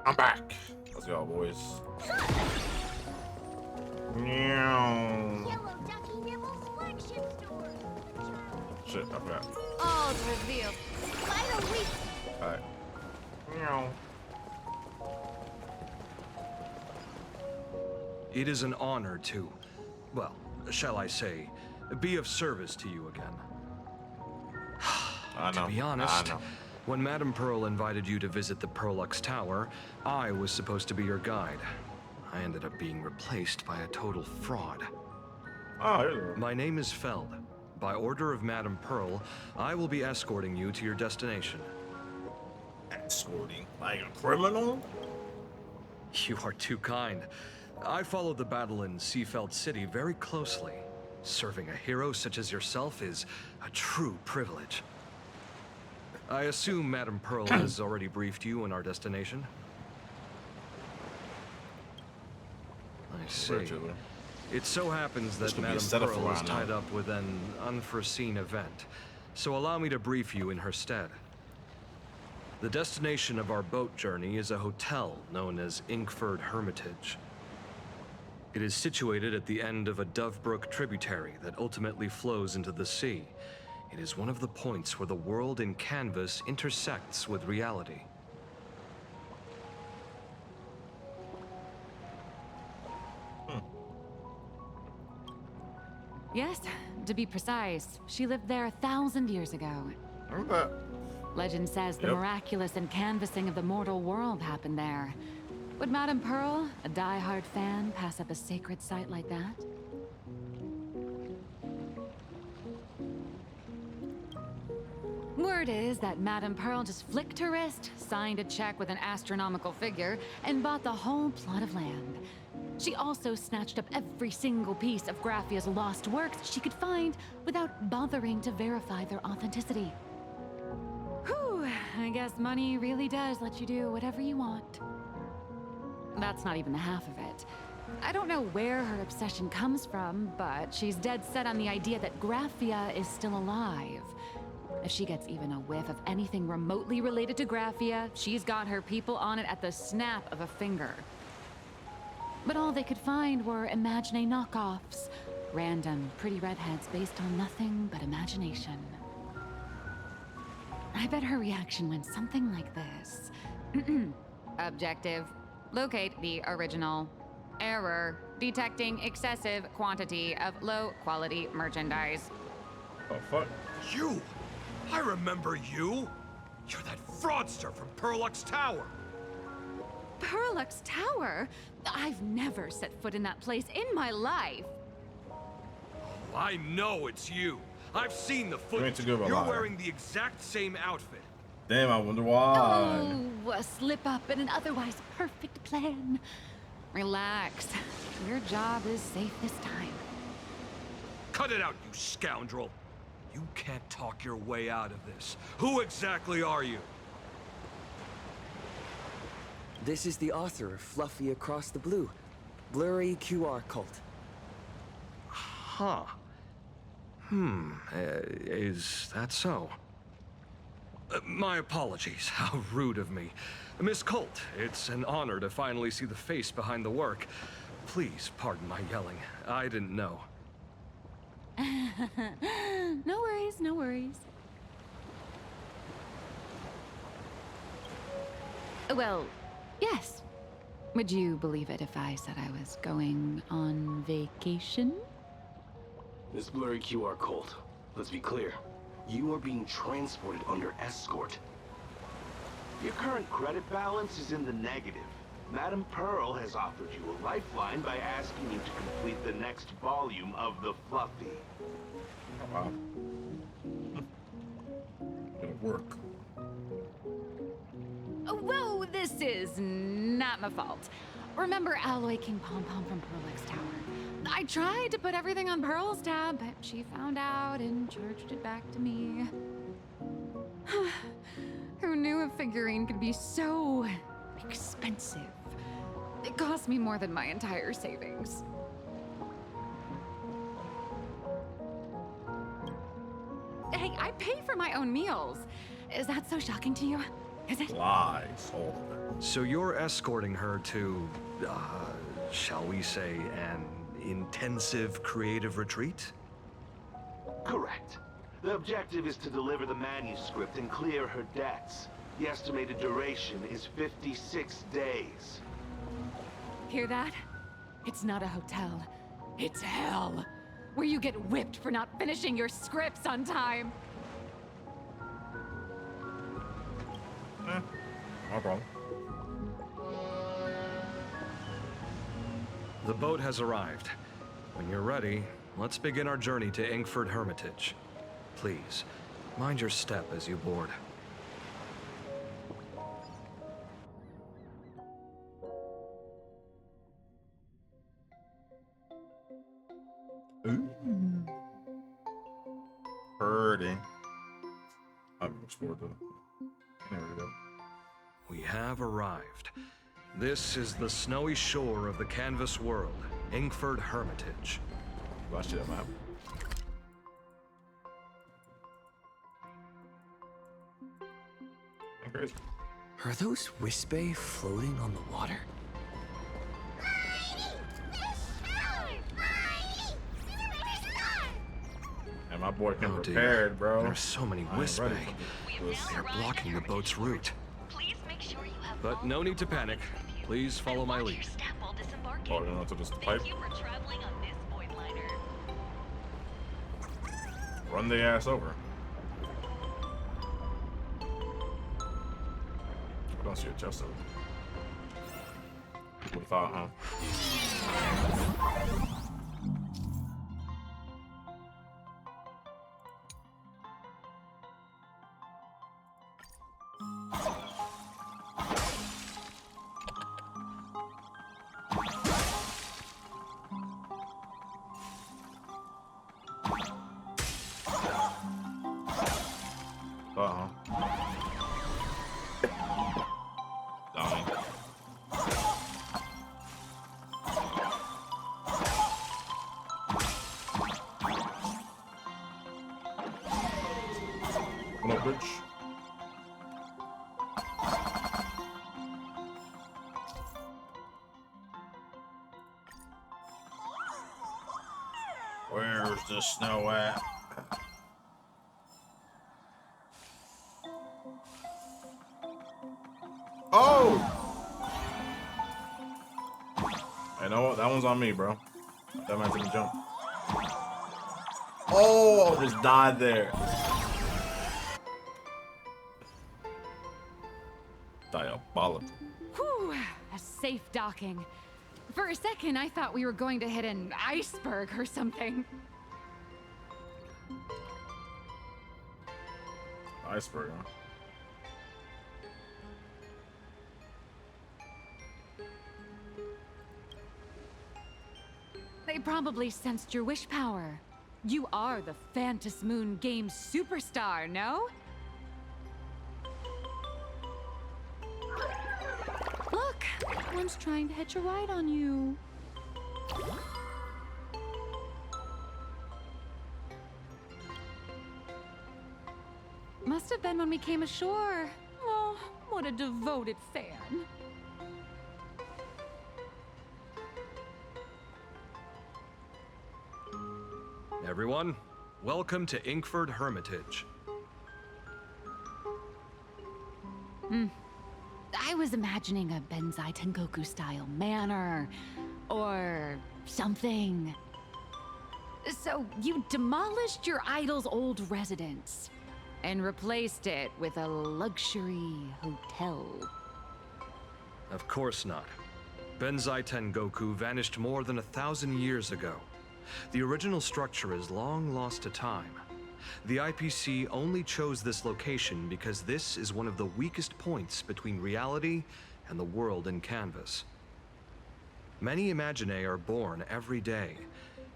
I'm back. Let's go, boys. Meow. Yellow Ducky Nibble's flagship store. Shit, I forgot. All's revealed. Light a week. Alright. Meow. It is an honor to, well, shall I say, be of service to you again. I know. To be I honest, know. when Madame Pearl invited you to visit the Perlux Tower, I was supposed to be your guide. I ended up being replaced by a total fraud. Oh, here we go. My name is Feld. By order of Madame Pearl, I will be escorting you to your destination. Escorting like a criminal? You are too kind. I followed the battle in Seafeld City very closely. Serving a hero such as yourself is a true privilege. I assume Madame Pearl has already briefed you on our destination? I see. Virtually. It so happens that could be a Madame setup Pearl for is right now. tied up with an unforeseen event, so allow me to brief you in her stead. The destination of our boat journey is a hotel known as Inkford Hermitage. It is situated at the end of a Dovebrook tributary that ultimately flows into the sea. It is one of the points where the world in canvas intersects with reality. Yes, to be precise, she lived there 1,000 years ago. Remember that? Legend says the Yep. miraculous encanvassing of the mortal world happened there. Would Madame Pearl, a die-hard fan, pass up a sacred site like that? Word is that Madame Pearl just flicked her wrist, signed a check with an astronomical figure, and bought the whole plot of land. She also snatched up every single piece of Graphia's lost works she could find without bothering to verify their authenticity. Whew, I guess money really does let you do whatever you want. That's not even the half of it. I don't know where her obsession comes from, but she's dead set on the idea that Graphia is still alive. If she gets even a whiff of anything remotely related to Graphia, she's got her people on it at the snap of a finger. But all they could find were Imagine knockoffs. Random, pretty redheads based on nothing but imagination. I bet her reaction went something like this. Objective. Locate the original. Error. Detecting excessive quantity of low-quality merchandise. Oh, fuck. You! I remember you! You're that fraudster from Perlux Tower! Perlux Tower? I've never set foot in that place in my life. I know it's you. I've seen the ain't footage. too good of a You're liar. wearing the exact same outfit. Damn, I wonder why. Oh, a slip up in an otherwise perfect plan. Relax. Your job is safe this time. Cut it out, you scoundrel! You can't talk your way out of this. Who exactly are you? This is the author of Fluffy Across the Blue, Blurry QR Cult. Huh. Is that so? My apologies. How rude of me. Miss Colt, it's an honor to finally see the face behind the work. Please pardon my yelling. I didn't know. No worries, no worries. Well, yes. Would you believe it if I said I was going on vacation? Miss Blurry QR Colt, let's be clear. You are being transported under escort. Your current credit balance is in the negative. Madame Pearl has offered you a lifeline by asking you to complete the next volume of the Fluffy. Wow. Gonna work. Whoa, this is not my fault. Remember Alloy King Pom Pom from Perlux Tower? I tried to put everything on Pearl's tab, but she found out and charged it back to me. Who knew a figurine could be so expensive? It cost me more than my entire savings. Hey, I pay for my own meals. Is that so shocking to you? Is it? Lies. Oh. So you're escorting her to, shall we say, an intensive creative retreat? Correct. The objective is to deliver the manuscript and clear her debts. The estimated duration is 56 days. Hear that? It's not a hotel. It's hell. Where you get whipped for not finishing your scripts on time. No problem. The boat has arrived. When you're ready, let's begin our journey to Inkford Hermitage. Please, mind your step as you board. Ooh. Hurting. I've explored the. There we go. We have arrived. This is the snowy shore of the canvas world, Inkford Hermitage. Well, I see that map. Crazy. Are those Wisbei floating on the water? And my boy came Oh, dear. prepared, bro. There are so many I ain't ready Wisbei. for this. They are blocking the boat's route. Please make sure you have But no need to panic. Please follow my lead. Oh, you know, to this pipe. Thank you for traveling on this void liner. Run the ass over. I don't see a chest over. We thought, huh? Uh-huh. Dummy. Come on, bitch. Where's the snow at? Oh! I know what, that one's on me, bro. That man took a jump. Oh, I just died there. Diabolical. Whew, a safe docking. For a second, I thought we were going to hit an iceberg or something. Iceberg, huh? They probably sensed your wish power. You are the Phantas Moon Games superstar, no? Look, one's trying to hitch a ride on you. Must have been when we came ashore. Oh, what a devoted fan. Everyone, welcome to Inkford Hermitage. I was imagining a Benzai Tengoku style manor or something. So you demolished your idol's old residence and replaced it with a luxury hotel. Of course not. Benzai Tengoku vanished more than 1,000 years ago. The original structure is long lost to time. The IPC only chose this location because this is one of the weakest points between reality and the world in canvas. Many Imaginae are born every day,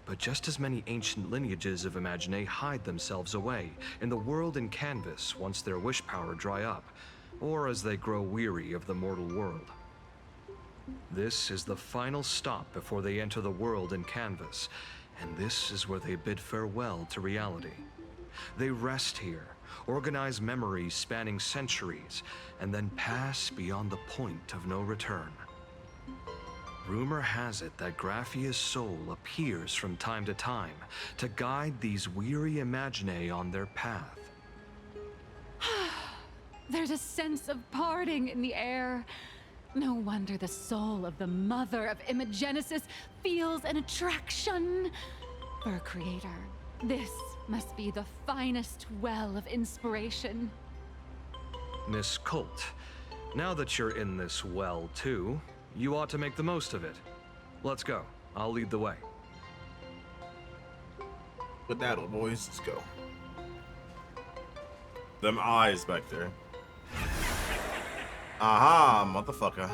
but just as many ancient lineages of Imaginae hide themselves away in the world in canvas once their wish power dry up, or as they grow weary of the mortal world. This is the final stop before they enter the world in canvas, and this is where they bid farewell to reality. They rest here, organize memories spanning centuries, and then pass beyond the point of no return. Rumor has it that Graphia's soul appears from time to time to guide these weary Imaginae on their path. There's a sense of parting in the air. No wonder the soul of the mother of Imagenesis feels an attraction for a creator. This must be the finest well of inspiration. Miss Colt, now that you're in this well too, you ought to make the most of it. Let's go. I'll lead the way. With that, old boys, let's go. Them eyes back there. Aha, motherfucker.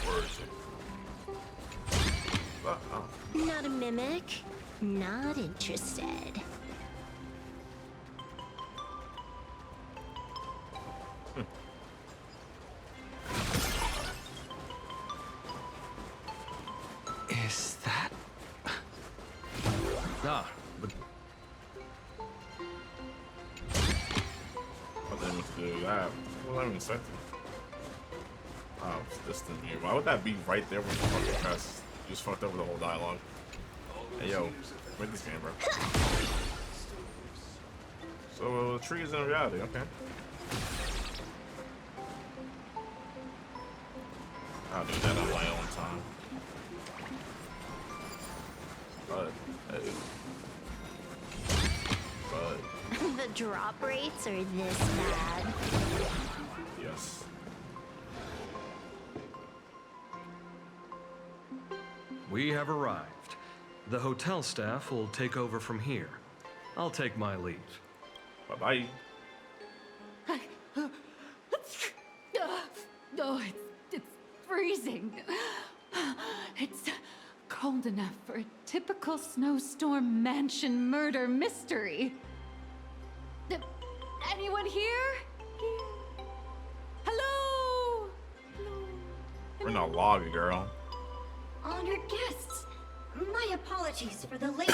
Where is it? Oh. Not a mimic. Not interested. Is that... Ah, but I didn't mean to do that. What was I even expecting? Oh, it's distant view. Why would that be right there when you fucking press? You just fucked over the whole dialogue. Hey yo, make this game, bro. So the tree is in reality, okay. I'll do that on my own time. But, hey. But, The drop rates are this bad. yes. we have arrived. The hotel staff will take over from here. I'll take my leave. Bye-bye. Oh, it's freezing. It's cold enough for a typical snowstorm mansion murder mystery. Anyone here? Hello? Hello? We're in a lobby, girl. Honored guests, my apologies for the late.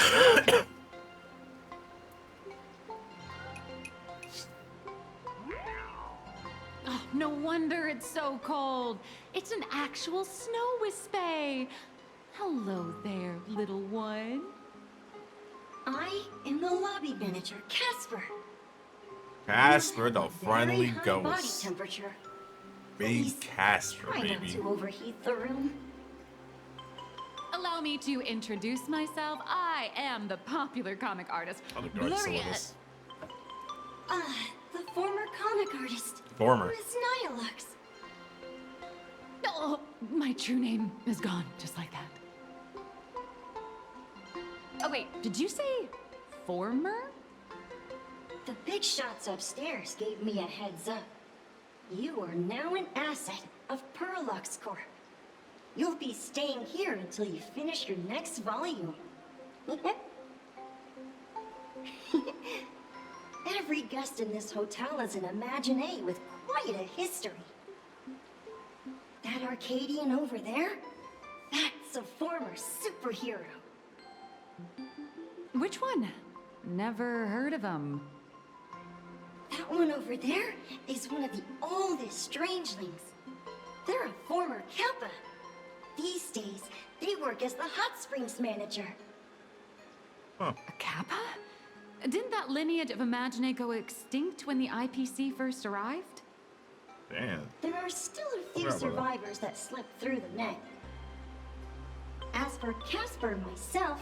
Oh, no wonder it's so cold. It's an actual snow wispy. Hello there, little one. I am the lobby manager, Casper. Casper, the Very friendly high body ghost. temperature. Big Please, Casper, try not baby. to overheat the room. Allow me to introduce myself. I am the popular comic artist, I'll be glad to see Gloria. this. The former comic artist. Former. Miss Nyalux. Oh, my true name is gone, just like that. Oh wait, did you say former? The big shots upstairs gave me a heads up. You are now an asset of Perlux Corp. You'll be staying here until you finish your next volume. Every guest in this hotel is an Imaginae with quite a history. That Arcadian over there? That's a former superhero. Which one? Never heard of him. That one over there is one of the oldest strangelings. They're a former Kappa. These days, they work as the hot springs manager. A Kappa? Didn't that lineage of Imaginae go extinct when the IPC first arrived? Damn. There are still a few Forgot about that. survivors that slipped through the net. As for Casper myself,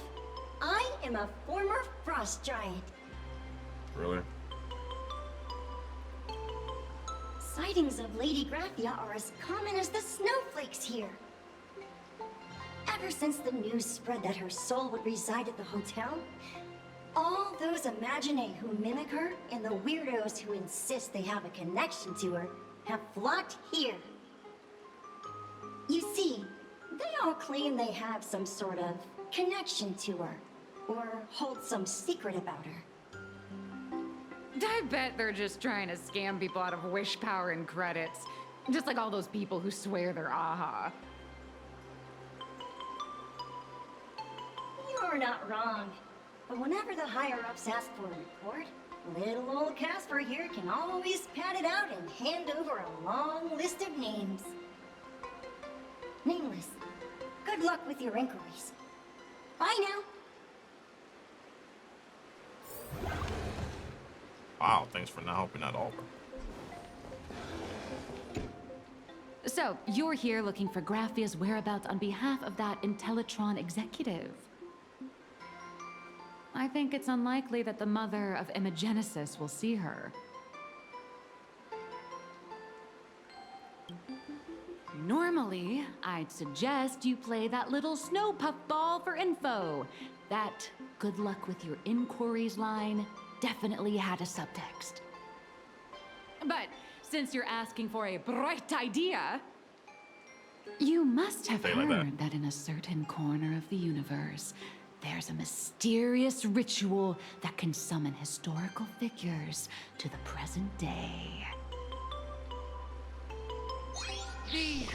I am a former frost giant. Really? Sightings of Lady Graphia are as common as the snowflakes here. Ever since the news spread that her soul would reside at the hotel, all those Imaginae who mimic her and the weirdos who insist they have a connection to her have flocked here. You see, they all claim they have some sort of connection to her, or hold some secret about her. I bet they're just trying to scam people out of wish power and credits. Just like all those people who swear they're AHA. You're not wrong. But whenever the higher-ups ask for a report, little old Casper here can always pad it out and hand over a long list of names. Nameless, good luck with your inquiries. Bye now. Wow, thanks for not helping at all. So, you're here looking for Graffia's whereabouts on behalf of that Intellitron executive. I think it's unlikely that the mother of Imagenesis will see her. Normally, I'd suggest you play that little snow puffball for info. That good luck with your inquiries line definitely had a subtext. But since you're asking for a bright idea, you must have Say it like heard that in a certain corner of the universe, there's a mysterious ritual that can summon historical figures to the present day. The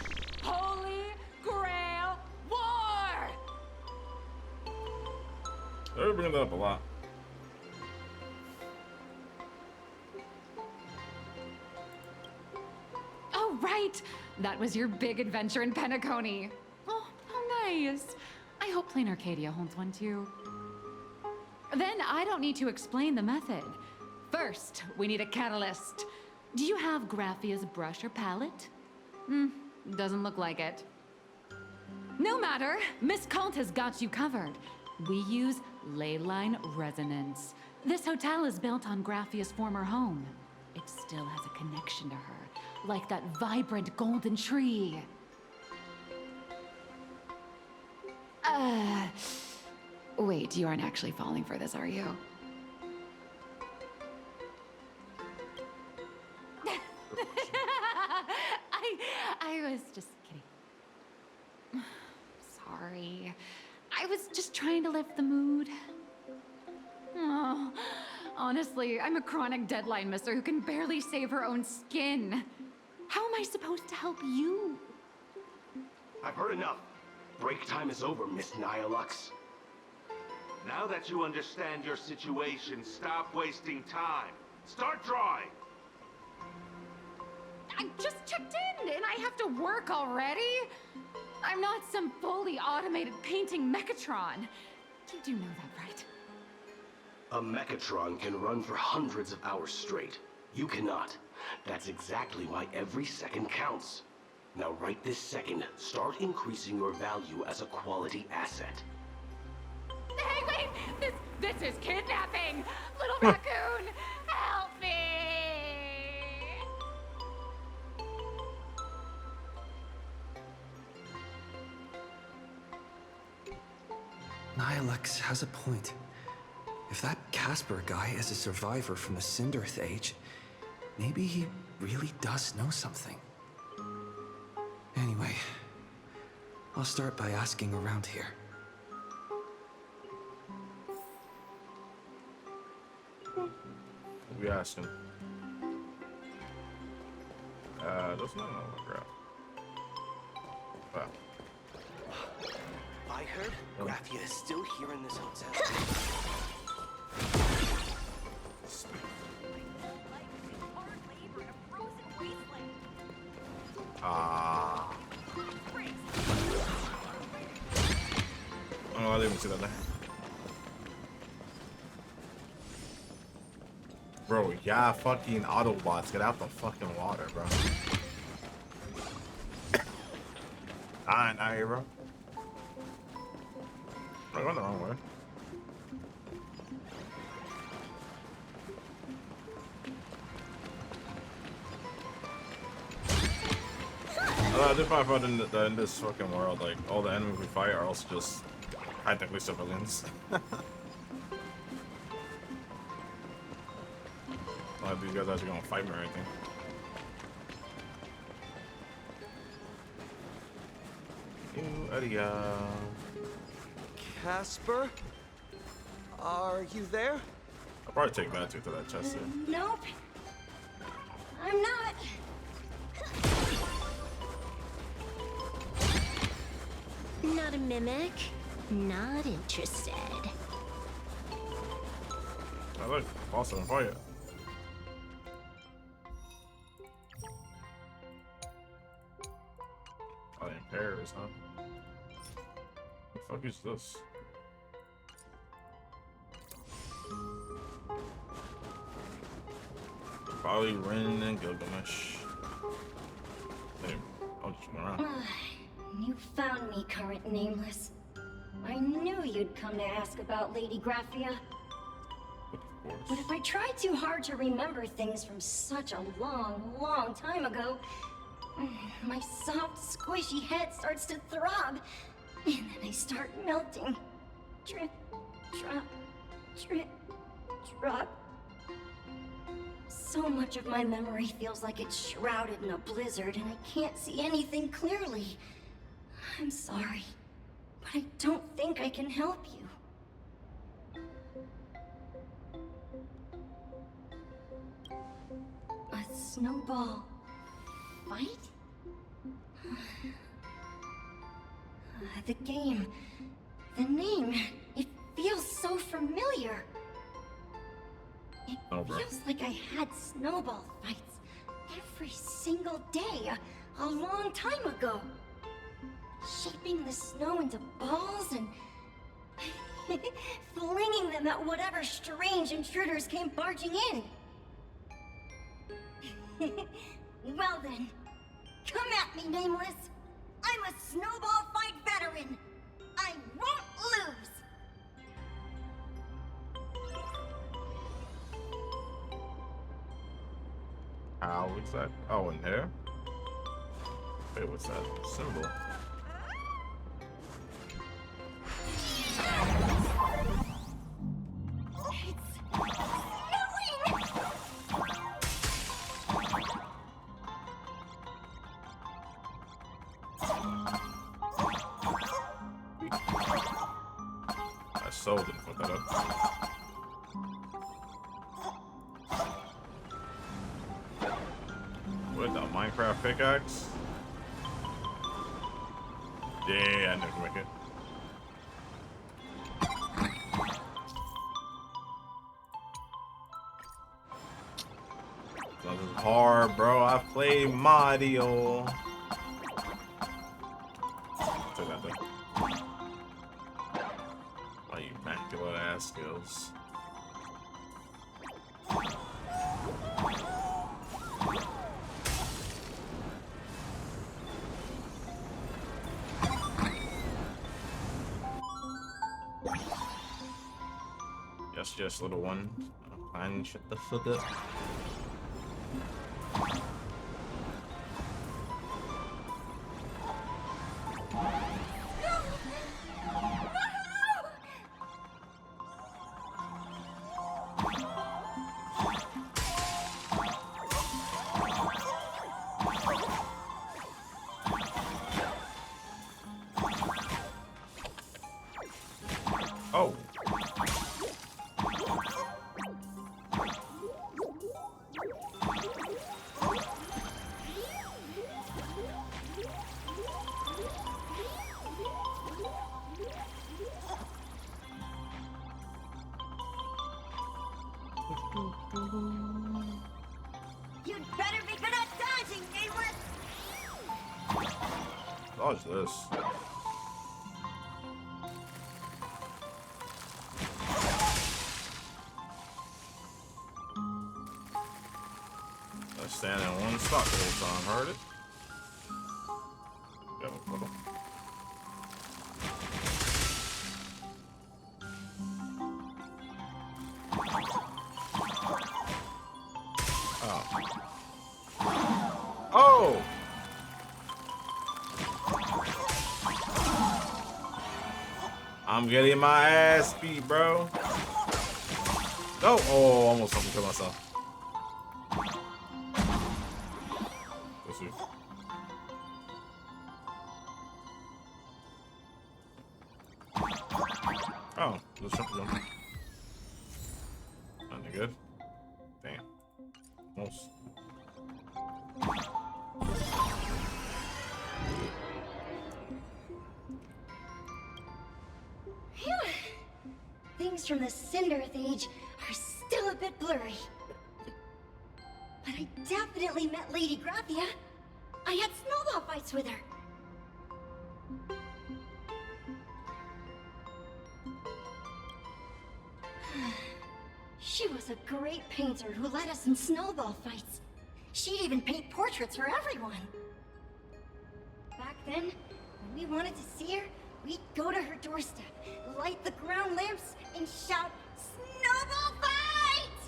Holy Grail War! They're bringing that up a lot. Oh, right! That was your big adventure in Penacony. Oh, how nice. I hope Plain Arcadia holds one too. Then I don't need to explain the method. First, we need a catalyst. Do you have Graffia's brush or palette? Doesn't look like it. No matter, Miss Cult has got you covered. We use ley line resonance. This hotel is built on Graffia's former home. It still has a connection to her, like that vibrant golden tree. Wait, you aren't actually falling for this, are you? I was just kidding. Sorry. I was just trying to lift the mood. Oh, honestly, I'm a chronic deadline misser who can barely save her own skin. How am I supposed to help you? I've heard enough. Break time is over, Miss Nihilux. Now that you understand your situation, stop wasting time. Start drawing! I just checked in and I have to work already? I'm not some fully automated painting Mechatron. You do know that, right? A Mechatron can run for hundreds of hours straight. You cannot. That's exactly why every second counts. Now right this second, start increasing your value as a quality asset. Hey, wait! This is kidnapping! Little raccoon, help me! Nihilux has a point. If that Casper guy is a survivor from the Cinderth Age, maybe he really does know something. Anyway, I'll start by asking around here. We asked him. There's nothing on the graph. Wow. I heard Graphia is still here in this hotel. Ah. Oh, I didn't even see that there. Bro, yeah, fucking Autobots, get out the fucking water, bro. Not here, bro. I'm going the wrong way. I did find out in this fucking world, like, all the enemies we fight are also just practically civilians. Not these guys actually gonna fight me or anything. Casper? Are you there? I'll probably take that to that chest there. Nope. I'm not. Not a mimic. Not interested. Oh, look, also on fire. Oh, in Paris, huh? The fuck is this? Probably Rin and Gilgamesh. Hey, I'll just went around. You found me, current nameless. I knew you'd come to ask about Lady Graphia. Of course. But if I tried too hard to remember things from such a long, long time ago, my soft, squishy head starts to throb, and then I start melting. Drip, drop, drip, drop. So much of my memory feels like it's shrouded in a blizzard, and I can't see anything clearly. I'm sorry, but I don't think I can help you. A snowball fight? The game, the name, it feels so familiar. It feels like I had snowball fights every single day a long time ago. Shaping the snow into balls and flinging them at whatever strange intruders came barging in. Well then, come at me, Nameless. I'm a snowball fight veteran. I won't lose. How is that? Oh, in here? Wait, what's that symbol? I sold it, put that up. What, the Minecraft pickaxe? Yeah, I never make it. This is hard, bro. I play Mario. Take that thing. My immaculate ass skills. Yes, little one. Fine, shut the fuck up. Oh. You'd better be good at dodging, Nameless! Dodge this. I stand in one spot the whole time, heard it? Go, little. Oh! I'm getting my ass beat, bro. No! Oh, almost fucking killed myself. Let's see. Oh, let's jump. Nothing good. Damn. Almost. Phew. Things from the Cinderth Age are still bit blurry. But I definitely met Lady Graphia. I had snowball fights with her. She was a great painter who led us in snowball fights. She'd even paint portraits for everyone. Back then, when we wanted to see her, we'd go to her doorstep, light the ground lamps, and shout, "Snowball fight!"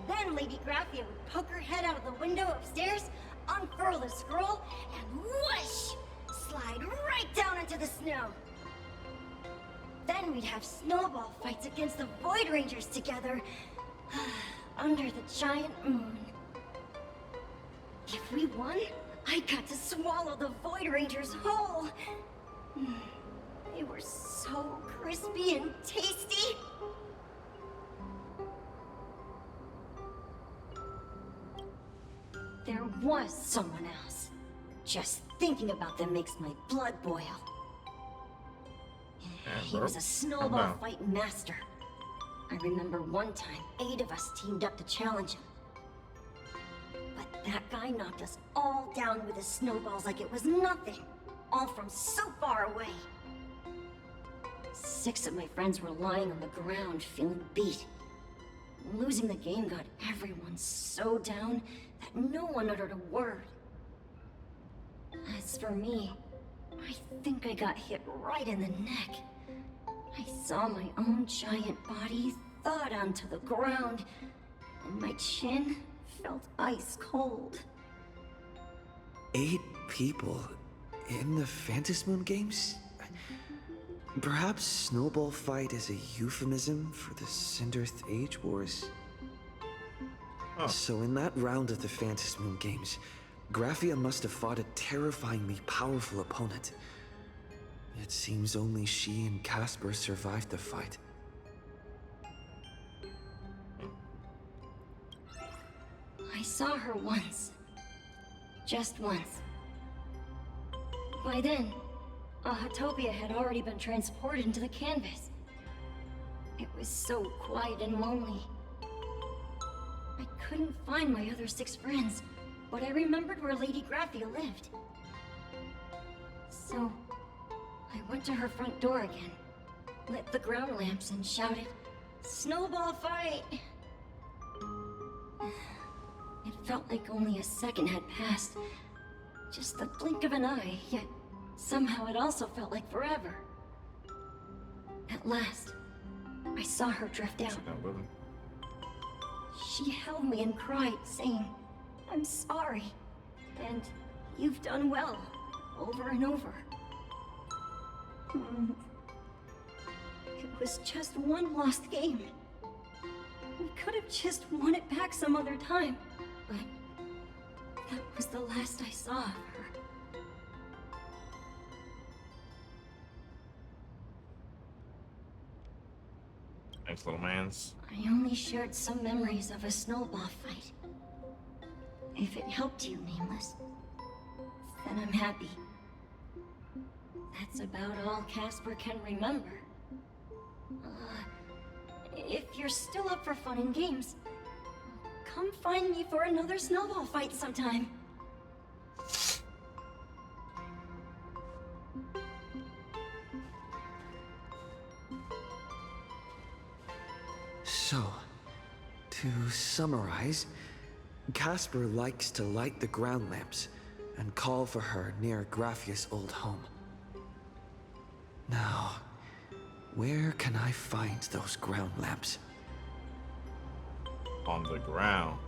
Then Lady Graphia would poke her head out of the window upstairs, unfurl the scroll, and whoosh! Slide right down into the snow. Then we'd have snowball fights against the Void Rangers together, under the giant moon. If we won, I got to swallow the Void Rangers whole. They were so crispy and tasty. There was someone else. Just thinking about them makes my blood boil. He was a snowball fight master. I remember one time, 8 of us teamed up to challenge him. But that guy knocked us all down with his snowballs like it was nothing. All from so far away. 6 of my friends were lying on the ground, feeling beat. Losing the game got everyone so down that no one uttered a word. As for me, I think I got hit right in the neck. I saw my own giant body thud onto the ground, and my chin felt ice cold. 8 people in the Phantasmoon games? Perhaps Snowball Fight is a euphemism for the Cinderth Age Wars? Huh. So in that round of the Phantasmoon games, Graphia must have fought a terrifyingly powerful opponent. It seems only she and Casper survived the fight. I saw her once. Just once. By then, Ahatopia had already been transported into the canvas. It was so quiet and lonely. I couldn't find my other 6 friends, but I remembered where Lady Graphia lived. So, I went to her front door again, lit the ground lamps, and shouted, "Snowball fight!" It felt like only a second had passed. Just the blink of an eye, yet somehow it also felt like forever. At last, I saw her drift out. She held me and cried, saying, "I'm sorry, and you've done well," over and over. It was just one lost game. We could have just won it back some other time, but that was the last I saw of her. Thanks, little mans. I only shared some memories of a snowball fight. If it helped you, Nameless, then I'm happy. That's about all Casper can remember. If you're still up for fun and games, come find me for another snowball fight sometime. So, to summarize, Casper likes to light the ground lamps and call for her near Graphia's old home. Now, where can I find those ground lamps? On the ground.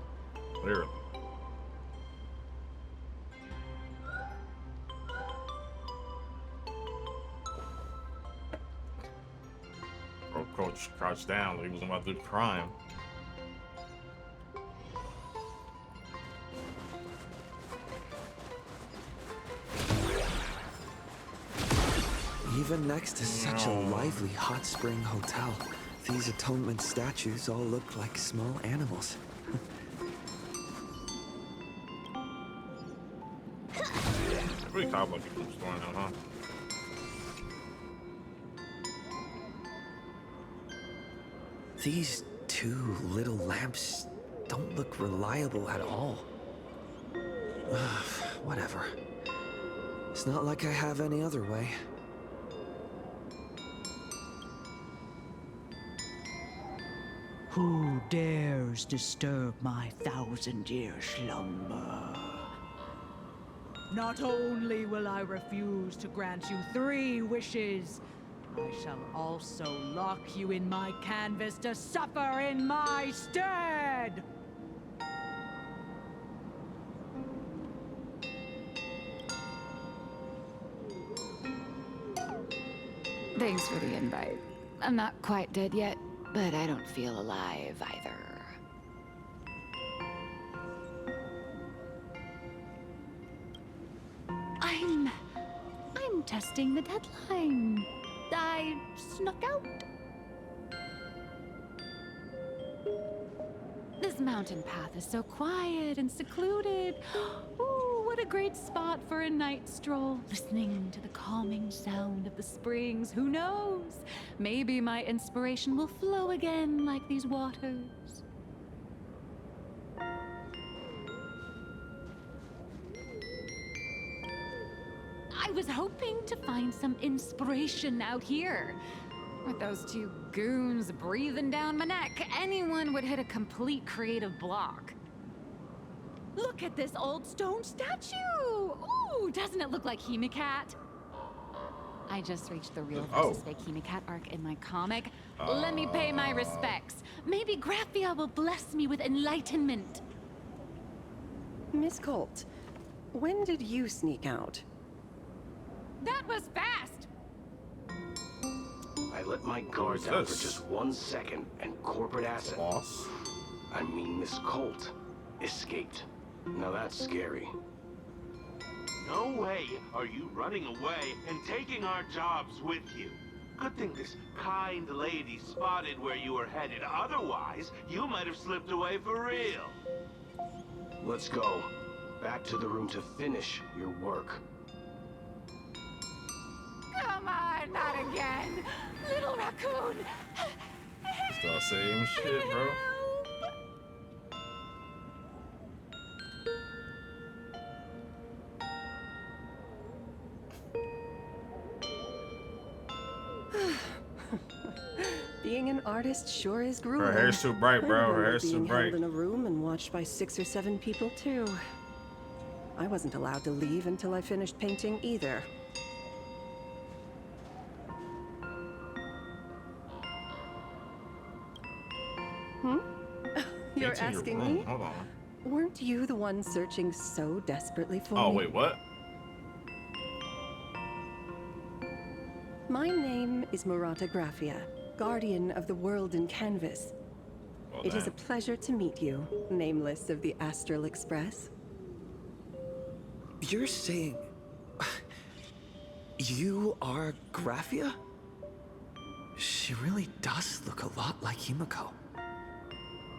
Literally. Bro, Coach crouched down like he was about to do crime. Even next to such a lively hot spring hotel, these atonement statues all look like small animals. Pretty cowboy people storing out, huh? These two little lamps don't look reliable at all. Whatever. It's not like I have any other way. Who dares disturb my 1,000-year slumber? Not only will I refuse to grant you 3 wishes, I shall also lock you in my canvas to suffer in my stead! Thanks for the invite. I'm not quite dead yet, but I don't feel alive either. I'm testing the deadline. I snuck out. This mountain path is so quiet and secluded. Ooh, what a great spot for a night stroll. Listening to the calming sound of the springs. Who knows? Maybe my inspiration will flow again like these waters. I was hoping to find some inspiration out here. With those 2 goons breathing down my neck, anyone would hit a complete creative block. Look at this old stone statue! Ooh, doesn't it look like Hemicat? I just reached the real versus fake Hemicat arc in my comic. Let me pay my respects. Maybe Graphia will bless me with enlightenment. Miss Colt, when did you sneak out? That was fast! I let my guard down for just 1 second, and corporate asset, Boss? I mean Miss Colt, escaped. Now that's scary. No way are you running away and taking our jobs with you. Good thing this kind lady spotted where you were headed. Otherwise, you might have slipped away for real. Let's go. Back to the room to finish your work. Come on, not again! Little raccoon! It's the same shit, bro. Being an artist sure is grueling. Her hair's too bright, bro. Her hair's too being bright. held in a room and watched by 6 or 7 people too. I wasn't allowed to leave until I finished painting either. You're Painting your asking room. me? Hold on. Weren't you the one searching so desperately for me? Oh, wait, what? My name is Murata Graphia, guardian of the world in canvas. Well, It is a damn. pleasure to meet you, nameless of the Astral Express. You're saying... you are Graphia? She really does look a lot like Himiko.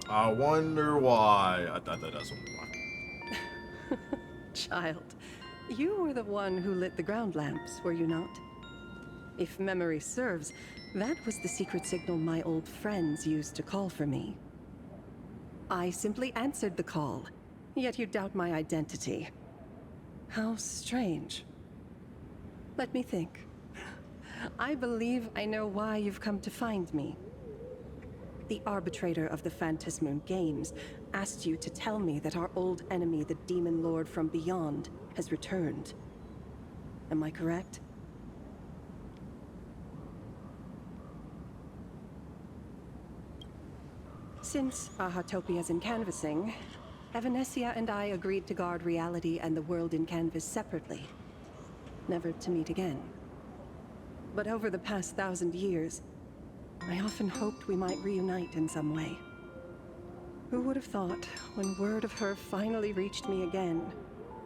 I wonder why. I thought that's why. Child, you were the one who lit the ground lamps, were you not? If memory serves, that was the secret signal my old friends used to call for me. I simply answered the call, yet you doubt my identity. How strange. Let me think. I believe I know why you've come to find me. The arbitrator of the Phantasmoon Games asked you to tell me that our old enemy, the Demon Lord from Beyond, has returned. Am I correct? Since Ahatopia's in canvassing, Evanescia and I agreed to guard reality and the world in canvas separately, never to meet again. But over the past 1,000 years, I often hoped we might reunite in some way. Who would have thought, when word of her finally reached me again,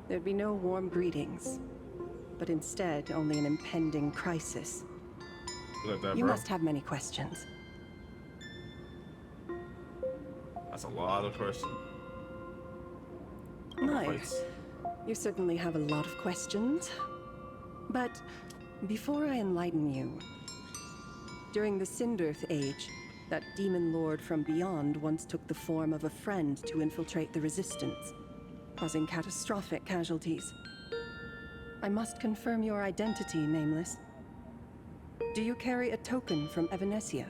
there'd be no warm greetings, but instead only an impending crisis. Look at that, You bro. must have many questions. That's a lot of questions. My, you certainly have a lot of questions. But before I enlighten you, during the Sindirth Age, That demon lord from beyond once took the form of a friend to infiltrate the resistance, causing catastrophic casualties. I must confirm your identity, Nameless. Do you carry a token from Evanesia?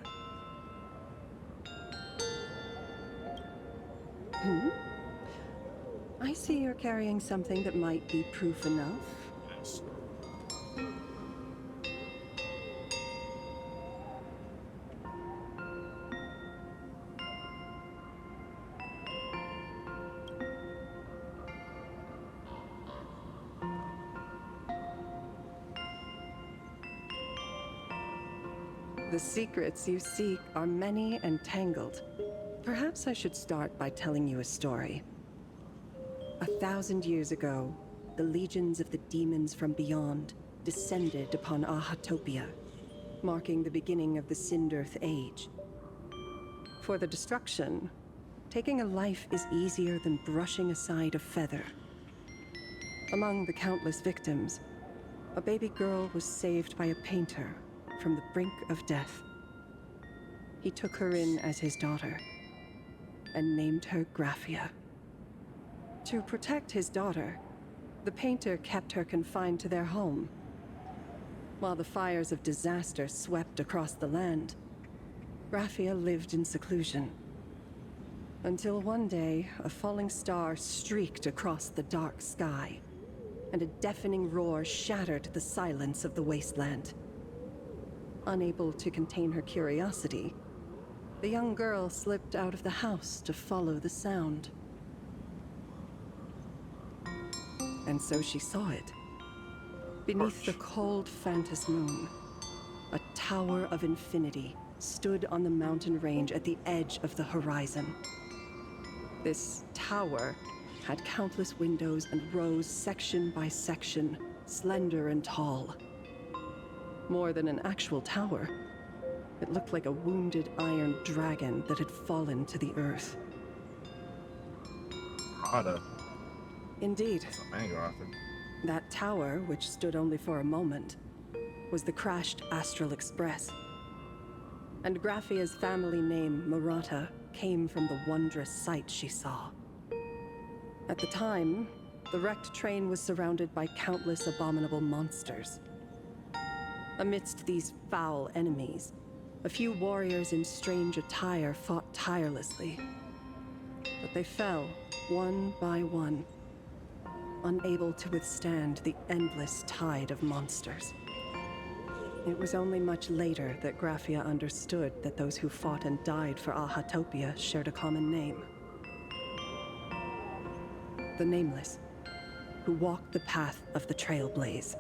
I see you're carrying something that might be proof enough. Yes. The secrets you seek are many and tangled. Perhaps I should start by telling you a story. 1,000 years ago, the legions of the demons from beyond descended upon Ahatopia, marking the beginning of the Sindirth Age. For the destruction, taking a life is easier than brushing aside a feather. Among the countless victims, a baby girl was saved by a painter from the brink of death. He took her in as his daughter and named her Graphia. To protect his daughter, the painter kept her confined to their home. While the fires of disaster swept across the land, Graphia lived in seclusion. Until one day, a falling star streaked across the dark sky, and a deafening roar shattered the silence of the wasteland. Unable to contain her curiosity, the young girl slipped out of the house to follow the sound. And so she saw it. Beneath the cold Phantas moon, a tower of infinity stood on the mountain range at the edge of the horizon. This tower had countless windows and rose section by section, slender and tall. More than an actual tower, it looked like a wounded iron dragon that had fallen to the earth. Ada. Indeed. That's a manga author. That tower, which stood only for a moment, was the crashed Astral Express. And Graphia's family name, Murata, came from the wondrous sight she saw. At the time, the wrecked train was surrounded by countless abominable monsters. Amidst these foul enemies, a few warriors in strange attire fought tirelessly. But they fell, one by one, unable to withstand the endless tide of monsters. It was only much later that Graphia understood that those who fought and died for Ahatopia shared a common name. The Nameless, who walked the path of the Trailblaze.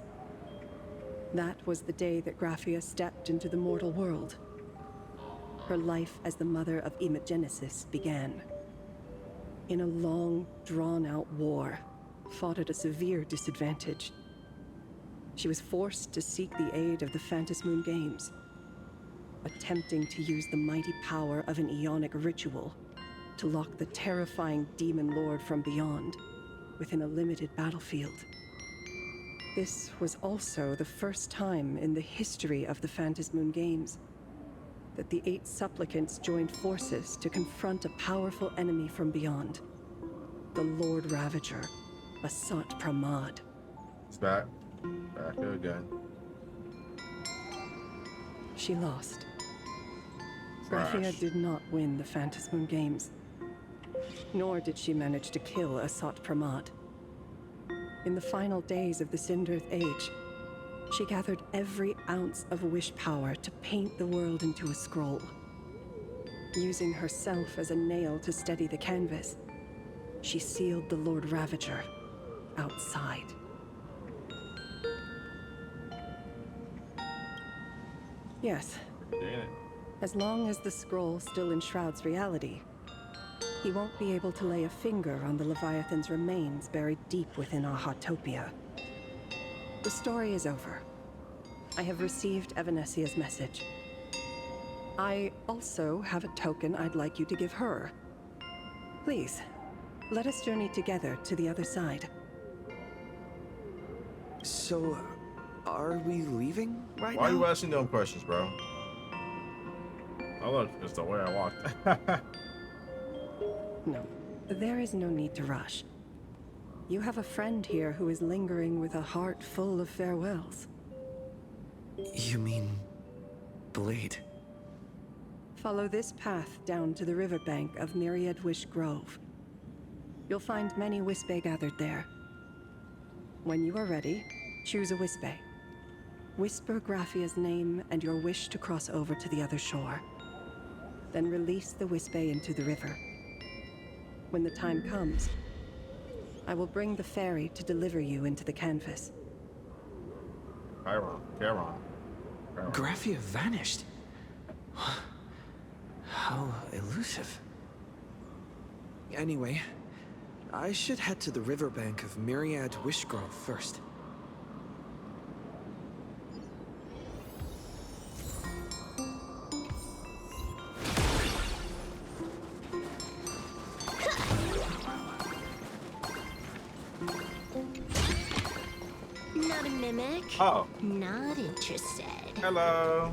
That was the day that Graphia stepped into the mortal world. Her life as the mother of Imogenesis began. In a long, drawn-out war, fought at a severe disadvantage. She was forced to seek the aid of the Phantas Moon Games, attempting to use the mighty power of an Ionic ritual to lock the terrifying demon lord from beyond within a limited battlefield. This was also the first time in the history of the Phantas Moon Games that the 8 supplicants joined forces to confront a powerful enemy from beyond, the Lord Ravager, Asat Pramad. It's back. Back here again. She lost. Crash. Graphia did not win the Phantas Moon Games, nor did she manage to kill Asat Pramad. In the final days of the Sindirth Age, she gathered every ounce of wish power to paint the world into a scroll. Using herself as a nail to steady the canvas, she sealed the Lord Ravager outside. Yes. As long as the scroll still enshrouds reality, he won't be able to lay a finger on the Leviathan's remains buried deep within Ahatopia. The story is over. I have received Evanesia's message. I also have a token I'd like you to give her. Please, let us journey together to the other side. So, are we leaving right now? Why are you asking dumb questions, bro? Oh look, it's the way I walked. No, there is no need to rush. You have a friend here who is lingering with a heart full of farewells. You mean... Blade? Follow this path down to the riverbank of Myriad Wish Grove. You'll find many Wispe gathered there. When you are ready, choose a Wispe. Whisper Graphia's name and your wish to cross over to the other shore. Then release the Wispe into the river. When the time comes, I will bring the ferry to deliver you into the canvas. Chiron. Graphia vanished. How elusive. Anyway, I should head to the riverbank of Myriad Wish Grove first. Not a mimic. Oh. Not interested. Hello.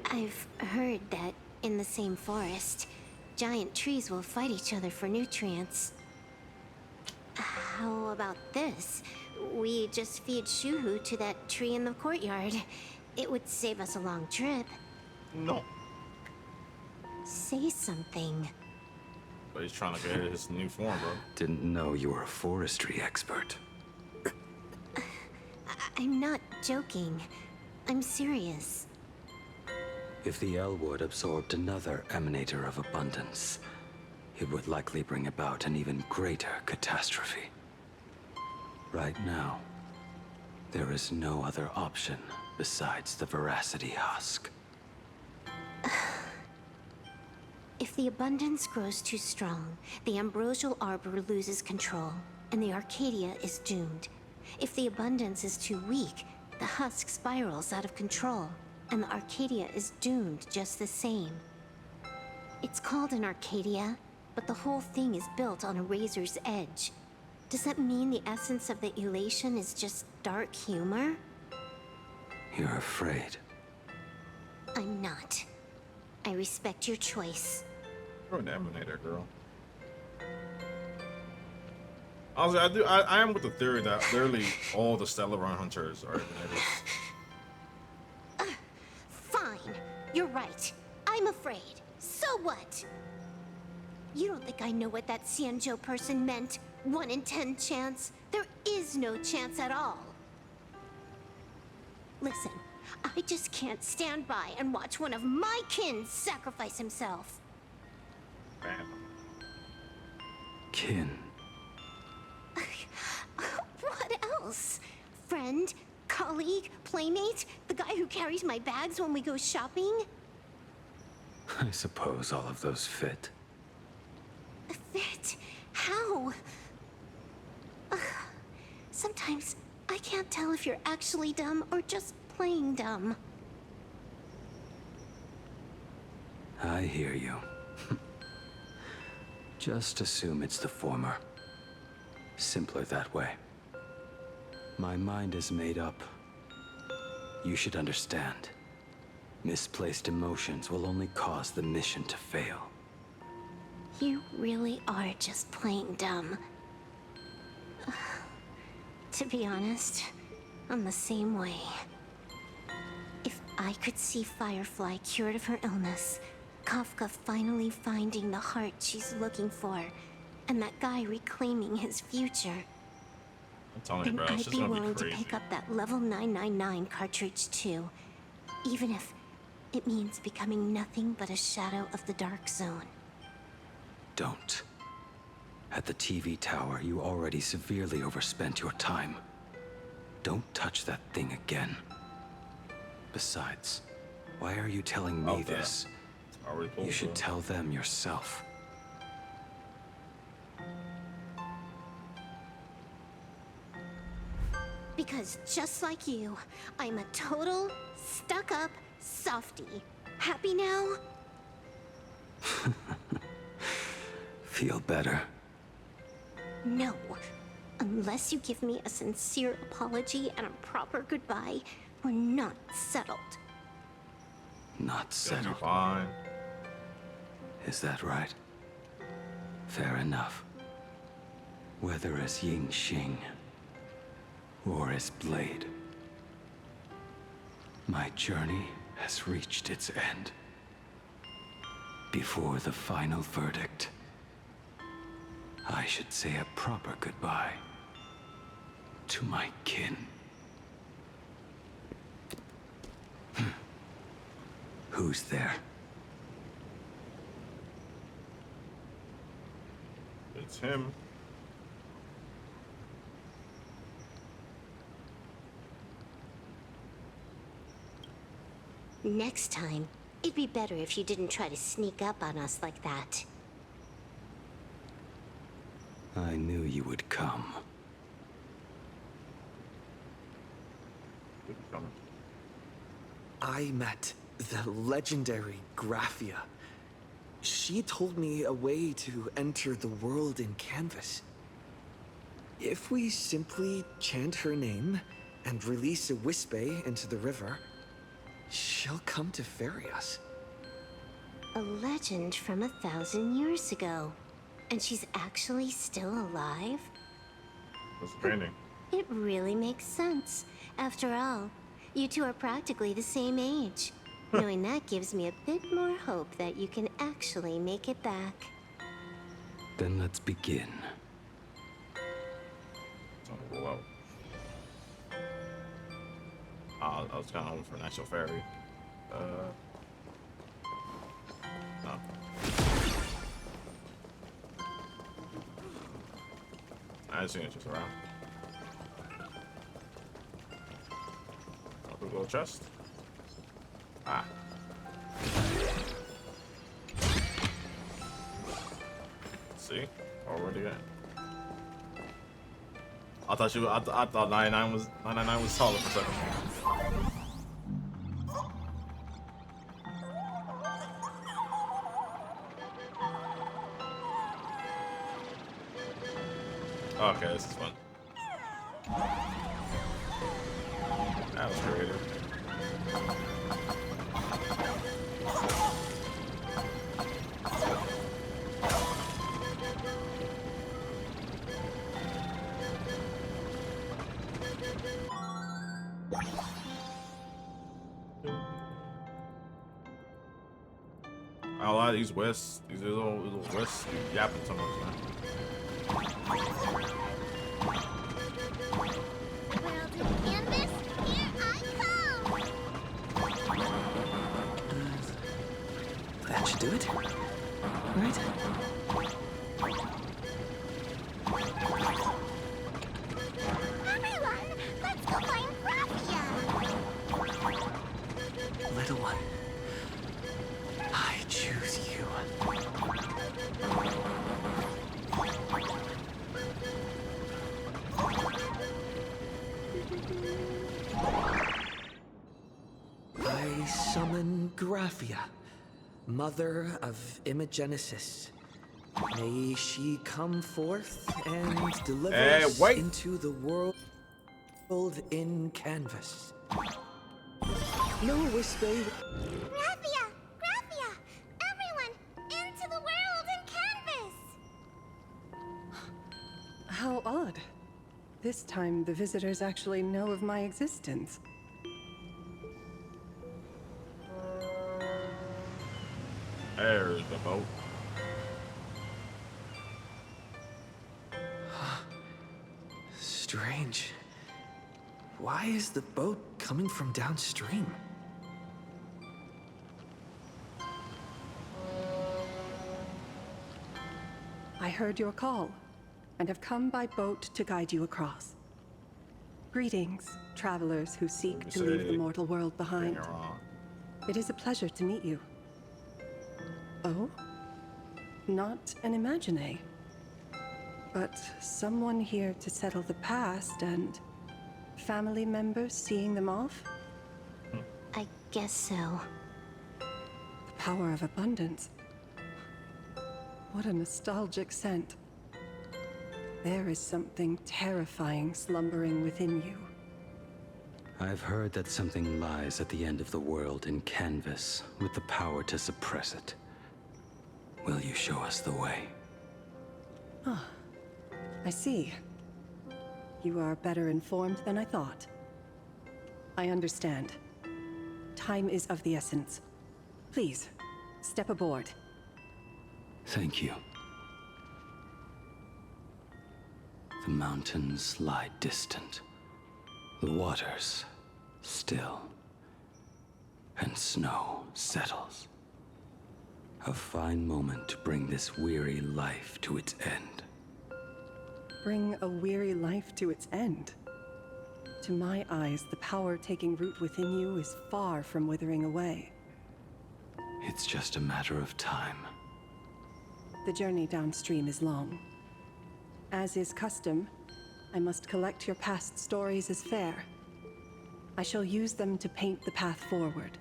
I've heard that in the same forest, giant trees will fight each other for nutrients. How about this? We just feed Shuhu to that tree in the courtyard. It would save us a long trip. No. Say something. But he's trying to get his new form, bro. Didn't know you were a forestry expert. I'm not joking. I'm serious. If the Elwood absorbed another emanator of abundance, it would likely bring about an even greater catastrophe. Right now, there is no other option besides the Veracity Husk. If the abundance grows too strong, the Ambrosial Arbor loses control, and the Arcadia is doomed. If the abundance is too weak, the husk spirals out of control, and the Arcadia is doomed just the same. It's called an Arcadia, but the whole thing is built on a razor's edge. Does that mean the essence of the elation is just dark humor? You're afraid. I'm not. I respect your choice. You're an emanator, girl. Honestly, I am with the theory that literally all the Stellar Run Hunters are emanators. Fine. You're right. I'm afraid. So what? You don't think I know what that Xianzhou person meant? 1 in 10 chance? There is no chance at all. Listen, I just can't stand by and watch one of my kin sacrifice himself. Bam. Kin. What else? Friend? Colleague? Playmate? The guy who carries my bags when we go shopping? I suppose all of those fit. Fit? How? Sometimes I can't tell if you're actually dumb or just plain dumb. I hear you. Just assume it's the former. Simpler that way. My mind is made up. You should understand. Misplaced emotions will only cause the mission to fail. You really are just plain dumb. To be honest, I'm the same way. If I could see Firefly cured of her illness, Kafka finally finding the heart she's looking for, and that guy reclaiming his future, I'm telling you, then bro, it's I'd just be gonna be willing to crazy. pick up that level 999 cartridge too, even if it means becoming nothing but a shadow of the Dark Zone. Don't. At the TV tower, you already severely overspent your time. Don't touch that thing again. Besides, why are you telling me this? You should tell them yourself. Because just like you, I'm a total, stuck-up softie. Happy now? Feel better? No. Unless you give me a sincere apology and a proper goodbye, we're not settled. Not settled. Fine. Is that right? Fair enough. Whether as Ying Xing or as Blade, my journey has reached its end. Before the final verdict, I should say a proper goodbye to my kin. Who's there? It's him. Next time, it'd be better if you didn't try to sneak up on us like that. I knew you would come. I met the legendary Graphia. She told me a way to enter the world in Canvas. If we simply chant her name and release a Wispe into the river, she'll come to ferry us. A legend from 1,000 years ago. And she's actually still alive? What's the painting? It really makes sense. After all, you two are practically the same age. Knowing that gives me a bit more hope that you can actually make it back. Then let's begin. Whoa. I was kind of hoping for an actual ferry. No. I just think it's just around. A little chest. Ah. See? Already in. I thought 99 was solid for a second. Okay, this is fun. That was creative. A lot of these little West yapping so much, man. That should do it. Right? Everyone, let's go find Graphia! Little one, I choose you. I summon Graphia, mother of Imogenesis. May she come forth and deliver us into the world in Canvas. No Wispe. Graphia! Graphia! Everyone, into the world in Canvas! How odd. This time, the visitors actually know of my existence. There's the boat. Strange. Why is the boat coming from downstream? I heard your call, and have come by boat to guide you across. Greetings, travelers who seek to leave the mortal world behind. It is a pleasure to meet you. Oh? Not an Imagine, but someone here to settle the past and family members seeing them off? I guess so. The power of abundance. What a nostalgic scent. There is something terrifying slumbering within you. I've heard that something lies at the end of the world in Canvas with the power to suppress it. will you show us the way? Ah, I see. You are better informed than I thought. I understand. Time is of the essence. Please, step aboard. Thank you. The mountains lie distant. The waters still. And snow settles. A fine moment to bring this weary life to its end. Bring a weary life to its end? To my eyes, the power taking root within you is far from withering away. It's just a matter of time. The journey downstream is long. As is custom, I must collect your past stories as fair. I shall use them to paint the path forward,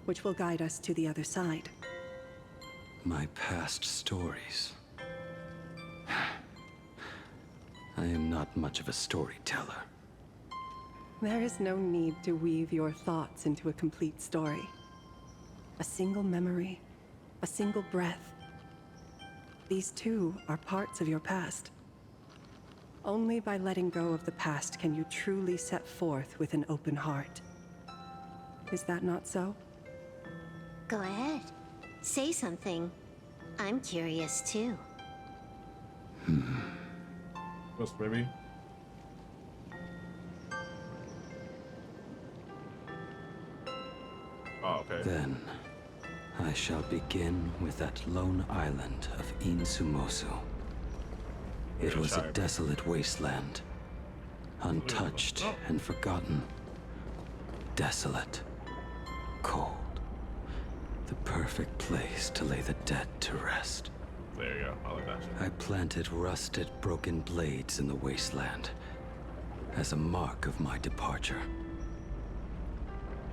which will guide us to the other side. My past stories. I am not much of a storyteller. There is no need to weave your thoughts into a complete story. A single memory, a single breath. These too are parts of your past. Only by letting go of the past can you truly set forth with an open heart. Is that not so? Go ahead. Say something. I'm curious too. Yes, baby. Oh, okay. Then, I shall begin with that lone island of Insumosu. It was a desolate wasteland, untouched and forgotten. Desolate, cold. The perfect place to lay the dead to rest. There you go. I like that shit. I planted rusted, broken blades in the wasteland as a mark of my departure.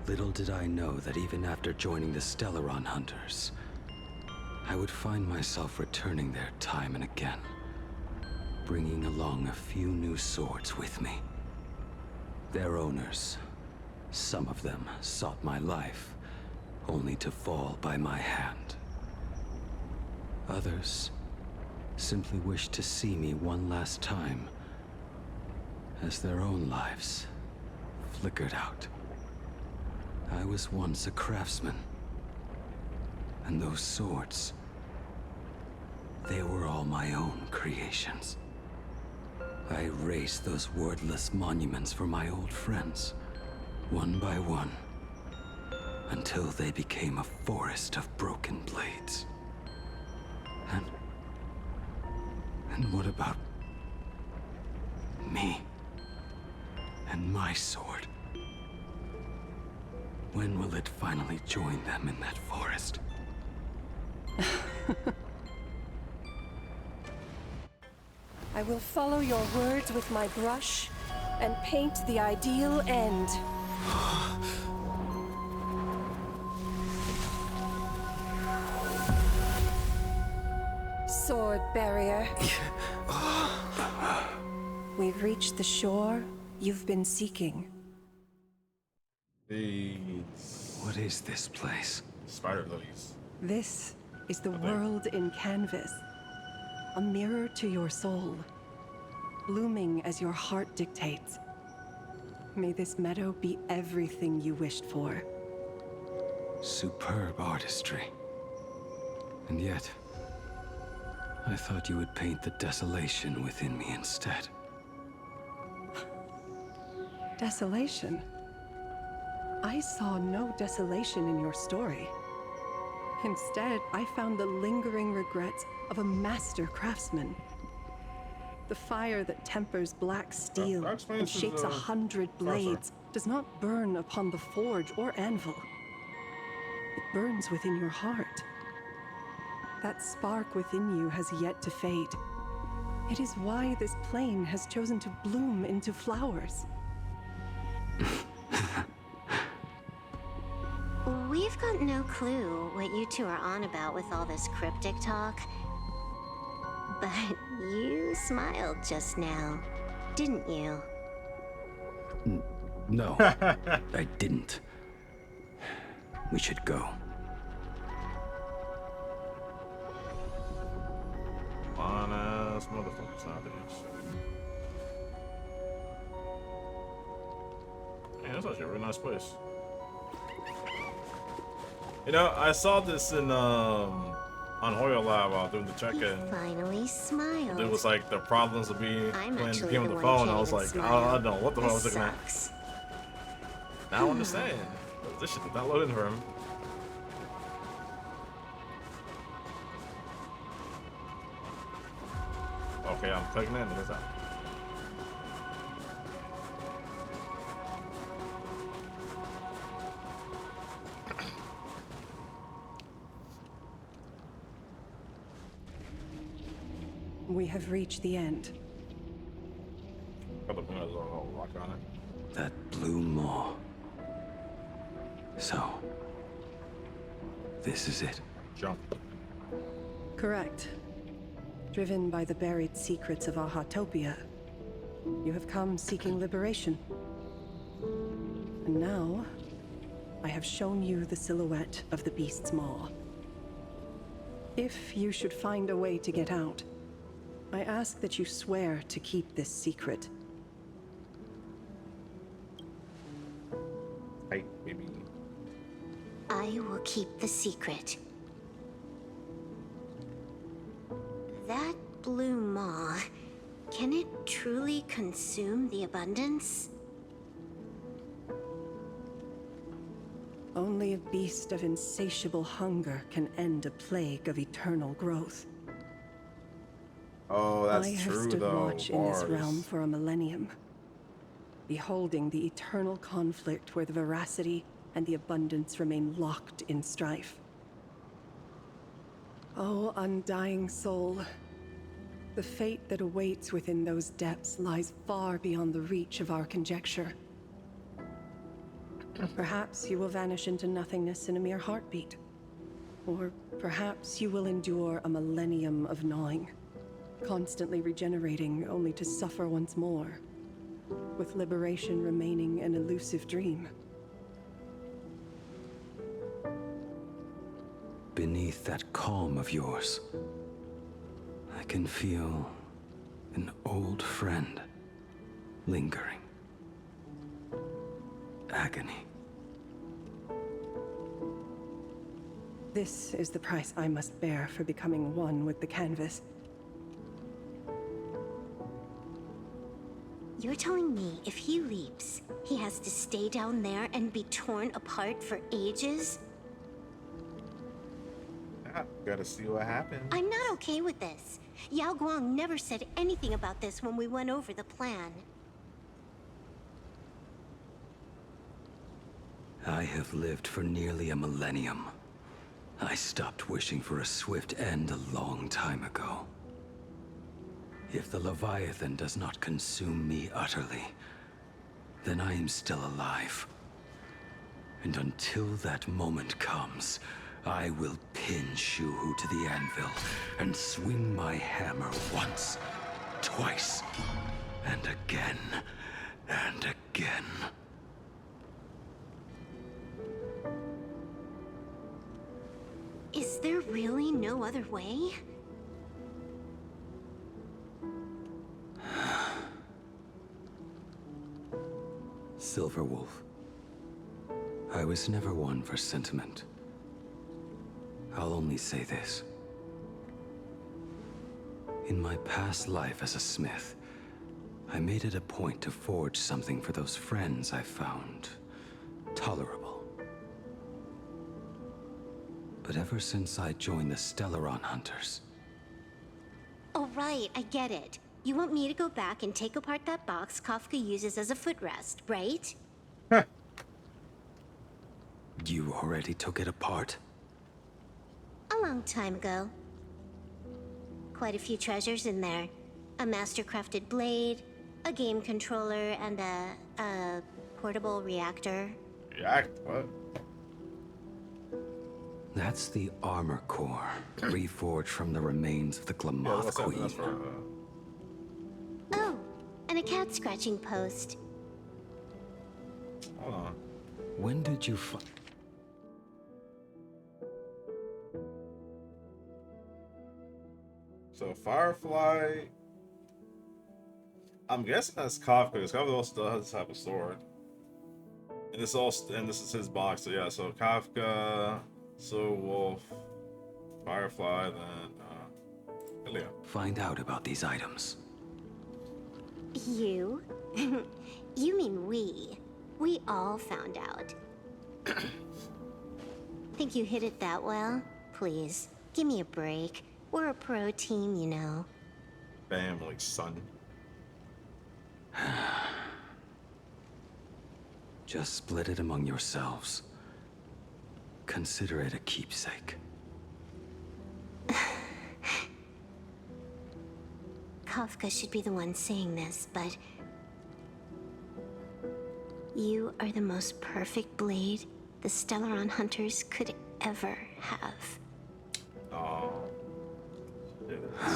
Little did I know that even after joining the Stellaron Hunters, I would find myself returning there time and again, bringing along a few new swords with me. Their owners, some of them sought my life, only to fall by my hand. Others simply wished to see me one last time, as their own lives flickered out. I was once a craftsman, and those swords, they were all my own creations. I erased those wordless monuments for my old friends, one by one, until they became a forest of broken blades. And what about me and my sword? When will it finally join them in that forest? I will follow your words with my brush and paint the ideal end. Sword barrier. We've reached the shore you've been seeking. What is this place? Spider lilies. This is the world in canvas. A mirror to your soul, blooming as your heart dictates. May this meadow be everything you wished for. Superb artistry. And yet, I thought you would paint the desolation within me instead. Desolation? I saw no desolation in your story. Instead, I found the lingering regrets of a master craftsman. The fire that tempers black steel and shapes 100 blades does not burn upon the forge or anvil. It burns within your heart. That spark within you has yet to fade. It is why this plane has chosen to bloom into flowers. We've got no clue what you two are on about with all this cryptic talk. But you smiled just now, didn't you? No, I didn't. We should go. It's not this. Man, that's actually a really nice place. You know, I saw this in on Hoyo Lab while doing the check-in. Finally smiled. It was like the problems of being I'm playing the actually game on the the one who phone. can't I was even like, smile. I don't know what the fuck I was This looking at. sucks. Now I understand. This shit did not load in for him. Okay, I'm clicking in. What's that? We have reached the end. Got the windows all rock on it. That blue maw. So, this is it. Jump. Correct. Driven by the buried secrets of Ahatopia, you have come seeking liberation. And now, I have shown you the silhouette of the beast's maw. If you should find a way to get out, I ask that you swear to keep this secret. Hey, baby. I will keep the secret. That blue maw, can it truly consume the abundance? Only a beast of insatiable hunger can end a plague of eternal growth. Oh, that's I have true stood though. watch in this realm for a millennium, beholding the eternal conflict where the veracity and the abundance remain locked in strife. Oh, undying soul, the fate that awaits within those depths lies far beyond the reach of our conjecture. Perhaps you will vanish into nothingness in a mere heartbeat. Or perhaps you will endure a millennium of gnawing, constantly regenerating only to suffer once more, with liberation remaining an elusive dream. Beneath that calm of yours, I can feel an old friend lingering. Agony. This is the price I must bear for becoming one with the canvas. You're telling me if he leaps, he has to stay down there and be torn apart for ages? Gotta see what happens. I'm not okay with this. Yao Guang never said anything about this when we went over the plan. I have lived for nearly a millennium. I stopped wishing for a swift end a long time ago. If the Leviathan does not consume me utterly, then I am still alive. And until that moment comes, I will pin Shuhu to the anvil and swing my hammer once, twice, and again, and again. Is there really no other way? Silverwolf. I was never one for sentiment. I'll only say this. In my past life as a smith, I made it a point to forge something for those friends I found tolerable. But ever since I joined the Stellaron Hunters... Oh right, I get it. You want me to go back and take apart that box Kafka uses as a footrest, right? You already took it apart? A long time ago. Quite a few treasures in there. A master-crafted blade, a game controller, and a portable reactor. What? That's the armor core, reforged from the remains of the Glamoth Queen. Oh, and a cat scratching post. Hold on. When did you find... So Firefly I'm guessing that's Kafka, because Kafka also still has to have a sword. And this is his box, so yeah, so Kafka, so Wolf, Firefly, then Ilya. Find out about these items. You? You mean we. We all found out. Think you hit it that well? Please, give me a break. We're a pro team, you know. Family, son. Just split it among yourselves. Consider it a keepsake. Kafka should be the one saying this, but... You are the most perfect blade the Stellaron Hunters could ever have. Oh.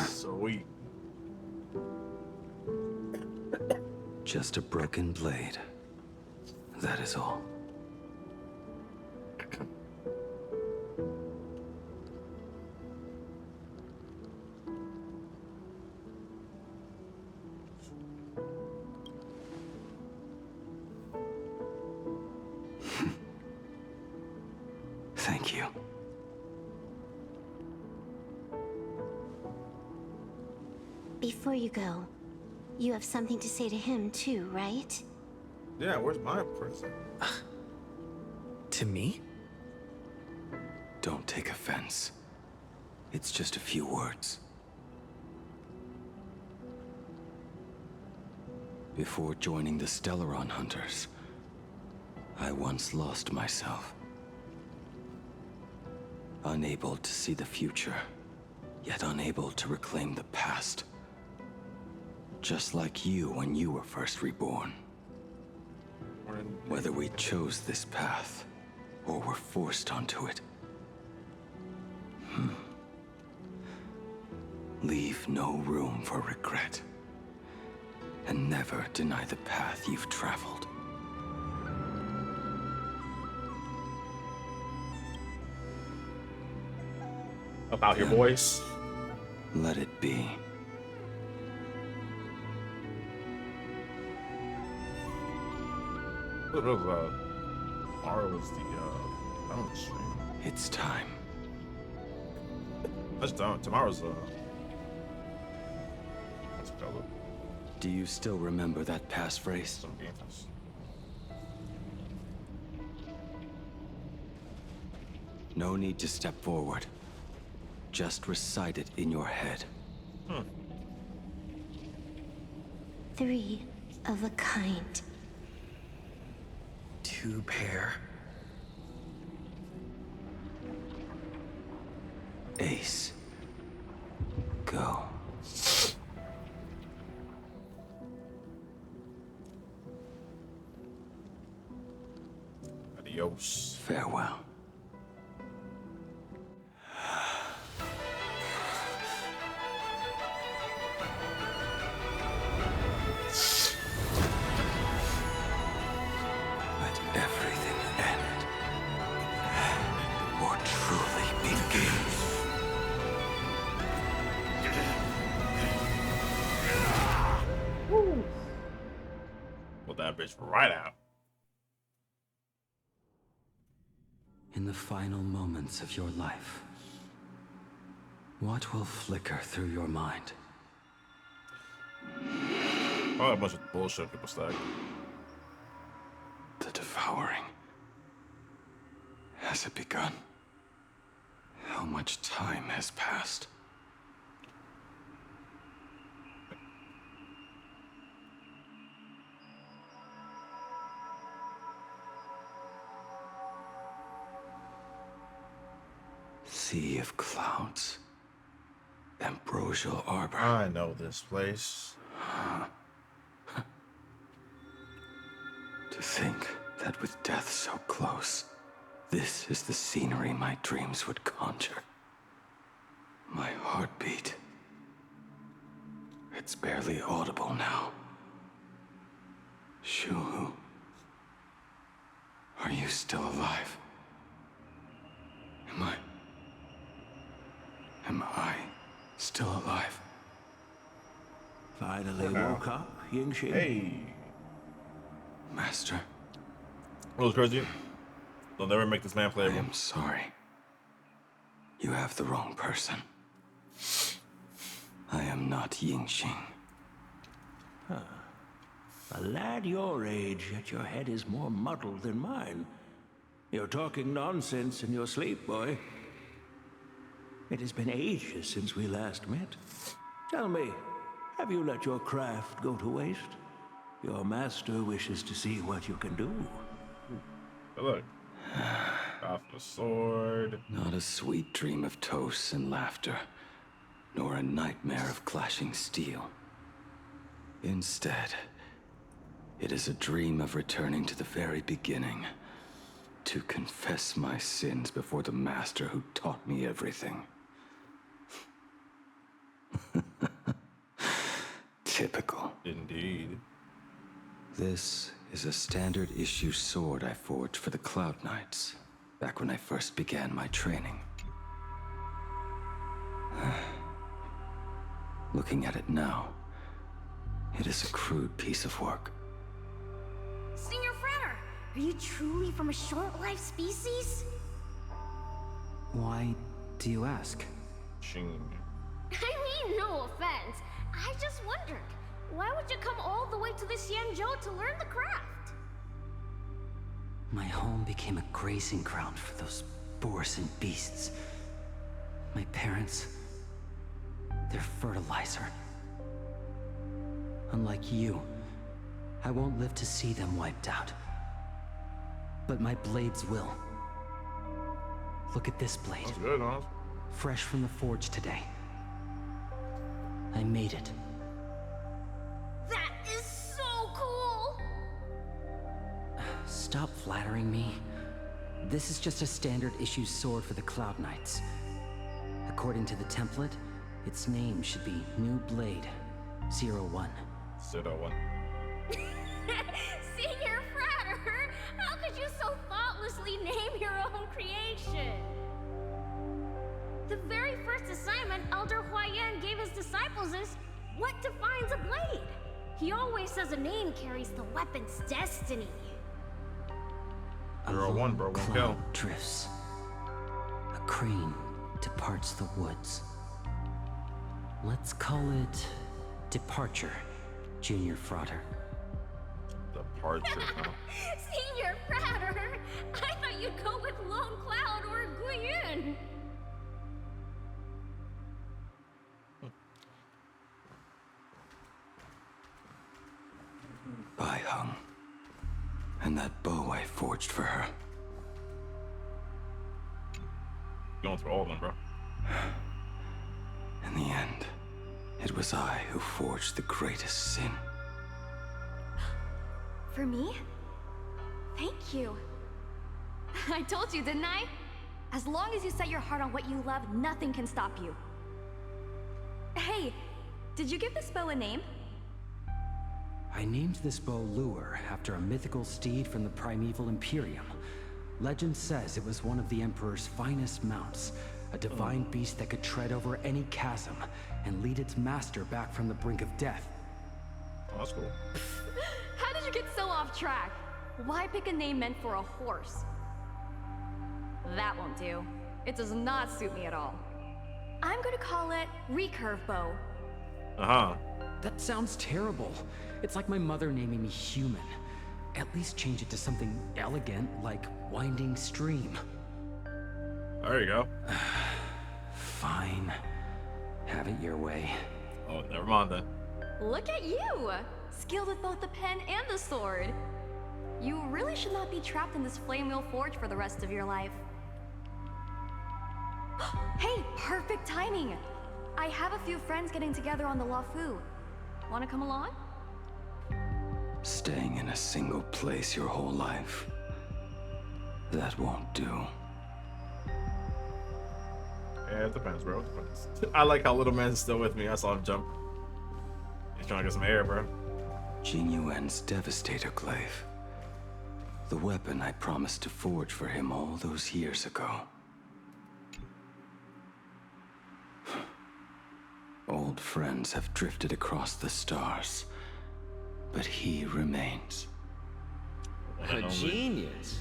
Sweet. Just a broken blade. That is all. Thank you. Before you go, you have something to say to him too, right? Yeah, where's my present? To me? Don't take offense. It's just a few words. Before joining the Stellaron Hunters, I once lost myself. Unable to see the future, yet unable to reclaim the past. Just like you when you were first reborn. Whether we chose this path, or were forced onto it. Leave no room for regret. And never deny the path you've traveled. About your voice. Let it be. What was tomorrow was the balance stream. It's time. That's done. Tomorrow's what's it called? Do you still remember that passphrase? Some games. No need to step forward. Just recite it in your head. Three of a kind. Two pair. Ace. Go. Adios. Farewell. Let everything end. Or truly begin. Well, that bitch right out. In the final moments of your life, what will flicker through your mind? Probably a bunch of bullshit people stack. The devouring. Has it begun? How much time has passed? Sea of clouds. Ambrosial arbor. I know this place. To think that with death so close, this is the scenery my dreams would conjure. My heartbeat. It's barely audible now. Shuhu. Are you still alive? Am I still alive? Finally now. woke up, Yingxi? Hey. Master. What was crazy? They'll never make this man I playable. am sorry. You have the wrong person. I am not Yingxing. A lad your age, yet your head is more muddled than mine. You're talking nonsense in your sleep, boy. It has been ages since we last met. Tell me, have you let your craft go to waste? Your master wishes to see what you can do. Hey, look. Off the sword. Not a sweet dream of toasts and laughter, nor a nightmare of clashing steel. Instead, it is a dream of returning to the very beginning, to confess my sins before the master who taught me everything. Typical. Indeed. This is a standard issue sword I forged for the Cloud Knights, back when I first began my training. Looking at it now, it is a crude piece of work. Senior Frater, are you truly from a short-lived species? Why do you ask? Ching. I mean, no offense. I just wondered, why would you come all the way to this Yanzhou to learn the craft? My home became a grazing ground for those boars and beasts. My parents, they're fertilizer. Unlike you, I won't live to see them wiped out. But my blades will. Look at this blade. That's good, huh? Fresh from the forge today. I made it. That is so cool! Stop flattering me. This is just a standard issue sword for the Cloud Knights. According to the template, its name should be New Blade 01. 01. Senior Frater, how could you so thoughtlessly name your own creation? The very first assignment Elder Huayan gave his disciples is what defines a blade? He always says a name carries the weapon's destiny. 01, bro. One kill. Cloud drifts. A crane departs the woods. Let's call it Departure, Junior Frater. Departure, huh? Senior Frater, I thought you'd go with Lone Cloud or Guiyun. Bai Hung. And that bow I forged for her. Going through all of them, bro. In the end, it was I who forged the greatest sin. For me? Thank you. I told you, didn't I? As long as you set your heart on what you love, nothing can stop you. Hey, did you give this bow a name? I named this bow Lure after a mythical steed from the primeval Imperium. Legend says it was one of the Emperor's finest mounts, a divine beast that could tread over any chasm and lead its master back from the brink of death. Oh, that's cool. How did you get so off track? Why pick a name meant for a horse? That won't do. It does not suit me at all. I'm gonna call it Recurve Bow. Uh-huh. That sounds terrible. It's like my mother naming me Human. At least change it to something elegant like Winding Stream. There you go. Fine. Have it your way. Oh, never mind then. Look at you! Skilled with both the pen and the sword. You really should not be trapped in this flame wheel forge for the rest of your life. Hey, perfect timing! I have a few friends getting together on the Luofu. Wanna come along? Staying in a single place your whole life. That won't do. Yeah, it depends, bro. It depends. I like how little man's still with me. I saw him jump. He's trying to get some air, bro. Jing Yuan's Devastator Glaive. The weapon I promised to forge for him all those years ago. Old friends have drifted across the stars, but he remains. A genius.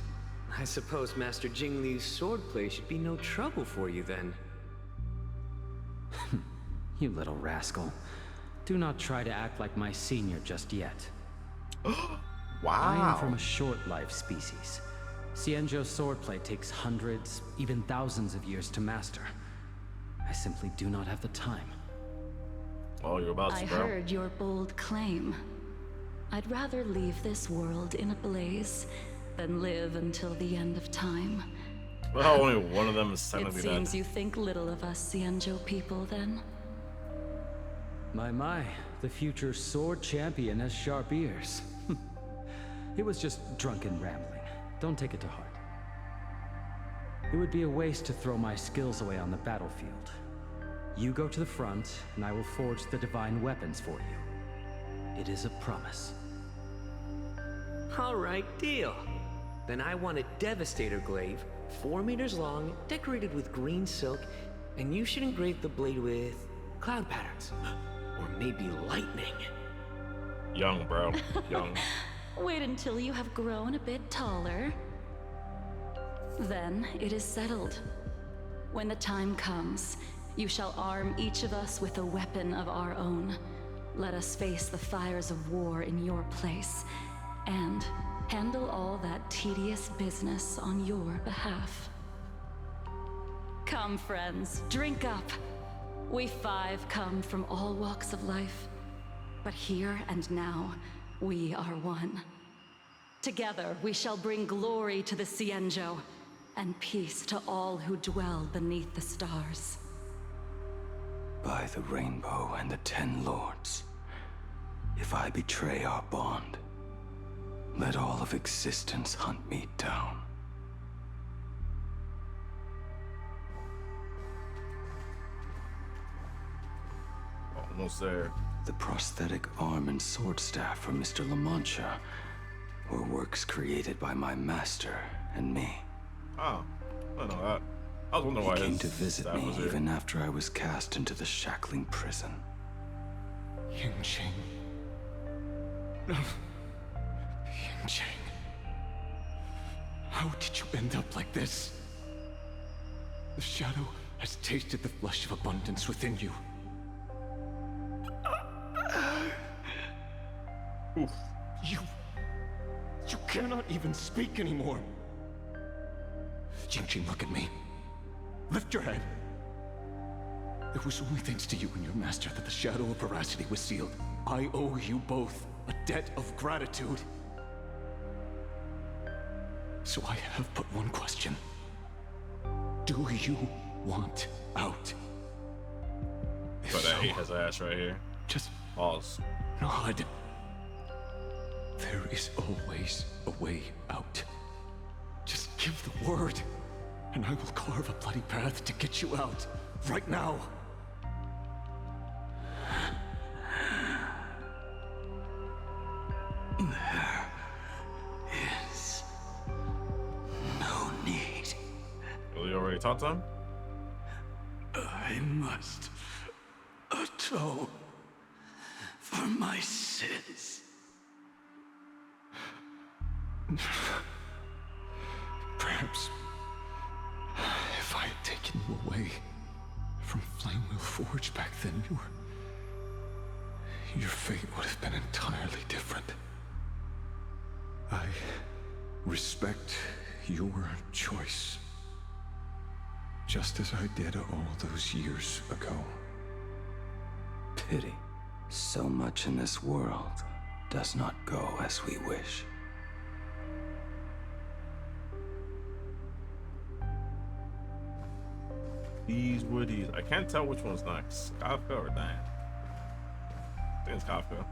I suppose Master Jingli's swordplay should be no trouble for you then. You little rascal. Do not try to act like my senior just yet. I am from a short-life species. Xianzhou's swordplay takes hundreds, even thousands of years to master. I simply do not have the time. Oh, you're about to, I bro. heard your bold claim. I'd rather leave this world in a blaze than live until the end of time. Well, only one of them is It technically seems dead. you think little of us Xianzhou people, then? My, the future sword champion has sharp ears. It was just drunken rambling. Don't take it to heart. It would be a waste to throw my skills away on the battlefield. You go to the front, and I will forge the divine weapons for you. It is a promise. All right, deal. Then I want a Devastator glaive, 4 meters long, decorated with green silk, and you should engrave the blade with cloud patterns. Or maybe lightning. Young, bro. Young. Wait until you have grown a bit taller. Then it is settled. When the time comes, you shall arm each of us with a weapon of our own. Let us face the fires of war in your place, and handle all that tedious business on your behalf. Come, friends, drink up. We 5 come from all walks of life, but here and now, we are one. Together, we shall bring glory to the Xianzhou, and peace to all who dwell beneath the stars. By the rainbow and the 10 lords, if I betray our bond, let all of existence hunt me down. Almost there. The prosthetic arm and sword staff from Mr. La Mancha were works created by my master and me. Oh, I don't know that. I was wondering why He came his to visit staff me was here. even after I was cast into the shackling prison. Yingqing. No. Yingqing. How did you end up like this? The shadow has tasted the flesh of abundance within you. You cannot even speak anymore. Yingqing, look at me. Lift your head. It was only thanks to you and your master that the shadow of veracity was sealed. I owe you both a debt of gratitude. So I have but one question. Do you want out? But he has ass right here. Just pause. Nod. There is always a way out. Just give the word, and I will carve a bloody path to get you out. Right now. There is no need. Well, you already talked to him? I must atone for my sins. Perhaps if I had taken you away from Flamewheel Forge back then, your fate would have been entirely different. I respect your choice, just as I did all those years ago. Pity. So much in this world does not go as we wish. These were these. I can't tell which one's next. Kafka or Dan? I think it's Kafka.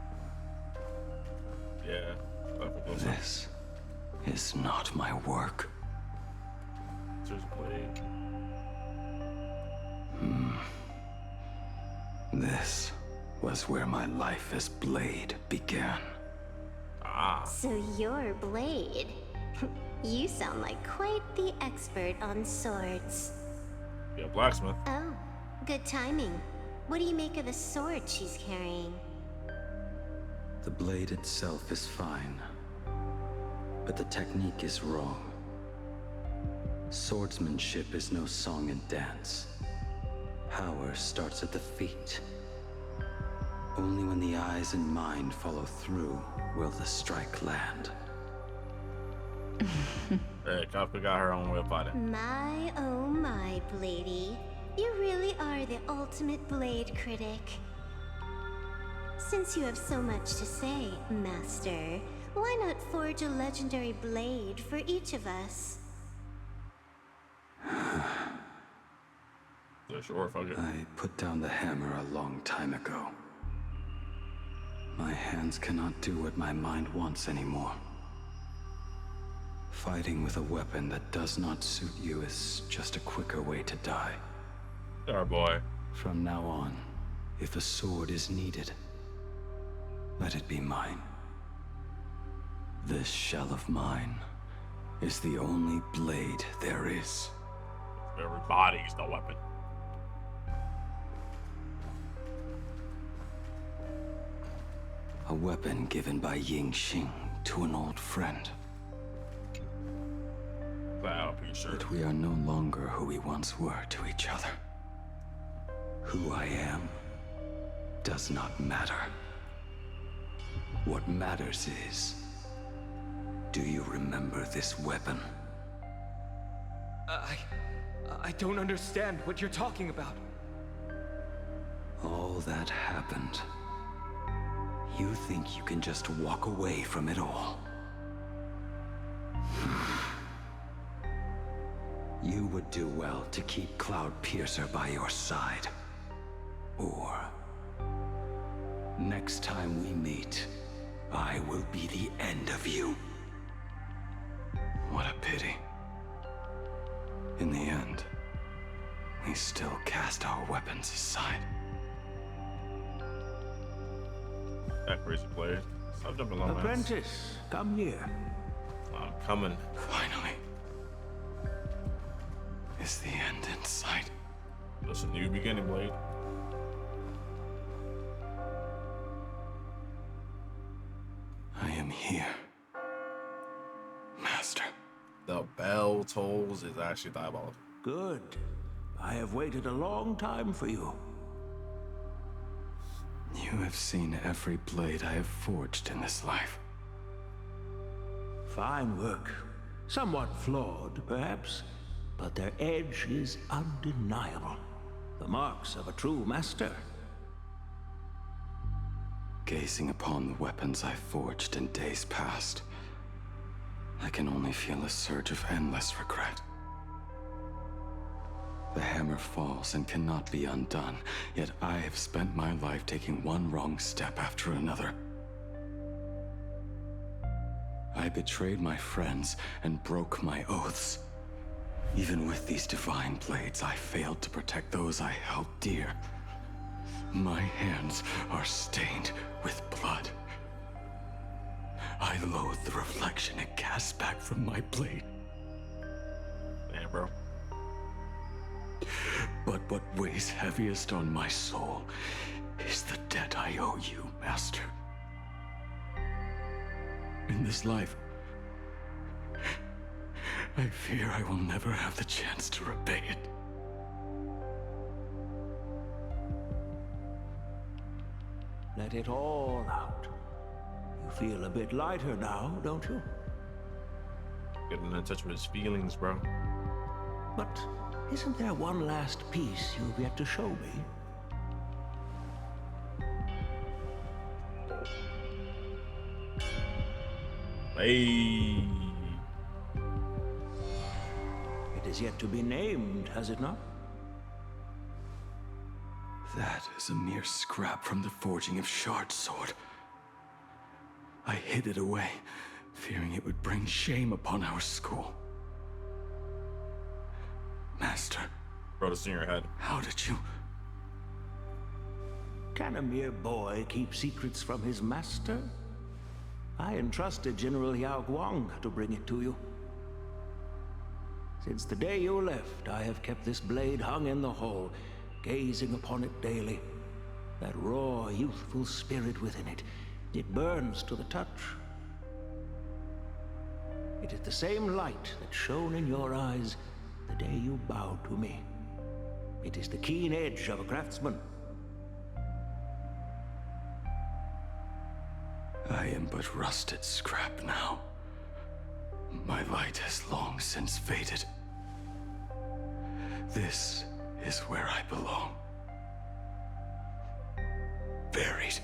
Yeah. This is not my work. There's a blade. This was where my life as Blade began. So you're Blade. You sound like quite the expert on swords. Yeah, blacksmith. Oh, good timing. What do you make of the sword she's carrying? The blade itself is fine, but the technique is wrong. Swordsmanship is no song and dance. Power starts at the feet. Only when the eyes and mind follow through will the strike land. Hey, Kafka got her own way of fighting. My, oh my, Bladey. You really are the ultimate blade critic. Since you have so much to say, Master, why not forge a legendary blade for each of us? Yeah, sure, fuck it. I put down the hammer a long time ago. My hands cannot do what my mind wants anymore. Fighting with a weapon that does not suit you is just a quicker way to die. Our boy. From now on, if a sword is needed, let it be mine. This shell of mine is the only blade there is. Everybody's the weapon. A weapon given by Ying Xing to an old friend. But we are no longer who we once were to each other. Who I am does not matter. What matters is, do you remember this weapon? I don't understand what you're talking about. All that happened. You think you can just walk away from it all? You would do well to keep Cloud Piercer by your side. Or, next time we meet, I will be the end of you. What a pity. In the end, we still cast our weapons aside. That crazy player. Stop jumping on, man. Apprentice, come here. I'm coming. Finally. Is the end in sight? That's a new beginning, Blade. I am here, Master. The bell tolls is actually diabolical. Good. I have waited a long time for you. You have seen every blade I have forged in this life. Fine work. Somewhat flawed, perhaps, but their edge is undeniable. The marks of a true master. Gazing upon the weapons I forged in days past, I can only feel a surge of endless regret. The hammer falls and cannot be undone, yet I have spent my life taking one wrong step after another. I betrayed my friends and broke my oaths. Even with these divine blades, I failed to protect those I held dear. My hands are stained with blood. I loathe the reflection it casts back from my blade. Damn, bro. But what weighs heaviest on my soul is the debt I owe you, Master. In this life, I fear I will never have the chance to repay it. Let it all out. You feel a bit lighter now, don't you? Getting in touch with his feelings, bro. But isn't there one last piece you've yet to show me? Hey. It is yet to be named, has it not? That is a mere scrap from the forging of Shard Sword. I hid it away, fearing it would bring shame upon our school. Master. Bro, this in your head. How did you... Can a mere boy keep secrets from his master? I entrusted General Yao Guang to bring it to you. Since the day you left, I have kept this blade hung in the hall, gazing upon it daily, That raw, youthful spirit within it, it burns to the touch. It is the same light that shone in your eyes the day you bowed to me. It is the keen edge of a craftsman. I am but rusted scrap now. My light has long since faded. This is where I belong. Buried.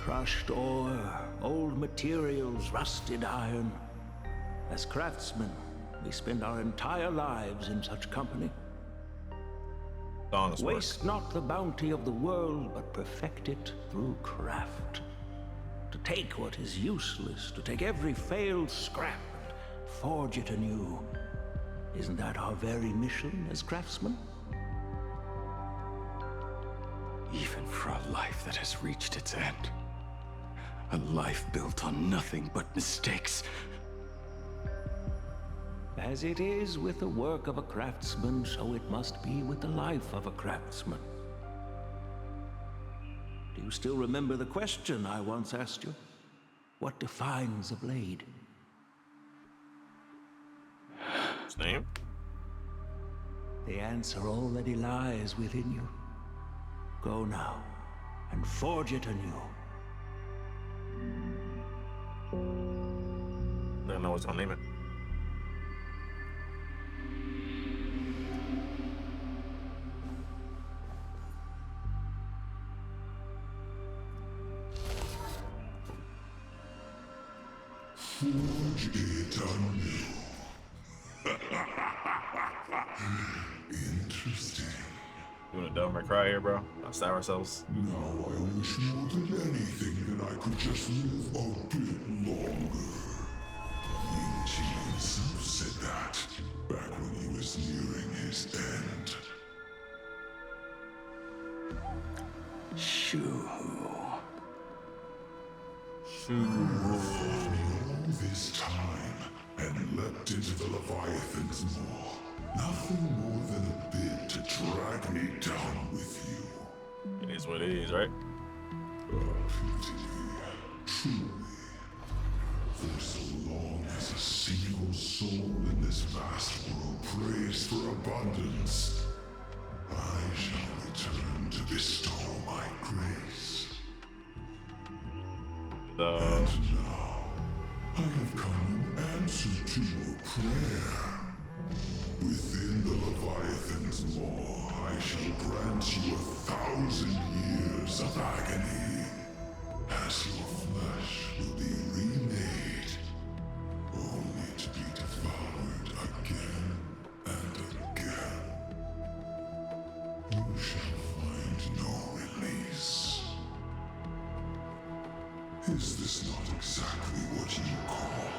Crushed ore, old materials, rusted iron. As craftsmen, we spend our entire lives in such company. Waste not the bounty of the world, but perfect it through craft. To take what is useless, to take every failed scrap and forge it anew. Isn't that our very mission as craftsmen? Even for a life that has reached its end. A life built on nothing but mistakes. As it is with the work of a craftsman, so it must be with the life of a craftsman. Do you still remember the question I once asked you? What defines a blade? His name? The answer already lies within you. Go now, and forge it anew. I don't know what's gonna name it. Forge it anew. Interesting. You wanna dumb or cry here, bro? I'll stab ourselves. Now I wish more than anything that I could just live a bit longer. Ying Qi himself said that back when he was nearing his end. Shoo. Fought me all this time and leapt into the Leviathan's maw. Nothing more than a bit to drag me down with you. It is what it is, right? Truly. For so long as a single soul in this vast world prays for abundance, I shall return to bestow my grace. And now, I have come in answer to your prayer. Within the Leviathan's maw, I shall grant you 1,000 years of agony, as your flesh will be remade, only to be devoured again and again. You shall find no release. Is this not exactly what you call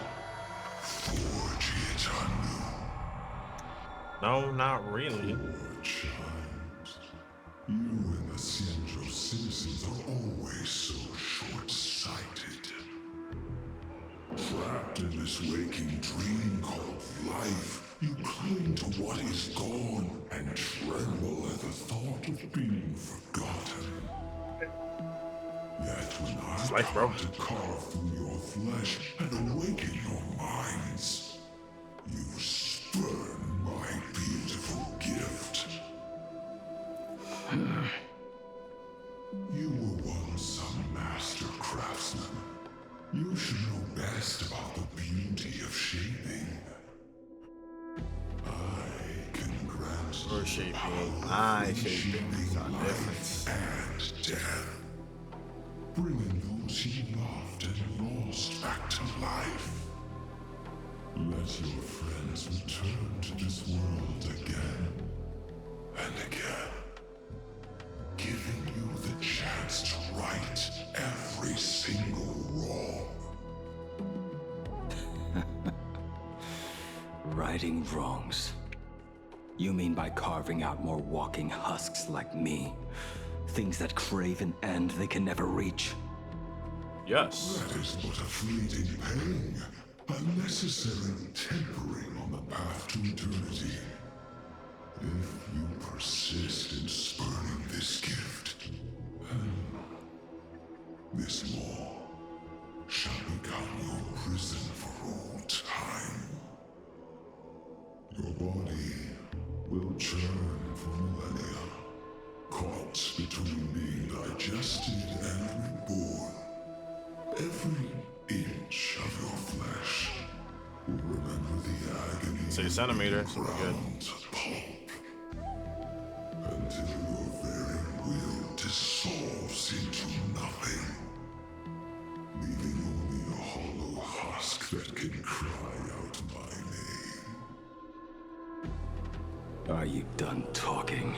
forge it anew? No, not really. Poor child. You and the Xianzhou citizens are always so short-sighted. Trapped in this waking dream called life, you cling to what is gone and tremble at the thought of being forgotten. Yet when I come to carve through your flesh and awaken your minds, you spurn my beautiful gift. You were once a master craftsman. You should know best about the beauty of shaping. I can grant Or shaping. I shaping. And death. Bringing those you loved and lost back to life. Let your friends return to this world again and again, giving you the chance to right every single wrong. Righting wrongs. You mean by carving out more walking husks like me? Things that crave an end they can never reach? Yes. That is but a fleeting pang, a necessary tempering on path to eternity. If you persist in spurning this gift, then this law shall become your prison for all time. Your body will churn for millennia, caught between being digested and reborn. Every inch of your flesh will remember the agony. 6 centimeters, so we're good. Until your very will dissolves into nothing, leaving only a hollow husk that can cry out my name. Are you done talking?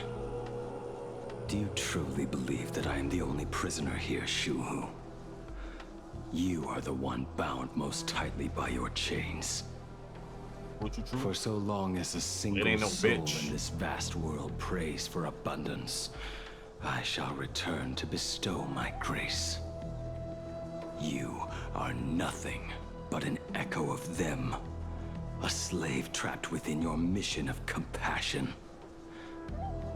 Do you truly believe that I am the only prisoner here, Shuhu? You are the one bound most tightly by your chains. For so long as a single soul in this vast world prays for abundance, I shall return to bestow my grace. You are nothing but an echo of them, a slave trapped within your mission of compassion.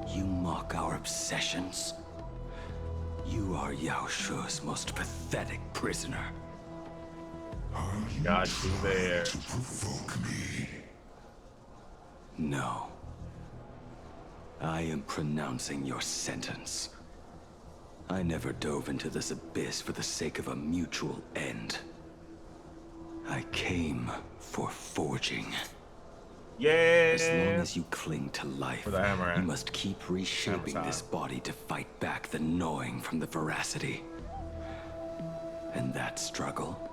You mock our obsessions. You are Yao Shu's most pathetic prisoner. Got you there. To provoke me. No. I am pronouncing your sentence. I never dove into this abyss for the sake of a mutual end. I came for forging. Yeah. As long as you cling to life, With the hammer, you must keep reshaping this body to fight back the gnawing from the veracity. And that struggle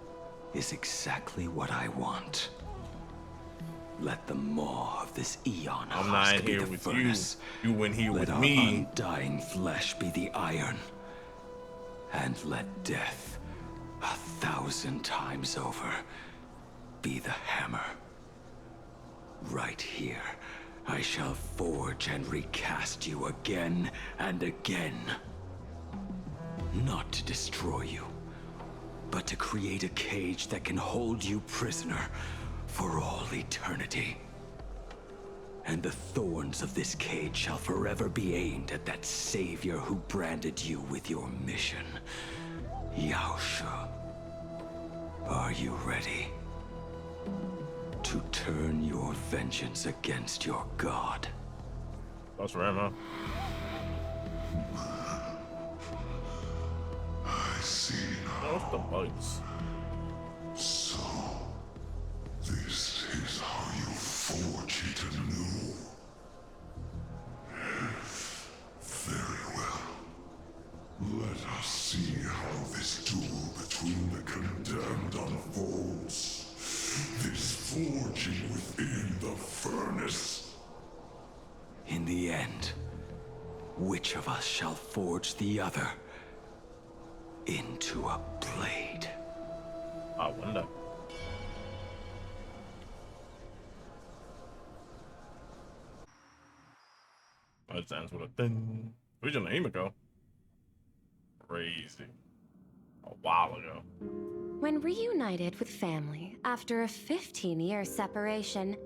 is exactly what I want. Let the maw of this eon I'm not husk be here the with furnace. you in here Let with our me. undying flesh be the iron. And let death, 1,000 times over, be the hammer. Right here, I shall forge and recast you again and again. Not to destroy you, but to create a cage that can hold you prisoner for all eternity. And the thorns of this cage shall forever be aimed at that savior who branded you with your mission. Yao Shu. Are you ready? To turn your vengeance against your god. That's for him, huh? I see now. What's the bugs? So, this is how you forge it anew. Very well. Let us see how this duel between the condemned unfolds. This forging within the furnace. In the end, which of us shall forge the other into a blade? I wonder. That ends with a ding. Where'd your name go? Crazy. A while ago. When reunited with family after a 15-year separation,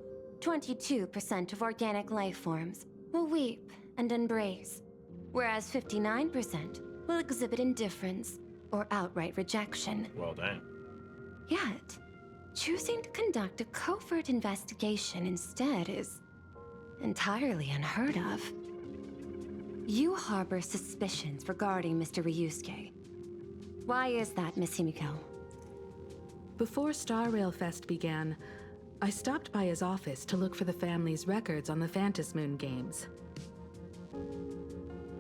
22% of organic life forms will weep and embrace, whereas 59% will exhibit indifference or outright rejection. Well, dang. Yet, choosing to conduct a covert investigation instead is entirely unheard of. You harbor suspicions regarding Mr. Ryusuke. Why is that, Miss Himiko? Before Star Rail Fest began, I stopped by his office to look for the family's records on the Phantom Moon games.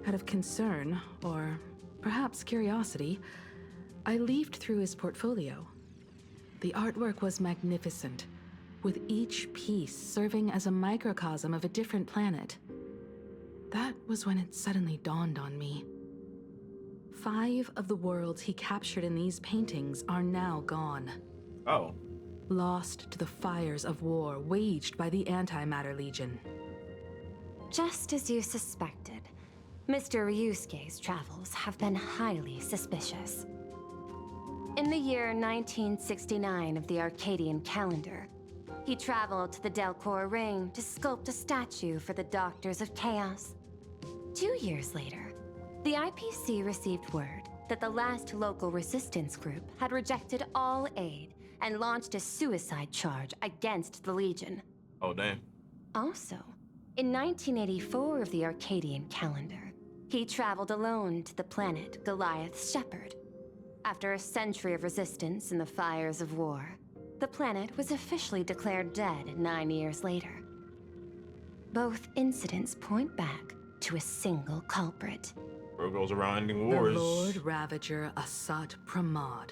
Out of concern, or perhaps curiosity, I leafed through his portfolio. The artwork was magnificent, with each piece serving as a microcosm of a different planet. That was when it suddenly dawned on me. 5 of the worlds he captured in these paintings are now gone. Oh. Lost to the fires of war waged by the Antimatter Legion. Just as you suspected, Mr. Ryusuke's travels have been highly suspicious. In the year 1969 of the Arcadian calendar, he traveled to the Delcor Ring to sculpt a statue for the Doctors of Chaos. 2 years later, the IPC received word that the last local resistance group had rejected all aid and launched a suicide charge against the Legion. Oh, damn. Also, in 1984 of the Arcadian calendar, he traveled alone to the planet Goliath's Shepherd. After a century of resistance in the fires of war, the planet was officially declared dead 9 years later. Both incidents point back to a single culprit. Bro goes around ending wars. The Lord Ravager Asat Pramod.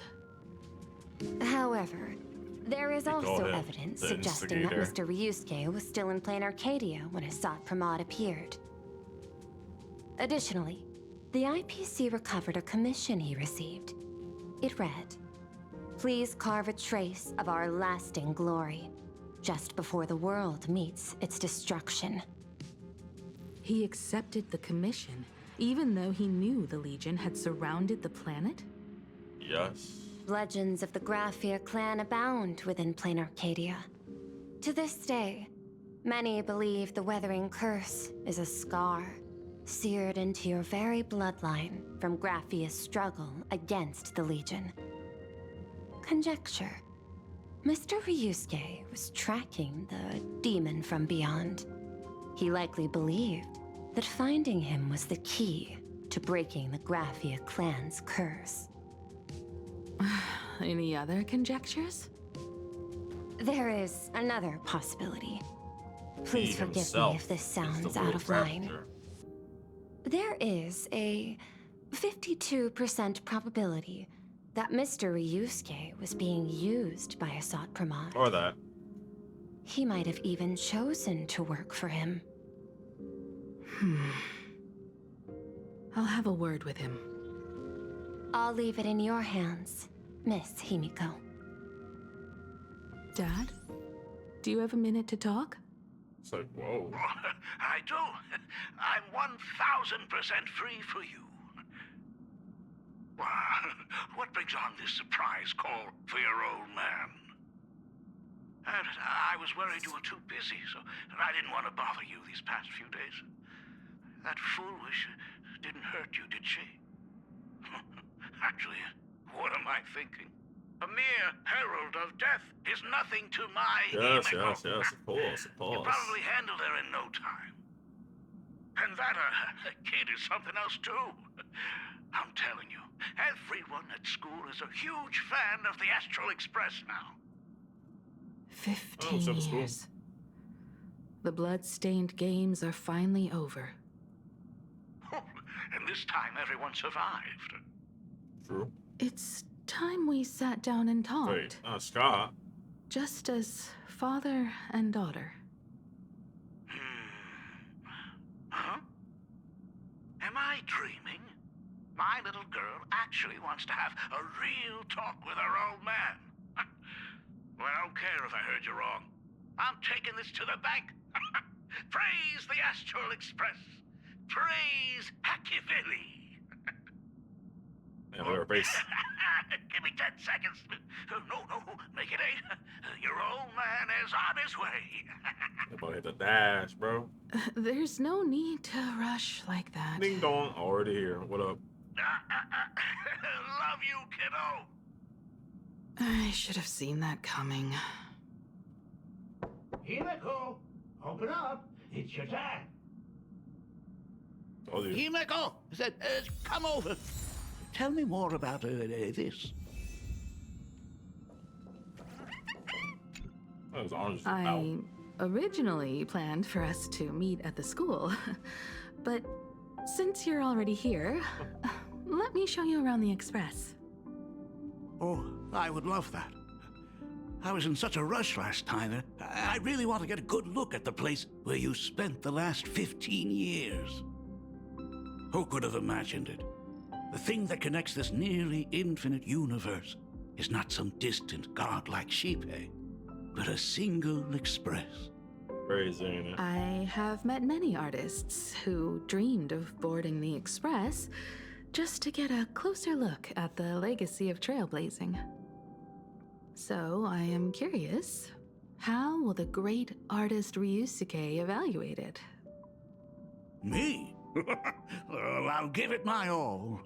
However, there is also him evidence the suggesting that instigator. Mr. Ryusuke was still in plain Arcadia when Asat Pramod appeared. Additionally, the IPC recovered a commission he received. It read, "Please carve a trace of our lasting glory, just before the world meets its destruction." He accepted the commission, even though he knew the Legion had surrounded the planet? Yes. Legends of the Graphia clan abound within plain Arcadia. To this day, many believe the Weathering Curse is a scar seared into your very bloodline from Graphia's struggle against the Legion. Conjecture. Mr. Ryusuke was tracking the demon from beyond. He likely believed that finding him was the key to breaking the Graphia clan's curse. Any other conjectures? There is another possibility. Please He forgive me himself if this is sounds the out Lord of line. Ravager. There is a 52% probability that Mr. Ryusuke was being used by Asat Pramod. Or that. He might have even chosen to work for him. I'll have a word with him. I'll leave it in your hands, Miss Himiko. Dad? Do you have a minute to talk? It's like, whoa. I do. I'm 1,000% free for you. What brings on this surprise call for your old man? I was worried you were too busy, so I didn't want to bother you these past few days. That foolish didn't hurt you, did she? Actually, what am I thinking? A mere herald of death is nothing to my Yes, Himiko. yes, of course, of You course. probably handled her in no time. And that kid is something else too. I'm telling you, everyone at school is a huge fan of the Astral Express now. 15 so the school. years. The blood-stained games are finally over. And this time everyone survived. True. It's time we sat down and talked. Wait, Scott. Just as father and daughter. Huh? Am I dreaming? My little girl actually wants to have a real talk with her old man. Well, I don't care if I heard you wrong. I'm taking this to the bank. Praise the Astral Express. Praise Hackivili. Yeah, look at her face. Give me 10 seconds. No, make it 8. Your old man is on his way. About to hit the dash, bro. There's no need to rush like that. Ding dong, already here. What up? Love you, kiddo. I should have seen that coming. Himiko, open up. It's your time. Told you. Himiko, come over. Tell me more about this. That was orange. I originally planned for us to meet at the school, but since you're already here, let me show you around the Express. Oh, I would love that. I was in such a rush last time. I really want to get a good look at the place where you spent the last 15 years. Who could have imagined it? The thing that connects this nearly infinite universe is not some distant godlike Shipe, but a single express. Crazy, ain't it? I have met many artists who dreamed of boarding the Express just to get a closer look at the legacy of trailblazing. So I am curious, How will the great artist Ryusuke evaluate it? Me? Well, I'll give it my all.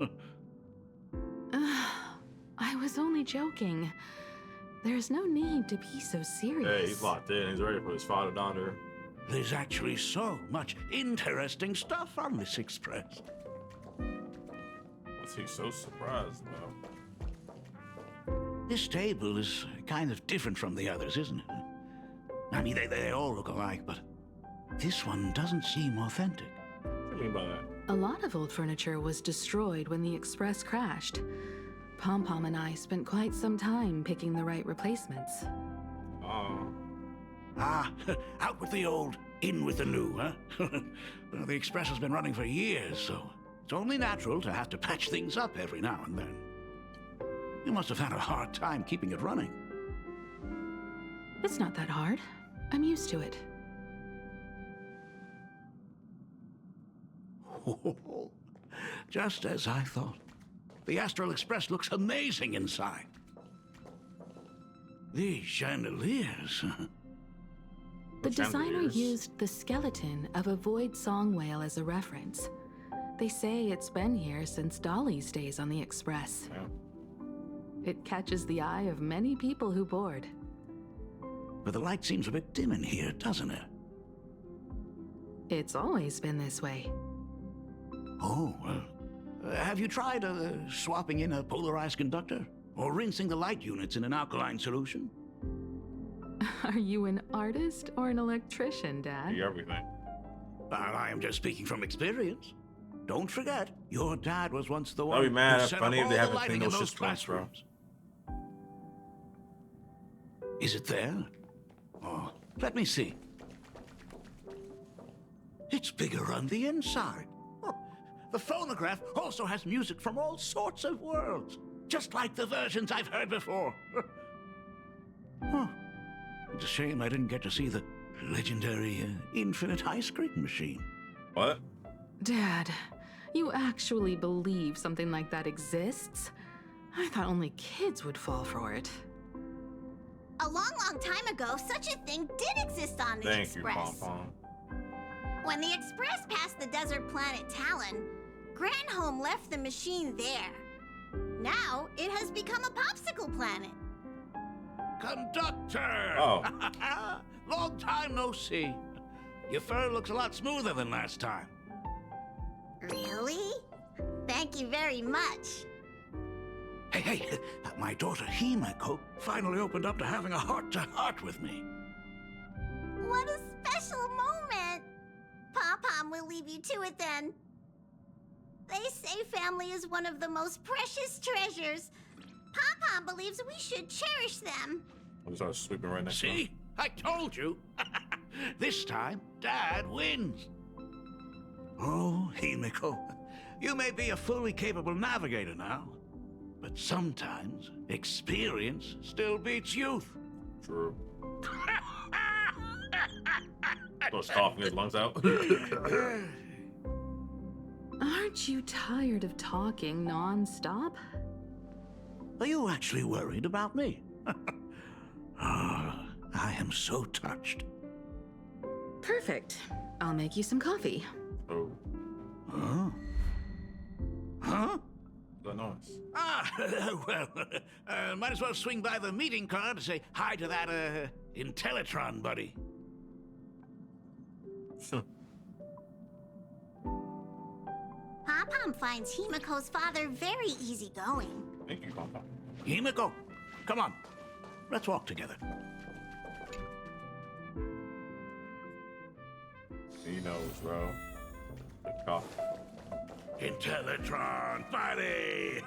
I was only joking. There's no need to be so serious. Hey, he's locked in. He's ready for his father-daughter. There's actually so much interesting stuff on this express. What's he so surprised about? This table is kind of different from the others, isn't it? I mean, they all look alike, but this one doesn't seem authentic. What do you mean by that? A lot of old furniture was destroyed when the express crashed. Pom Pom and I spent quite some time picking the right replacements. Oh. Ah, out with the old, in with the new, huh? Well, the express has been running for years, so it's only natural to have to patch things up every now and then. You must have had a hard time keeping it running. It's not that hard. I'm used to it. Just as I thought. The Astral Express looks amazing inside. These chandeliers. The designer used the skeleton of a void song whale as a reference. They say it's been here since Dolly's days on the Express. Yeah. It catches the eye of many people who board. But the light seems a bit dim in here, doesn't it? It's always been this way. Oh, have you tried swapping in a polarized conductor? Or rinsing the light units in an alkaline solution? Are you an artist or an electrician, Dad? Everything. I am just speaking from experience. Don't forget, your dad was once the one I'll be mad who if set funny up if they all the haven't lighting cleaned in those those shit once, bro. classrooms. Is it there? Oh, let me see. It's bigger on the inside. Oh, the phonograph also has music from all sorts of worlds, just like the versions I've heard before. Oh, it's a shame I didn't get to see the legendary infinite ice cream machine. What? Dad, you actually believe something like that exists? I thought only kids would fall for it. A long, long time ago, such a thing did exist on the Thank you, Express. Pom Pom. When the Express passed the desert planet Talon, Granholm left the machine there. Now, it has become a popsicle planet. Conductor! Oh. Long time no see. Your fur looks a lot smoother than last time. Really? Thank you very much. Hey, my daughter Himeko finally opened up to having a heart-to-heart with me. What a special moment! Pom-Pom will leave you to it then. They say family is one of the most precious treasures. Pom-Pom believes we should cherish them. I'm start sweeping right next to him. See? I told you. This time, Dad wins. Oh, Himeko, you may be a fully capable navigator now, but sometimes experience still beats youth. True. Starts coughing his lungs out. Aren't you tired of talking non-stop? Are you actually worried about me? I am so touched. Perfect. I'll make you some coffee. Oh. Huh? Huh? That noise. Well, might as well swing by the meeting car to say hi to that, Intellitron buddy. Pom-Pom finds Himeko's father very easygoing. Thank you, Pom Pom. Himeko, come on. Let's walk together. He knows, bro. Good cough. Intellitron buddy!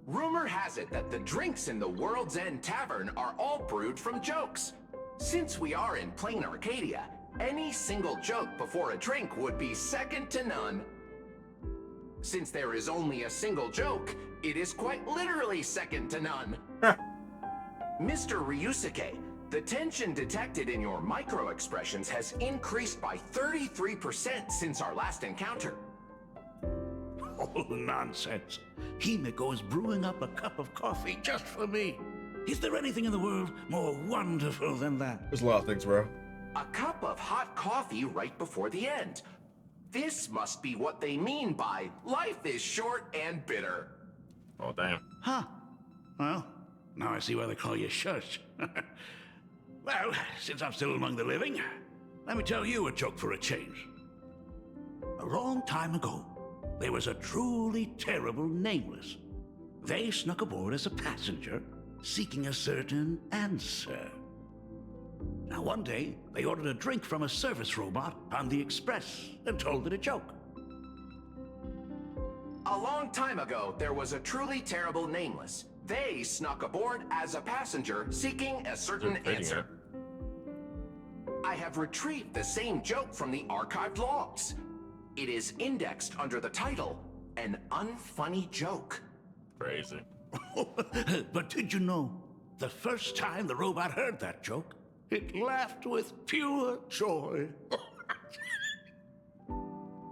Rumor has it that the drinks in the World's End Tavern are all brewed from jokes. Since we are in plain Arcadia, any single joke before a drink would be second to none. Since there is only a single joke, it is quite literally second to none. Mr. Ryusuke, the tension detected in your micro-expressions has increased by 33% since our last encounter. Oh, nonsense. Himeko is brewing up a cup of coffee just for me. Is there anything in the world more wonderful than that? There's a lot of things, bro. A cup of hot coffee right before the end. This must be what they mean by life is short and bitter. Oh, damn. Huh. Well, now I see why they call you Shush. Well, since I'm still among the living, let me tell you a joke for a change. A long time ago, there was a truly terrible nameless. They snuck aboard as a passenger, seeking a certain answer. Now, one day, they ordered a drink from a service robot on the express and told it a joke. A long time ago, there was a truly terrible nameless. They snuck aboard as a passenger seeking a certain answer. I have retrieved the same joke from the archived logs. It is indexed under the title, An Unfunny Joke. Crazy. But did you know, the first time the robot heard that joke, it laughed with pure joy.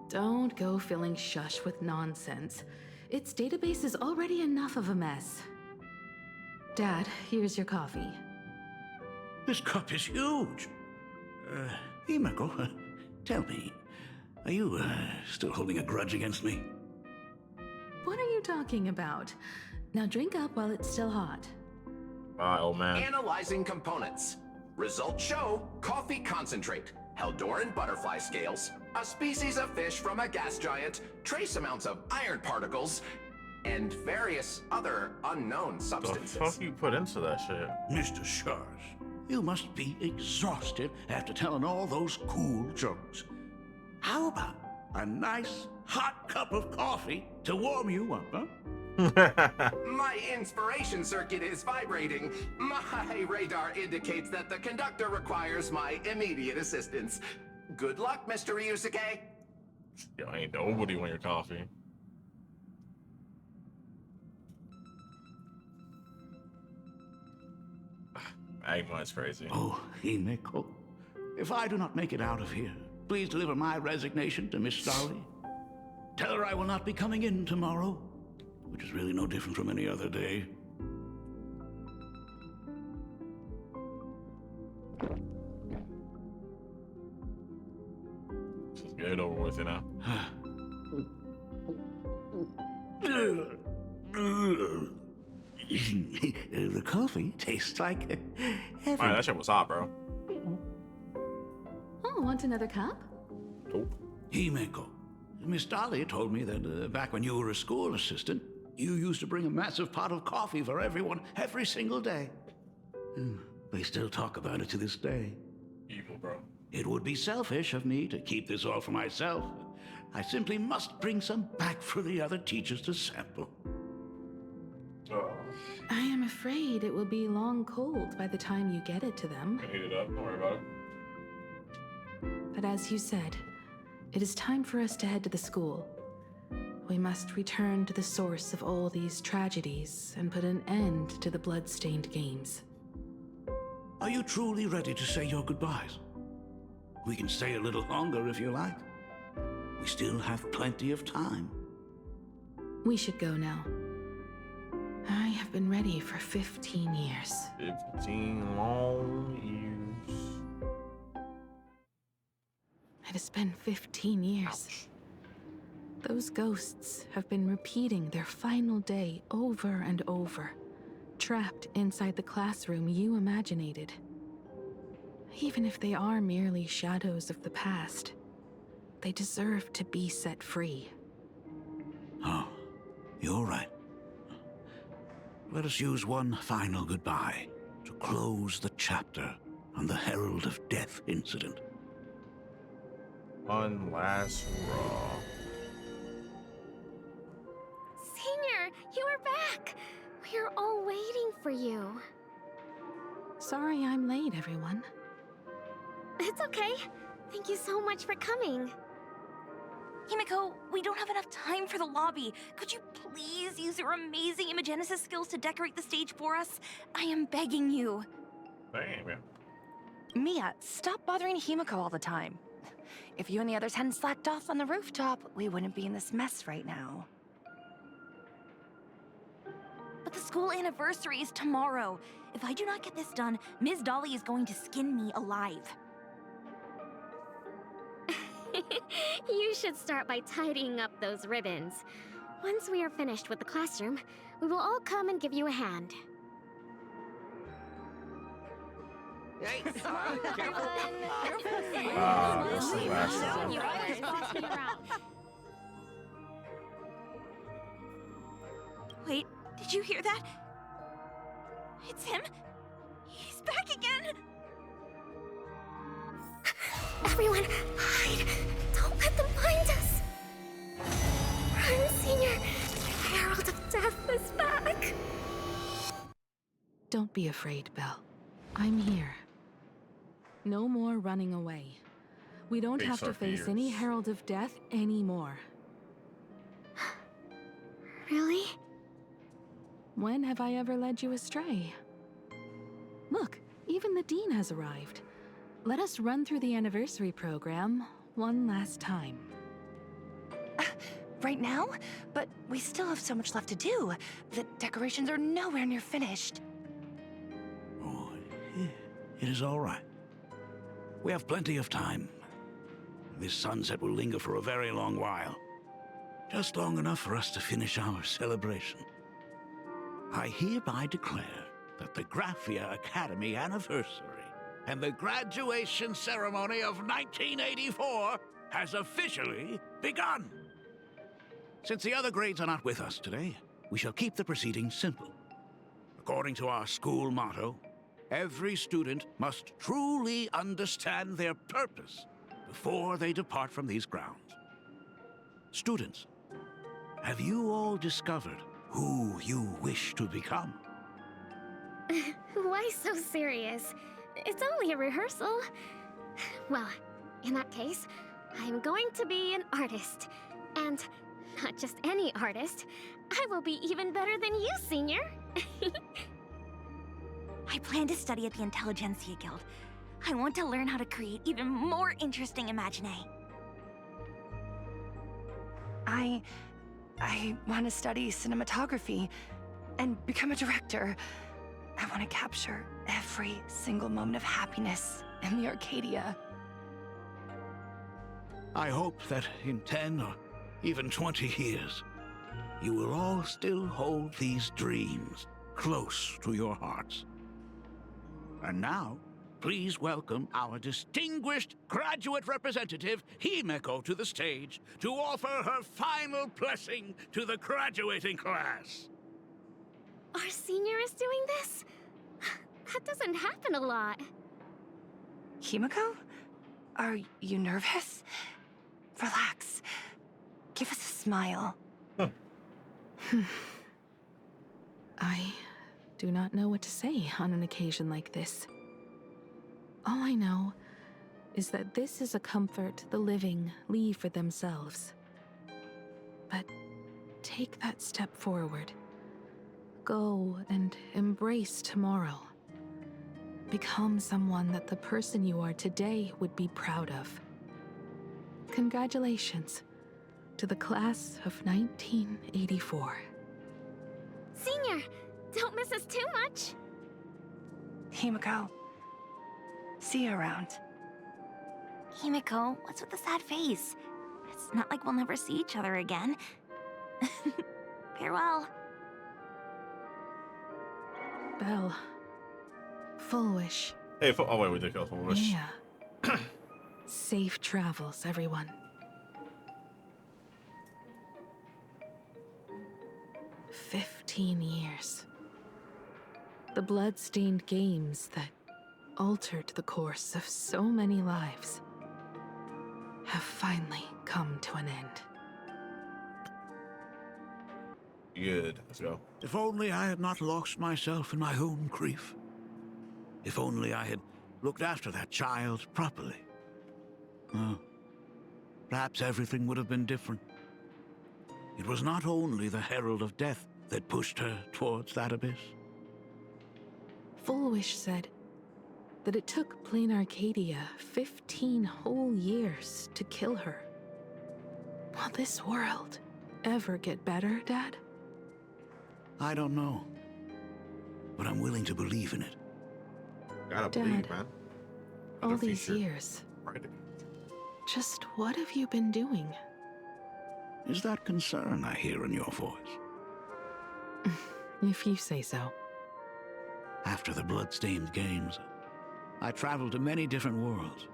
Don't go filling Shush with nonsense. Its database is already enough of a mess. Dad, here's your coffee. This cup is huge. Himeko, tell me, are you still holding a grudge against me? What are you talking about? Now drink up while it's still hot. Old man. Analyzing components. Results show coffee concentrate, Heldoran butterfly scales, a species of fish from a gas giant, trace amounts of iron particles, and various other unknown substances. The fuck you put into that shit? Mr. Shush, you must be exhausted after telling all those cool jokes. How about a nice hot cup of coffee to warm you up, huh? My inspiration circuit is vibrating. My radar indicates that the conductor requires my immediate assistance. Good luck, Mr. Ryusuke. Yo, ain't nobody want your coffee. Magma is crazy. Oh, Himeko, if I do not make it out of here, please deliver my resignation to Miss Dolly. Tell her I will not be coming in tomorrow, which is really no different from any other day. Just get it over with, you know. The coffee tastes like heaven. Alright, that shit was hot, bro. Oh, want another cup? Nope. Himeko, Miss Dolly told me that back when you were a school assistant, you used to bring a massive pot of coffee for everyone every single day. They still talk about it to this day. Evil, bro. It would be selfish of me to keep this all for myself. I simply must bring some back for the other teachers to sample. Oh. I am afraid it will be long cold by the time you get it to them. Heat it up, don't worry about it. But as you said, it is time for us to head to the school. We must return to the source of all these tragedies and put an end to the blood-stained games. Are you truly ready to say your goodbyes? We can stay a little longer if you like. We still have plenty of time. We should go now. I have been ready for 15 years. 15 long years. It has been 15 years. Ouch. Those ghosts have been repeating their final day over and over, trapped inside the classroom you imaginated. Even if they are merely shadows of the past, they deserve to be set free. Oh, you're right. Let us use one final goodbye to close the chapter on the Herald of Death incident. One last hurrah. Senior, you are back! We're all waiting for you. Sorry I'm late, everyone. It's okay. Thank you so much for coming. Himeko, we don't have enough time for the lobby. Could you please use your amazing Imagenesis skills to decorate the stage for us? I am begging you. Damn. Mia, stop bothering Himeko all the time. If you and the others hadn't slacked off on the rooftop, we wouldn't be in this mess right now. But the school anniversary is tomorrow. If I do not get this done, Ms. Dolly is going to skin me alive. You should start by tidying up those ribbons. Once we are finished with the classroom, we will all come and give you a hand. Hey, Careful. Ah, this is the last one. You always boss me around. Wait, did you hear that? It's him. He's back again. Everyone, hide! Don't let them find us! Run, Senior! The Herald of Death is back! Don't be afraid, Belle. I'm here. No more running away. We don't have to face any Herald of Death anymore. Really? When have I ever led you astray? Look, even the Dean has arrived. Let us run through the anniversary program one last time. Right now? But we still have so much left to do. The decorations are nowhere near finished. Oh, it is all right. We have plenty of time. This sunset will linger for a very long while. Just long enough for us to finish our celebration. I hereby declare that the Graphia Academy anniversary and the graduation ceremony of 1984 has officially begun. Since the other grades are not with us today, we shall keep the proceedings simple. According to our school motto, every student must truly understand their purpose before they depart from these grounds. Students, have you all discovered who you wish to become? Why so serious? It's only a rehearsal. Well, in that case, I'm going to be an artist. And not just any artist. I will be even better than you, Senior. I plan to study at the Intelligentsia Guild. I want to learn how to create even more interesting imaginae. I want to study cinematography and become a director. I want to capture every single moment of happiness in the Arcadia. I hope that in 10 or even 20 years, you will all still hold these dreams close to your hearts. And now, please welcome our distinguished graduate representative, Himeko, to the stage to offer her final blessing to the graduating class. Our senior is doing this? That doesn't happen a lot. Himeko? Are you nervous? Relax. Give us a smile. I do not know what to say on an occasion like this. All I know is that this is a comfort the living leave for themselves. But take that step forward. Go and embrace tomorrow. Become someone that the person you are today would be proud of. Congratulations to the class of 1984. Senior, don't miss us too much. Himeko, see you around. Himeko, what's with the sad face? It's not like we'll never see each other again. Farewell. Belle. Full wish. Hey, oh wait, we did go full wish. Yeah. Safe travels, everyone. "15 years. The blood-stained games that altered the course of so many lives have finally come to an end." Good. Let's go. If only I had not lost myself in my own grief. If only I had looked after that child properly. Perhaps everything would have been different. It was not only the Herald of Death that pushed her towards that abyss. Full Wish said that it took Plain Arcadia 15 whole years to kill her. Will this world ever get better, Dad? I don't know. but I'm willing to believe in it. Gotta Dad, believe, man. all these years, Right. just what have you been doing? Is that concern I hear in your voice? If you say so. After the blood-stained games, I traveled to many different worlds.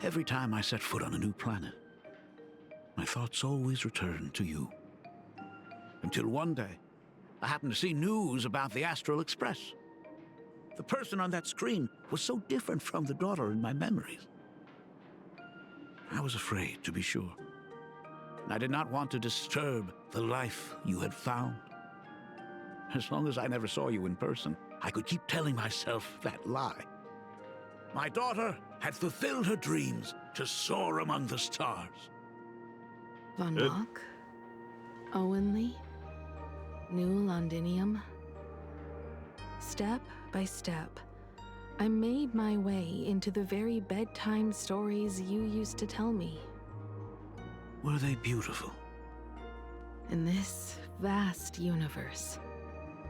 Every time I set foot on a new planet, my thoughts always returned to you. Until one day, I happened to see news about the Astral Express. The person on that screen was so different from the daughter in my memories. I was afraid, to be sure. I did not want to disturb the life you had found. As long as I never saw you in person, I could keep telling myself that lie. My daughter had fulfilled her dreams to soar among the stars. Von Locke? Owenly? New Londinium? Step by step, I made my way into the very bedtime stories you used to tell me. Were they beautiful? In this vast universe,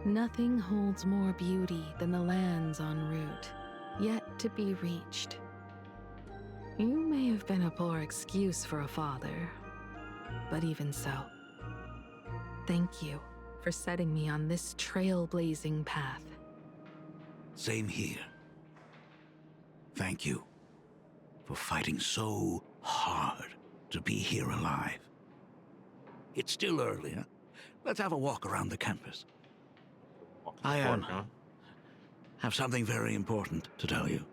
nothing holds more beauty than the lands en route, yet to be reached. You may have been a poor excuse for a father, but even so, thank you for setting me on this trailblazing path. Same here. Thank you for fighting so hard to be here alive. It's still early, huh? Let's have a walk around the campus. I have something very important to tell you.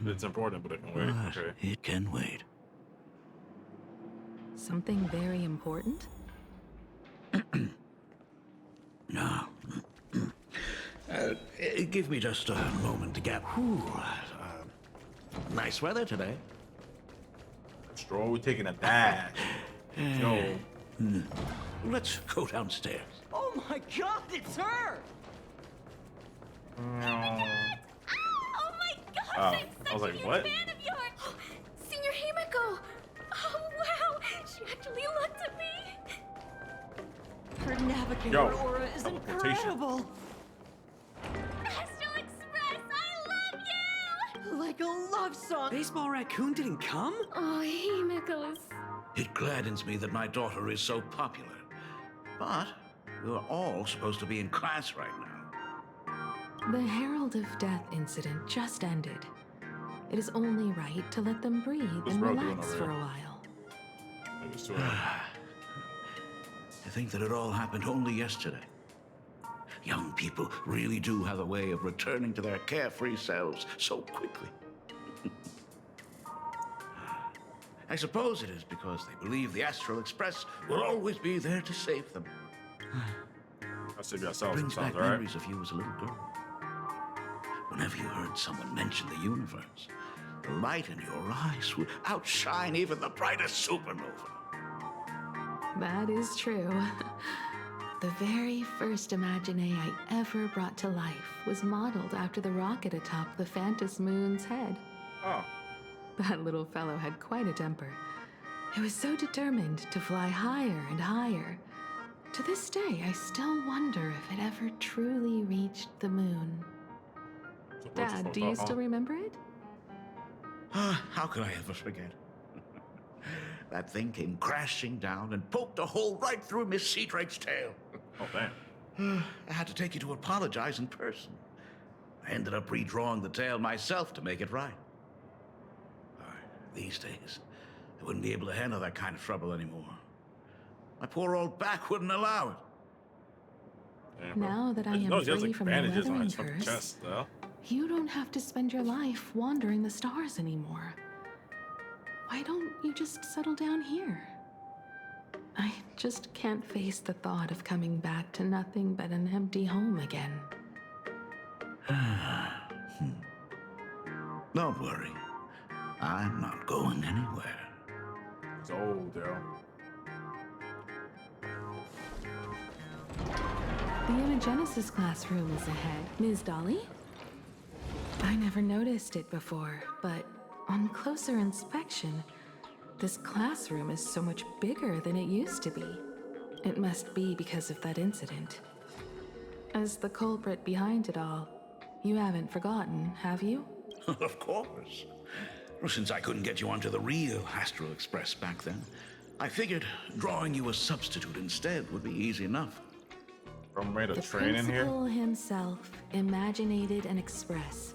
It's important, but it can wait. But Okay. it can wait. Something very important? No. Give me just a moment to get... nice weather today. Stroll, we're taking a bath. Yo. Let's go downstairs. Oh my god, it's her! Oh Oh my gosh, Oh, I'm I such was a like, huge what? fan of yours! Senior Himiko! Oh wow, she actually looked at me! Her navigator Yo, aura is teleportation. incredible! Astral Express, I love you! Like a love song! Baseball Raccoon didn't come? Oh, Himiko is... It gladdens me that my daughter is so popular. But you're all supposed to be in class right now. The Herald of Death incident just ended. It is only right to let them breathe and bro doing relax over for there? a while. It was too early. I think that it all happened only yesterday. Young people really do have a way of returning to their carefree selves so quickly. I suppose it is because they believe the Astral Express will always be there to save them. I said yourself Brings sometimes, back right? memories of you as a little girl. Whenever you heard someone mention the universe, the light in your eyes would outshine even the brightest supernova. That is true. The very first Imagine I ever brought to life was modeled after the rocket atop the Phantom Moon's head. Oh. That little fellow had quite a temper. It was so determined to fly higher and higher. To this day, I still wonder if it ever truly reached the moon. Dad, do you still remember it? How could I ever forget? That thing came crashing down and poked a hole right through Miss Seadrake's tail. Oh, damn. I had to take you to apologize in person. I ended up redrawing the tail myself to make it right. These days, I wouldn't be able to handle that kind of trouble anymore. My poor old back wouldn't allow it. Damn, bro. Now that I didn't am know he has, free like, from the bandages on weathering his fucking curse, chest, though. you don't have to spend your life wandering the stars anymore. Why don't you just settle down here? I just can't face the thought of coming back to nothing but an empty home again. Don't worry. I'm not going anywhere. He's old, yo. The Imagenesis classroom is ahead. Ms. Dolly? I never noticed it before, but on closer inspection, this classroom is so much bigger than it used to be. It must be because of that incident. As the culprit behind it all, you haven't forgotten, have you? Of course. Well, since I couldn't get you onto the real Astral Express back then, I figured drawing you a substitute instead would be easy enough. Bro made a The train in here? principal himself imaginated an express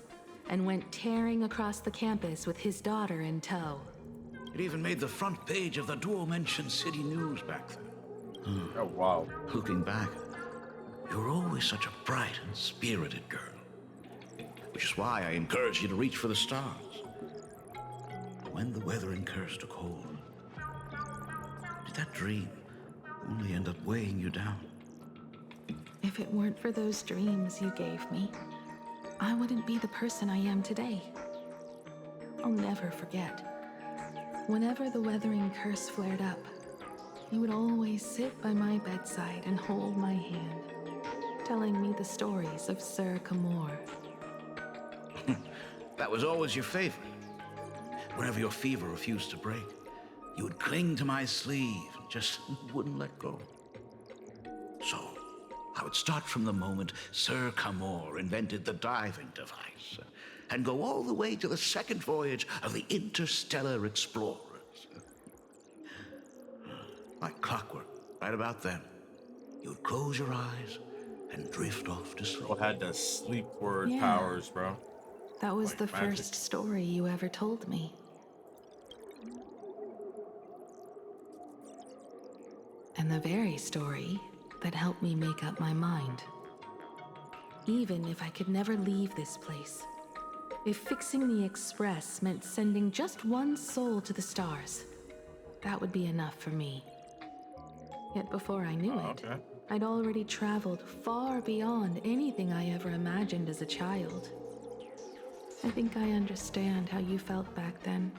and went tearing across the campus with his daughter in tow. It even made the front page of the dual-mentioned City News back then. Oh, wow. Looking back, you were always such a bright and spirited girl. Which is why I encouraged you to reach for the stars. When the weathering curse took hold, did that dream only end up weighing you down? If it weren't for those dreams you gave me, I wouldn't be the person I am today. I'll never forget. Whenever the weathering curse flared up, you would always sit by my bedside and hold my hand, telling me the stories of Sir Camor. That was always your favorite. Whenever your fever refused to break, you would cling to my sleeve and just wouldn't let go. So, I would start from the moment Sir Camor invented the diving device and go all the way to the second voyage of the interstellar explorers. Like clockwork, right about then, you would close your eyes and drift off to sleep. Bro had the sleep word Yeah. powers, bro. That was Like the magic. first story you ever told me. And the very story that helped me make up my mind. Even if I could never leave this place, if fixing the express meant sending just one soul to the stars, that would be enough for me. Yet before I knew it, Okay. I'd already traveled far beyond anything I ever imagined as a child. I think I understand how you felt back then.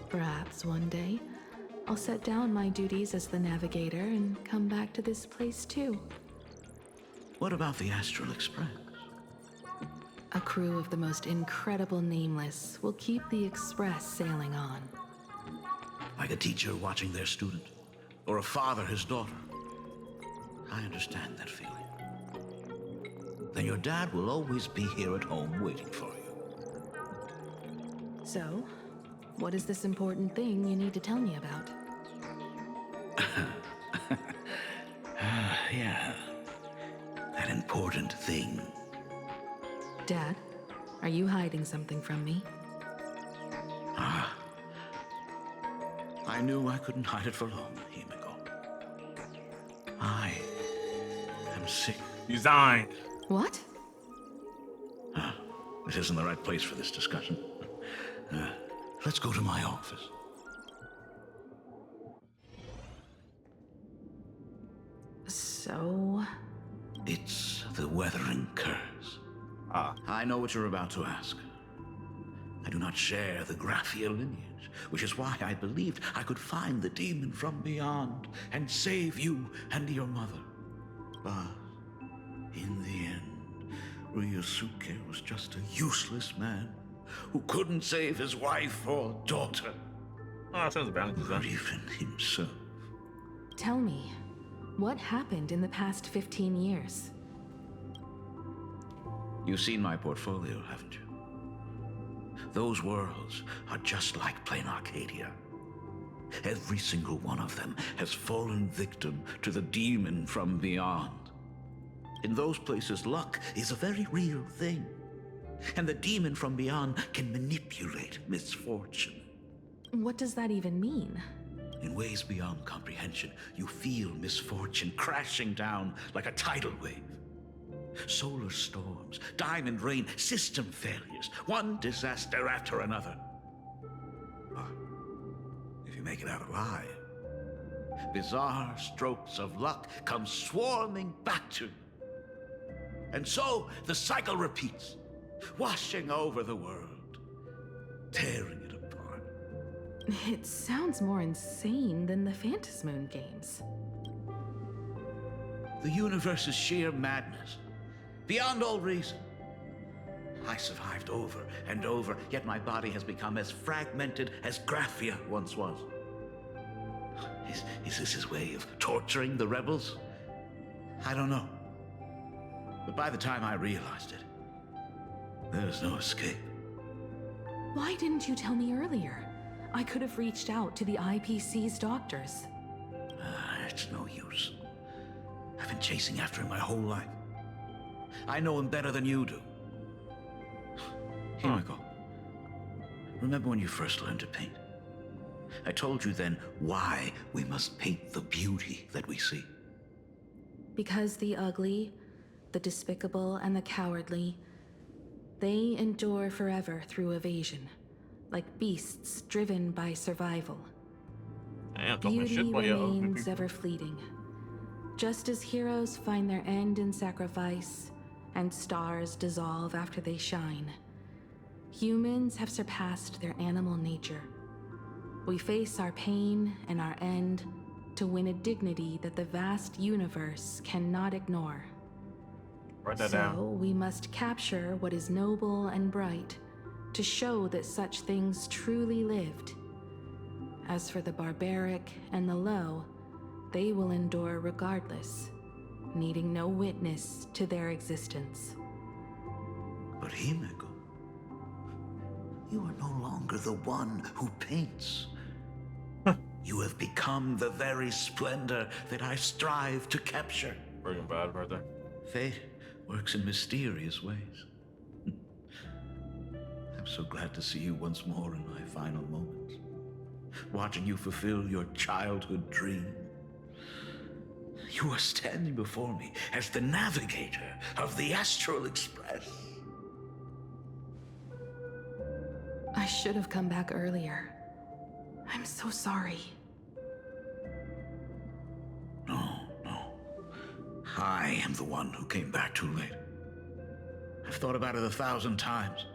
Perhaps one day, I'll set down my duties as the navigator and come back to this place too. What about the Astral Express? A crew of the most incredible nameless will keep the express sailing on. Like a teacher watching their student, or a father his daughter. I understand that feeling. Then your dad will always be here at home waiting for you. So, what is this important thing you need to tell me about? Yeah. That important thing. Dad, are you hiding something from me? I knew I couldn't hide it for long, Himiko. I am sick. He's dying. What? This isn't the right place for this discussion. Let's go to my office. So... It's the weathering curse. I know what you're about to ask. I do not share the Graphia lineage, which is why I believed I could find the demon from beyond and save you and your mother. But in the end, Ryosuke was just a useless man who couldn't save his wife or daughter. Oh, that sounds bad. Or even himself. Tell me, what happened in the past 15 years? You've seen my portfolio, haven't you? Those worlds are just like plain Arcadia. Every single one of them has fallen victim to the demon from beyond. In those places, luck is a very real thing. And the demon from beyond can manipulate misfortune. What does that even mean? In ways beyond comprehension, you feel misfortune crashing down like a tidal wave. Solar storms, diamond rain, system failures, one disaster after another. But if you make it out alive, bizarre strokes of luck come swarming back to you. And so the cycle repeats, washing over the world, tearing it apart. It sounds more insane than the Phantasmoon games. The universe is sheer madness, beyond all reason. I survived over and over, yet my body has become as fragmented as Graphia once was. Is this his way of torturing the rebels? I don't know. But by the time I realized it, there was no escape. Why didn't you tell me earlier? I could have reached out to the IPC's doctors. It's no use. I've been chasing after him my whole life. I know him better than you do. Himiko, remember when you first learned to paint? I told you then why we must paint the beauty that we see. Because the ugly, the despicable, and the cowardly, they endure forever through evasion, like beasts driven by survival. Damn, talking Beauty shit, but yeah, ugly remains people. ever fleeting. Just as heroes find their end in sacrifice, and stars dissolve after they shine, humans have surpassed their animal nature. We face our pain and our end to win a dignity that the vast universe cannot ignore. Write that So down. we must capture what is noble and bright to show that such things truly lived. As for the barbaric and the low, they will endure regardless, needing no witness to their existence. But Himiko, you are no longer the one who paints. You have become the very splendor that I strive to capture. Breaking Bad right there. Fate works in mysterious ways. I'm so glad to see you once more in my final moments, watching you fulfill your childhood dream. You are standing before me as the navigator of the Astral Express. I should have come back earlier. I'm so sorry. No. I am the one who came back too late. I've thought about it 1,000 times.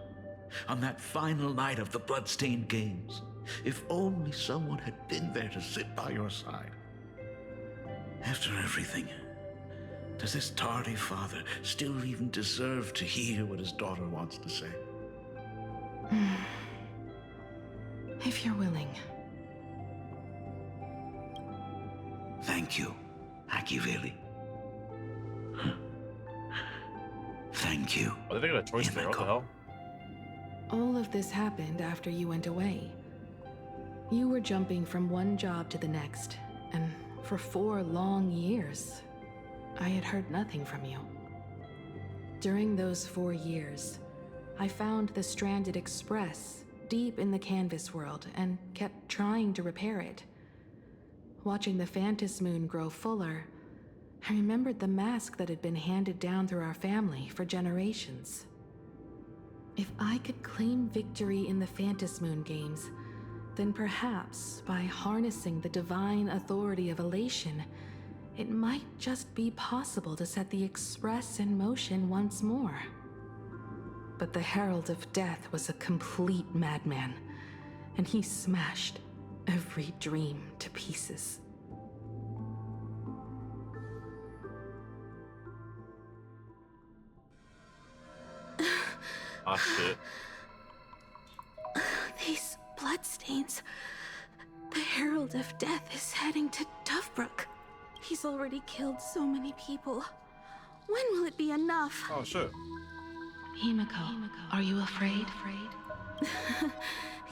On that final night of the Bloodstained Games, if only someone had been there to sit by your side. After everything, does this tardy father still even deserve to hear what his daughter wants to say? If you're willing. Thank you, Akiveli. Thank you. Oh, they got a choice there. What the hell? All of this happened after you went away. You were jumping from one job to the next, and for 4 long years, I had heard nothing from you. During those 4 years, I found the stranded express deep in the canvas world and kept trying to repair it. Watching the Phantom Moon grow fuller, I remembered the mask that had been handed down through our family for generations. If I could claim victory in the Phantom Moon games, then perhaps by harnessing the divine authority of elation, it might just be possible to set the Express in motion once more. But the Herald of Death was a complete madman, and he smashed every dream to pieces. Ah, shit. These bloodstains. The Herald of Death is heading to Tufbrook. He's already killed so many people. When will it be enough? Oh, shit. Himiko, are you afraid?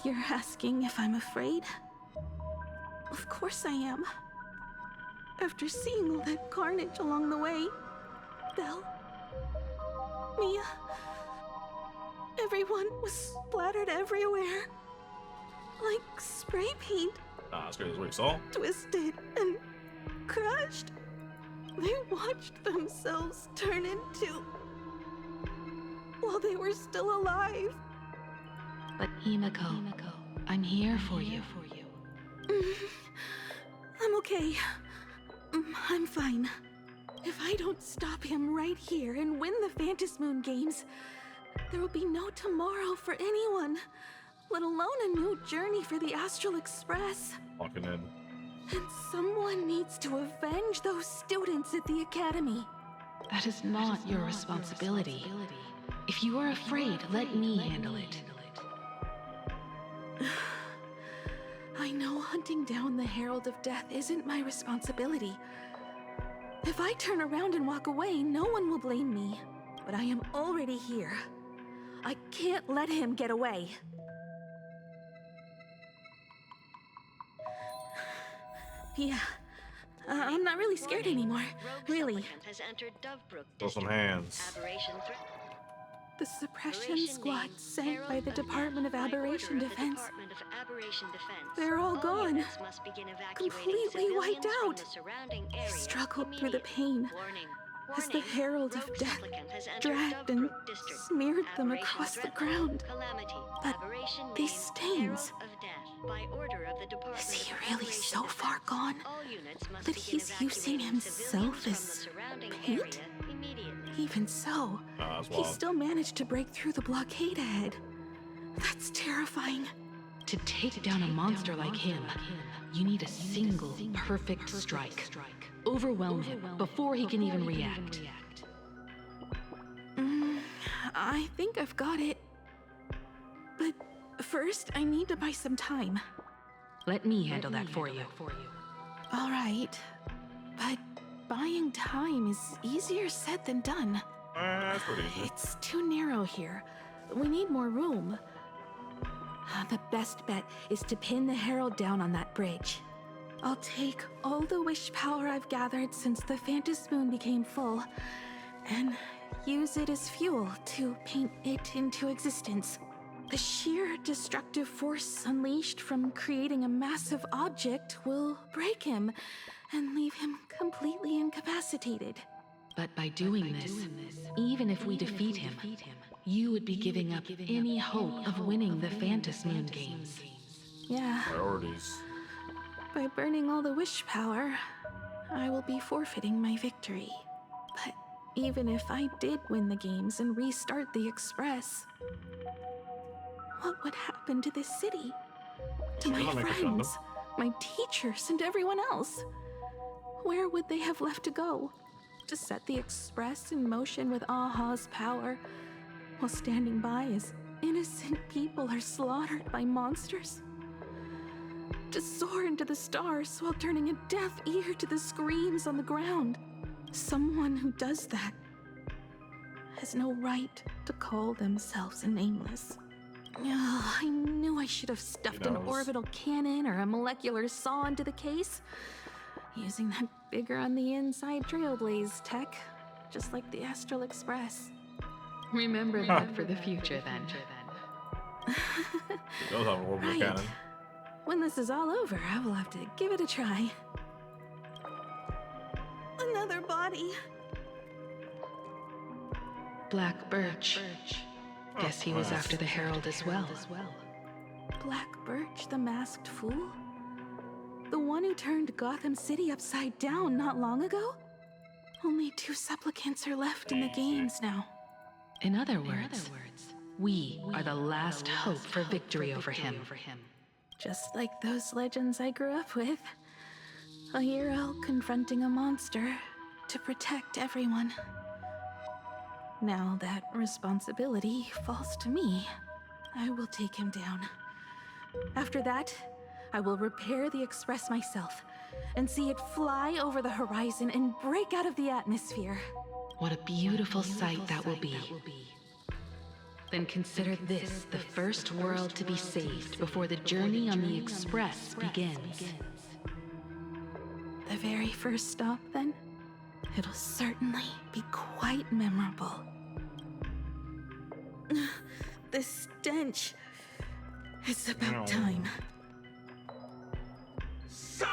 You're asking if I'm afraid? Of course I am. After seeing all that carnage along the way, Belle, Mia, everyone was splattered everywhere. Like spray paint. Nah, that's good. That's what you saw? Twisted and crushed. They watched themselves turn into... while they were still alive. But Himiko, I'm here for you. I'm okay. I'm fine. If I don't stop him right here and win the Phantom Moon games, there will be no tomorrow for anyone, let alone a new journey for the Astral Express. Fucking in. And someone needs to avenge those students at the Academy. That is not your responsibility. If you are afraid, let me handle it. I know hunting down the Herald of Death isn't my responsibility. If I turn around and walk away, no one will blame me. but I am already here. I can't let him get away. Yeah, I'm not really scared anymore. Really. Throw some hands. The suppression squad sent by the Department of Aberration Defense. They're all gone. Completely wiped out. I struggled through the pain as the Herald of Death dragged and smeared them across the ground. But these stains... Is he really so far gone that he's using himself as paint? Even so, he still managed to break through the blockade ahead. That's terrifying. To take down a monster like him, you need a single perfect strike. Overwhelm him before he can even react. I think I've got it. But first, I need to buy some time. Let me handle that for you. All right. But buying time is easier said than done. That's pretty easy. It's too narrow here. We need more room. The best bet is to pin the Herald down on that bridge. I'll take all the wish power I've gathered since the Phantom Moon became full, and use it as fuel to paint it into existence. The sheer destructive force unleashed from creating a massive object will break him and leave him completely incapacitated. But by doing this, even if we defeat him, you would be giving up any hope of winning the Phantom Moon games. Yeah. Priorities. By burning all the wish power, I will be forfeiting my victory. But even if I did win the games and restart the Express, what would happen to this city? To my friends, my teachers, and everyone else? Where would they have left to go? To set the Express in motion with Aha's power, while standing by as innocent people are slaughtered by monsters? To soar into the stars while turning a deaf ear to the screams on the ground? Someone who does that has no right to call themselves a nameless. Oh, I knew I should have stuffed an orbital cannon or a molecular saw into the case. Using that bigger on the inside Trailblaze tech, just like the Astral Express. Remember that for the future, then. It does have an orbital cannon. When this is all over, I will have to give it a try. Another body. Black Birch. Guess he was after the Herald as well. Black Birch, the masked fool? The one who turned Gotham City upside down not long ago? Only 2 supplicants are left in the games now. In other words, we are the last hope for victory over him. Just like those legends I grew up with. A hero confronting a monster to protect everyone. Now that responsibility falls to me, I will take him down. After that, I will repair the Express myself and see it fly over the horizon and break out of the atmosphere. What a beautiful sight that will be. Then consider this the first world to be saved before the journey on the Express begins. The very first stop, then? It'll certainly be quite memorable. The stench. It's about time. So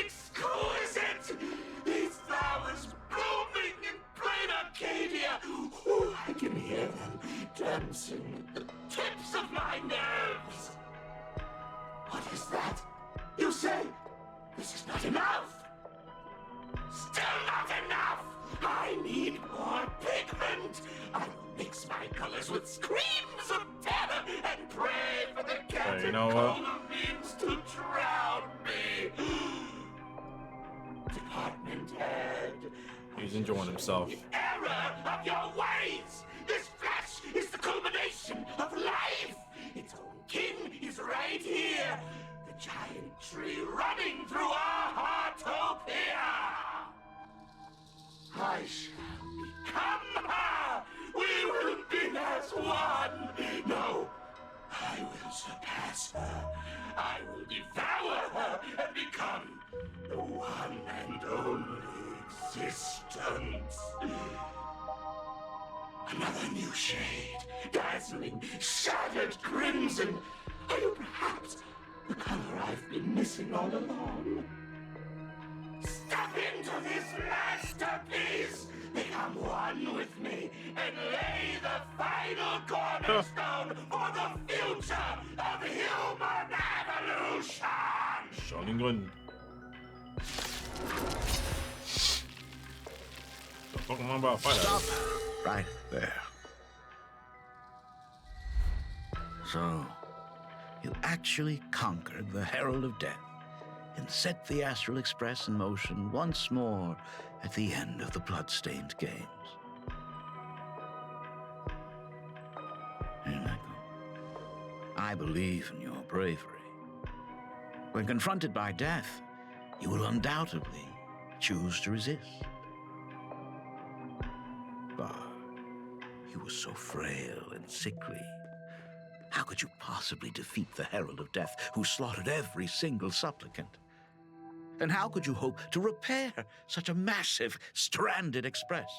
exquisite! These flowers blooming in plain Arcadia! Ooh, I can hear them dancing at the tips of my nerves! What is that? You say this is not enough? Still not enough! I need more pigment! I will mix my colors with screams of terror and pray for the captain means to drown me! Department head! He's enjoying himself. The error of your ways! This flesh is the culmination of life! Its own kin is right here! The giant tree running through our heartopia! I shall become her with answer. I will devour her and become the one and only existence. Another new shade, dazzling, shattered crimson. Are you perhaps the color I've been missing all along? Step into this masterpiece! Become one with me and lay the final cornerstone for the future of human evolution! Sharingan. The fuck am I about to fight Stop right there. So, you actually conquered the Herald of Death and set the Astral Express in motion once more at the end of the Bloodstained Games. Michael, I believe in your bravery. When confronted by death, you will undoubtedly choose to resist. But you were so frail and sickly. How could you possibly defeat the Herald of Death, who slaughtered every single supplicant? And how could you hope to repair such a massive, stranded express?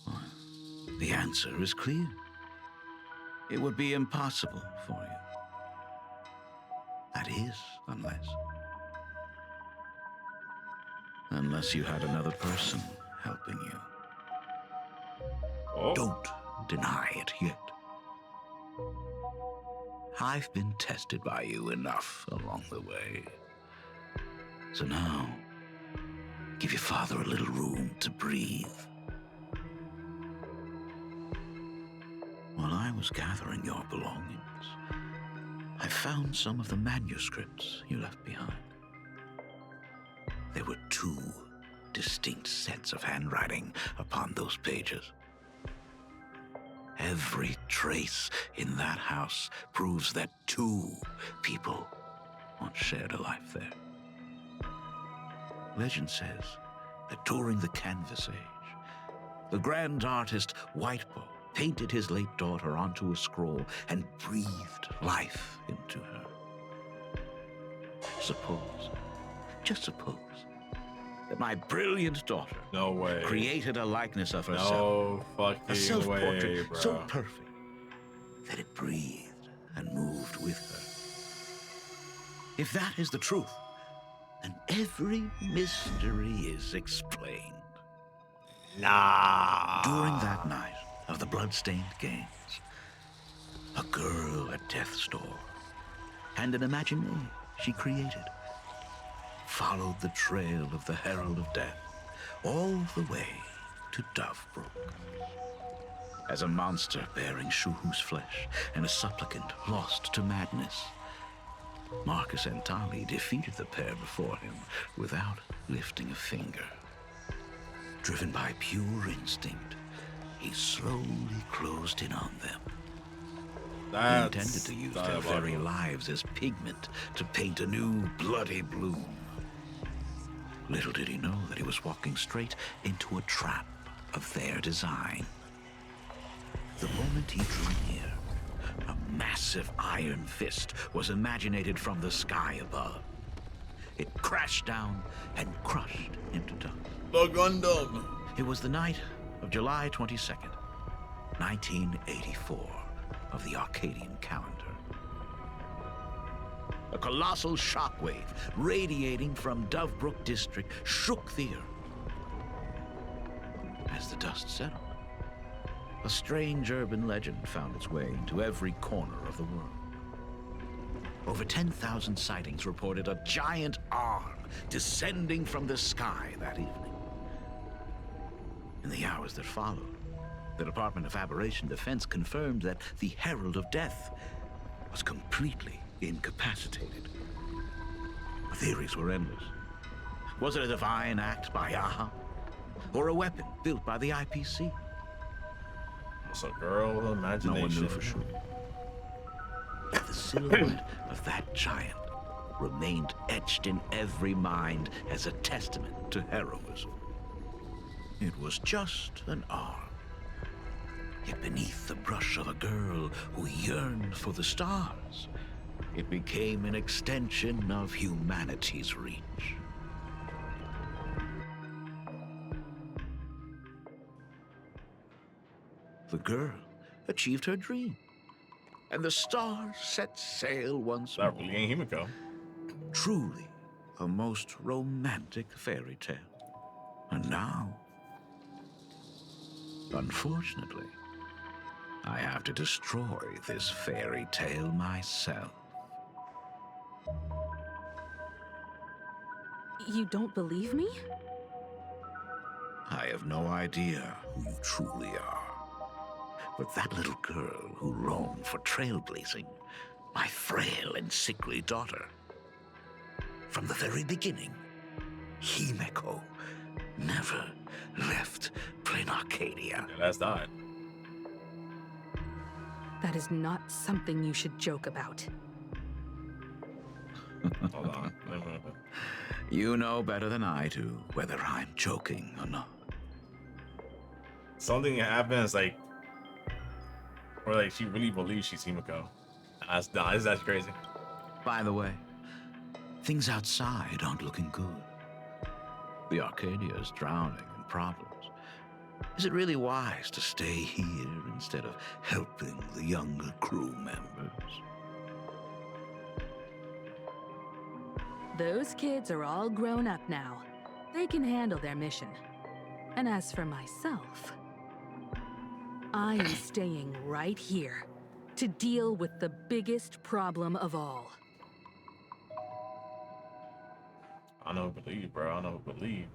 Well, the answer is clear. It would be impossible for you. That is, unless you had another person helping you. Oh. Don't deny it yet. I've been tested by you enough along the way. So now, give your father a little room to breathe. While I was gathering your belongings, I found some of the manuscripts you left behind. There were 2 distinct sets of handwriting upon those pages. Every trace in that house proves that 2 people once shared a life there. Legend says that during the Canvas Age, the grand artist Whitebow painted his late daughter onto a scroll and breathed life into her. Suppose, just suppose, that my brilliant daughter created a likeness of herself. No fucking a self-portrait way, bro. so perfect that it breathed and moved with her. If that is the truth, then every mystery is explained. Nah. During that night of the Bloodstained Games, a girl at death's door and an imagination she created followed the trail of the Herald of Death all the way to Dovebrook. As a monster bearing Shuhu's flesh and a supplicant lost to madness, Marcus and Tali defeated the pair before him without lifting a finger. Driven by pure instinct, he slowly closed in on them. He intended to use their very lives as pigment to paint a new bloody bloom. Little did he know that he was walking straight into a trap of their design. The moment he drew near, a massive iron fist was imaginated from the sky above. It crashed down and crushed into dust. The Gundam! It was the night of July 22nd, 1984, of the Arcadian calendar. A colossal shockwave radiating from Dovebrook District shook the earth. As the dust settled, a strange urban legend found its way into every corner of the world. Over 10,000 sightings reported a giant arm descending from the sky that evening. In the hours that followed, the Department of Aberration Defense confirmed that the Herald of Death was completely incapacitated. The theories were endless. Was it a divine act by Aha? Or a weapon built by the IPC? It's a girl with imagination. No one knew for sure. But the silhouette of that giant remained etched in every mind as a testament to heroism. It was just an arm. Yet beneath the brush of a girl who yearned for the stars, it became an extension of humanity's reach. The girl achieved her dream, and the stars set sail once more. That really ain't Himiko. Truly a most romantic fairy tale. And now, unfortunately, I have to destroy this fairy tale myself. You don't believe me? I have no idea who you truly are. But that little girl who roamed for trailblazing, my frail and sickly daughter. From the very beginning, Himeko never left Plain Arcadia. Yeah, that's died. That is not something you should joke about. Hold on. You know better than I do whether I'm joking or not. Something happens, like, or like she really believes she's Himiko. That's crazy. By the way, things outside aren't looking good. The Arcadia is drowning in problems. Is it really wise to stay here instead of helping the younger crew members? Those kids are all grown up now. They can handle their mission. And as for myself, I am staying right here to deal with the biggest problem of all. I don't believe, bro. I don't believe.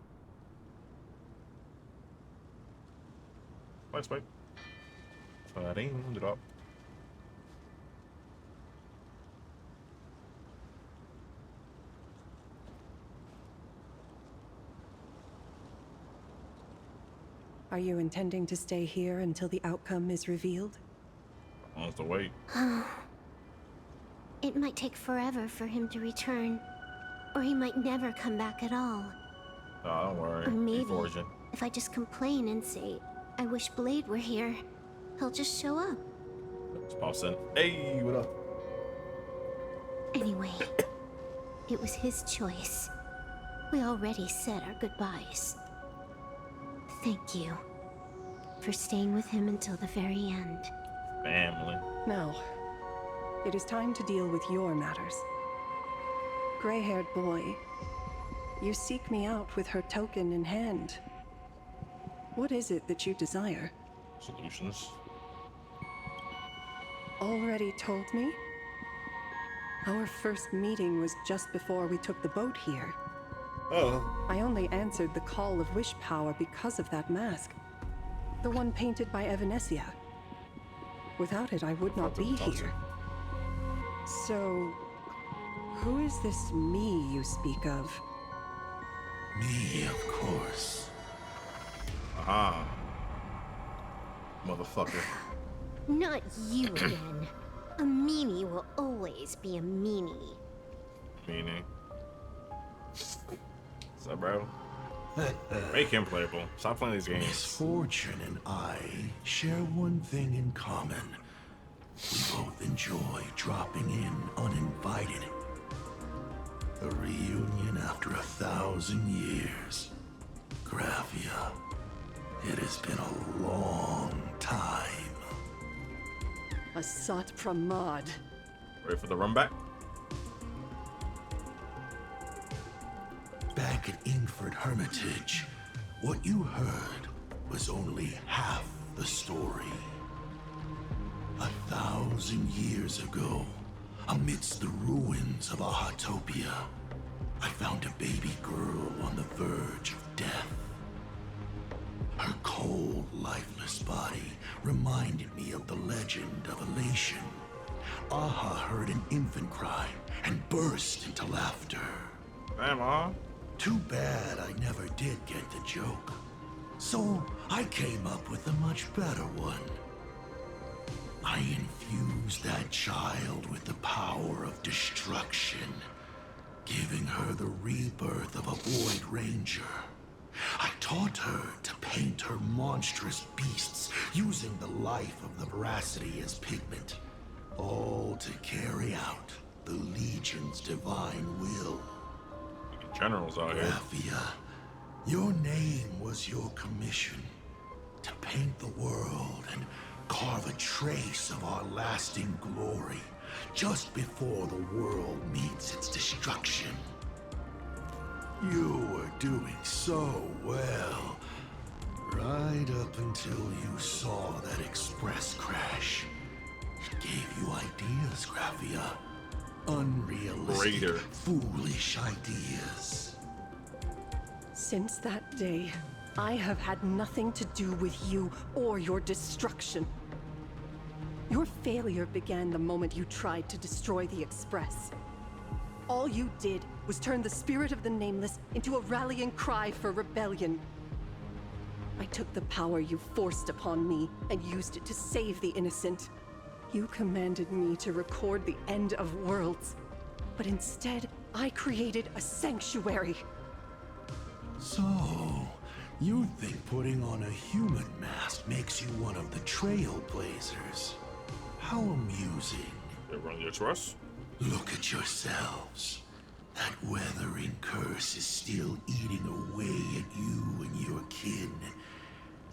Wait. Drop. Are you intending to stay here until the outcome is revealed? I'll have to wait. It might take forever for him to return. Or he might never come back at all. Oh, don't worry. Or maybe, Fortune. if I just complain and say, I wish Blade were here, he'll just show up. Just pops in. Hey, what up? Anyway, it was his choice. We already said our goodbyes. Thank you for staying with him until the very end. Family. Now, it is time to deal with your matters. Gray-haired boy, you seek me out with her token in hand. What is it that you desire? Solutions. Already told me? Our first meeting was just before we took the boat here. Oh. I only answered the call of wish power because of that mask. The one painted by Evanesia. Without it, I would not be here. So, who is this me you speak of? Me, of course. Aha. Motherfucker. Not you again. A meanie will always be a meanie. Meaning. What's up, bro? Make him playable. Stop playing these games. Misfortune and I share one thing in common. We both enjoy dropping in uninvited. A reunion after 1,000 years. Graphia, it has been a long time. A Sat Pramad. Ready for the run back? Back at Ingford Hermitage, what you heard was only half the story. 1,000 years ago, amidst the ruins of Ahatopia, I found a baby girl on the verge of death. Her cold, lifeless body reminded me of the legend of Elation. Aha heard an infant cry and burst into laughter. Damn, huh? Too bad I never did get the joke. So I came up with a much better one. I infused that child with the power of destruction, giving her the rebirth of a Void Ranger. I taught her to paint her monstrous beasts using the life of the veracity as pigment, all to carry out the Legion's divine will. Generals out here. Graphia, your name was your commission, to paint the world and carve a trace of our lasting glory just before the world meets its destruction. You were doing so well, right up until you saw that express crash. It gave you ideas, Graphia. Unrealistic, foolish ideas. Since that day, I have had nothing to do with you or your destruction. Your failure began the moment you tried to destroy the Express. All you did was turn the spirit of the Nameless into a rallying cry for rebellion. I took the power you forced upon me and used it to save the innocent. You commanded me to record the end of worlds, but instead, I created a sanctuary. So, you think putting on a human mask makes you one of the trailblazers? How amusing. They run your trust? Look at yourselves. That weathering curse is still eating away at you and your kin.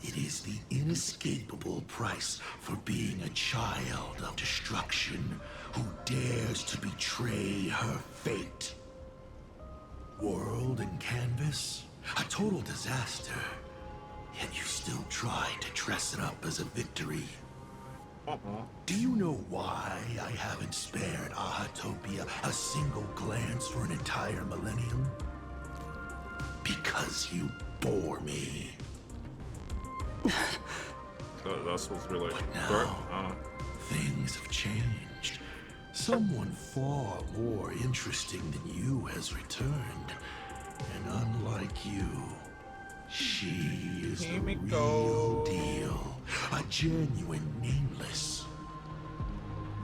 It is the inescapable price for being a child of destruction who dares to betray her fate. World and canvas, a total disaster. Yet you still try to dress it up as a victory. Do you know why I haven't spared Ahatopia a single glance for an entire millennium? Because you bore me. That's supposed to be like... Now, things have changed. Someone far more interesting than you has returned. And unlike you, she is the real deal. A genuine Nameless.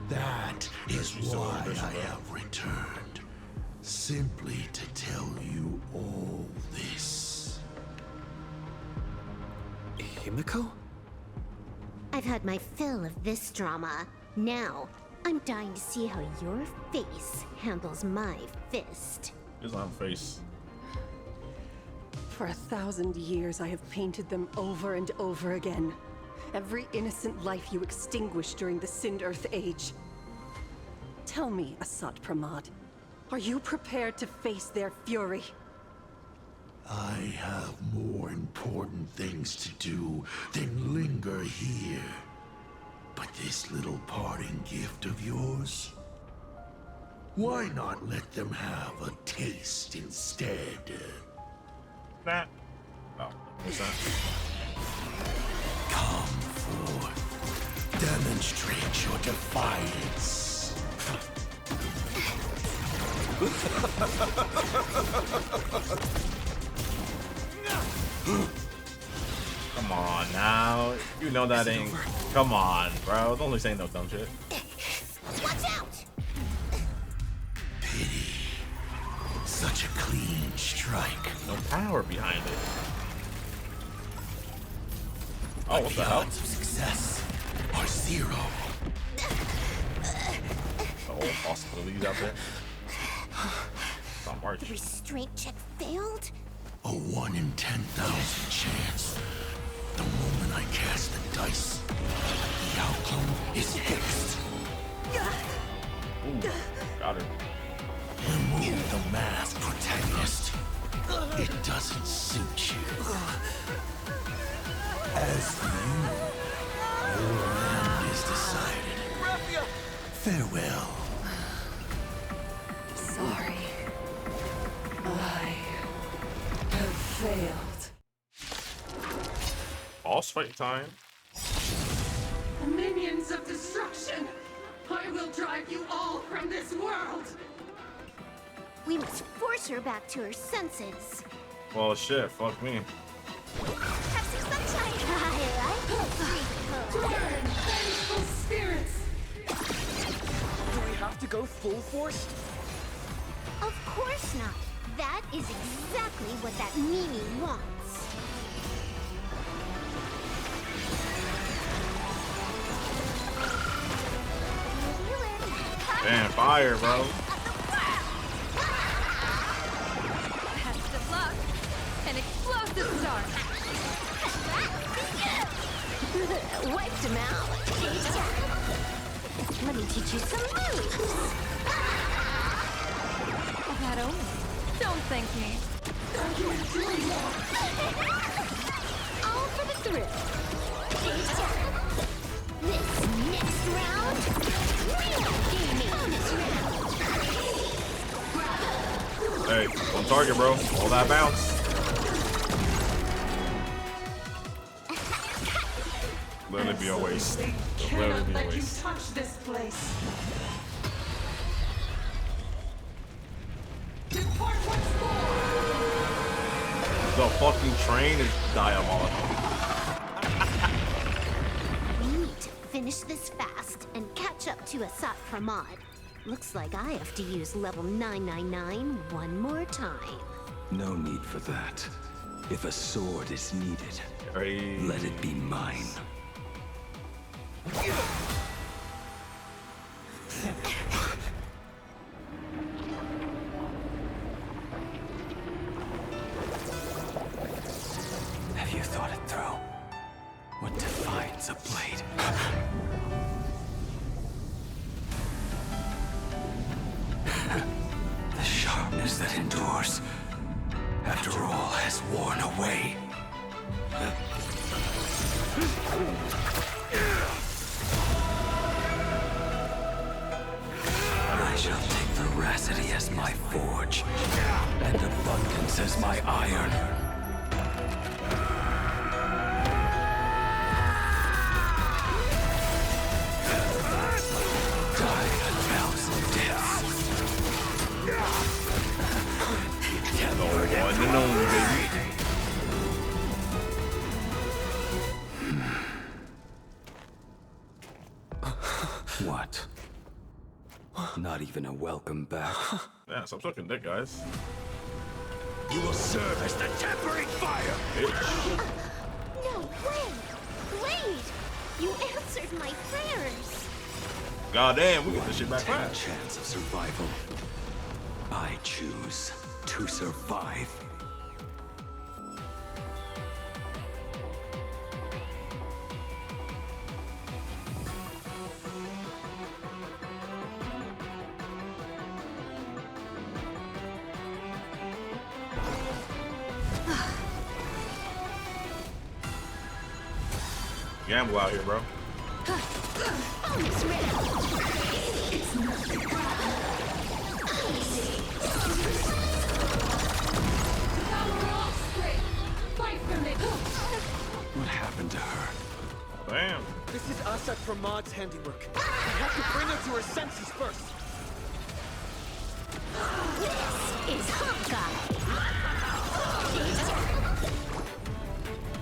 That is why I have returned. Simply to tell you all this. Himiko? I've had my fill of this drama. Now, I'm dying to see how your face handles my fist. His own face. For 1,000 years, I have painted them over and over again. Every innocent life you extinguished during the Sind Earth Age. Tell me, Asat Pramad, are you prepared to face their fury? I have more important things to do than linger here. But this little parting gift of yours? Why not let them have a taste instead? Nah. Oh, what's that? Come forth. Demonstrate your defiance. Come on now. You know that ain't... Come on, bro. Don't be saying no dumb shit. Watch out! Pity. Such a clean strike. No power behind it. Oh, what the the hell? odds of success are zero. The old possibilities out there. Don't march. The restraint check failed? A 1 in 10,000 chance. The moment I cast the dice, the outcome is fixed. Ooh, got her. Remove the mask, protagonist. It doesn't suit you. As for you, your end is decided. Farewell. Sorry. I have failed. Boss fight time. Minions of destruction! I will drive you all from this world! We must force her back to her senses. Well, shit. Fuck me. Have some sunshine! I like it. Turn, vengeful spirits! Do we have to go full force? Of course not. That is exactly what that Mimi wants. Man, fire, bro. Best of luck. An explosive start. Wiped him out. Let me teach you some moves. That only. Don't thank me. All for the thrill. This next round, real gaming. Bonus round. Hey, on target, bro. All that bounce. Let it be a waste. Let it be a waste. touch this place. Depart once more. The fucking train is diabolical. We need to finish this fast and catch up to Asat Pramod. Looks like I have to use level 999 one more time. No need for that. If a sword is needed, let it be mine. Have you thought it through? What defines a blade? The sharpness that endures, after all has worn away. I shall take veracity as my forge, and abundance as my iron. Die a thousand deaths. The one and only, baby. What? Not even a welcome back? Yeah, stop sucking dick, guys. You will serve as the tempering fire! Bitch. No way! Blade! You answered my prayers! God damn, we get this shit back 10 fast. chance of survival. I choose to survive. Gamble out here, bro. Bonus What happened to her? Damn. This is Asat Pramod's handiwork. We have to bring her to her senses first. This is Honkai!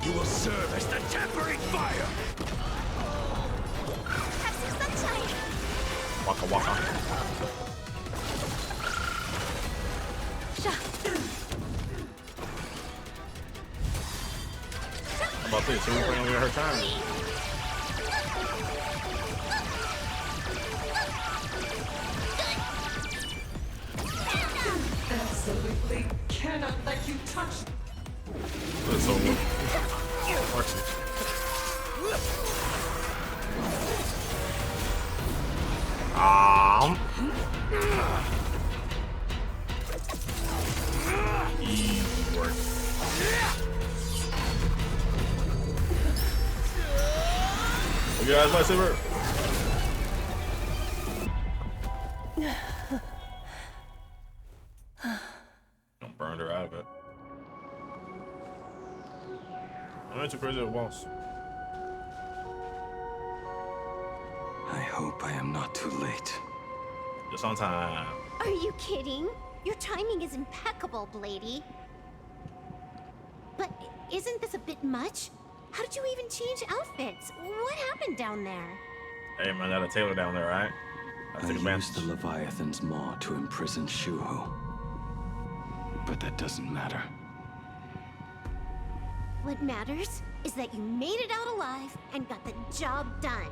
You will serve as the tempering fire! Have some sunshine! Waka waka. I'm about to say, so we're playing her time. Absolutely cannot let you touch. That's over. Watch it. Easy work. Okay, guys, lightsaber. Don't burn her out of it. I'm not too crazy at walls. I hope I am not too late. Just on time. Are you kidding? Your timing is impeccable, Blady. But isn't this a bit much? How did you even change outfits? What happened down there? Hey man, got a tailor down there, right? I used the Leviathan's maw to imprison Shuho. But that doesn't matter. What matters is that you made it out alive and got the job done.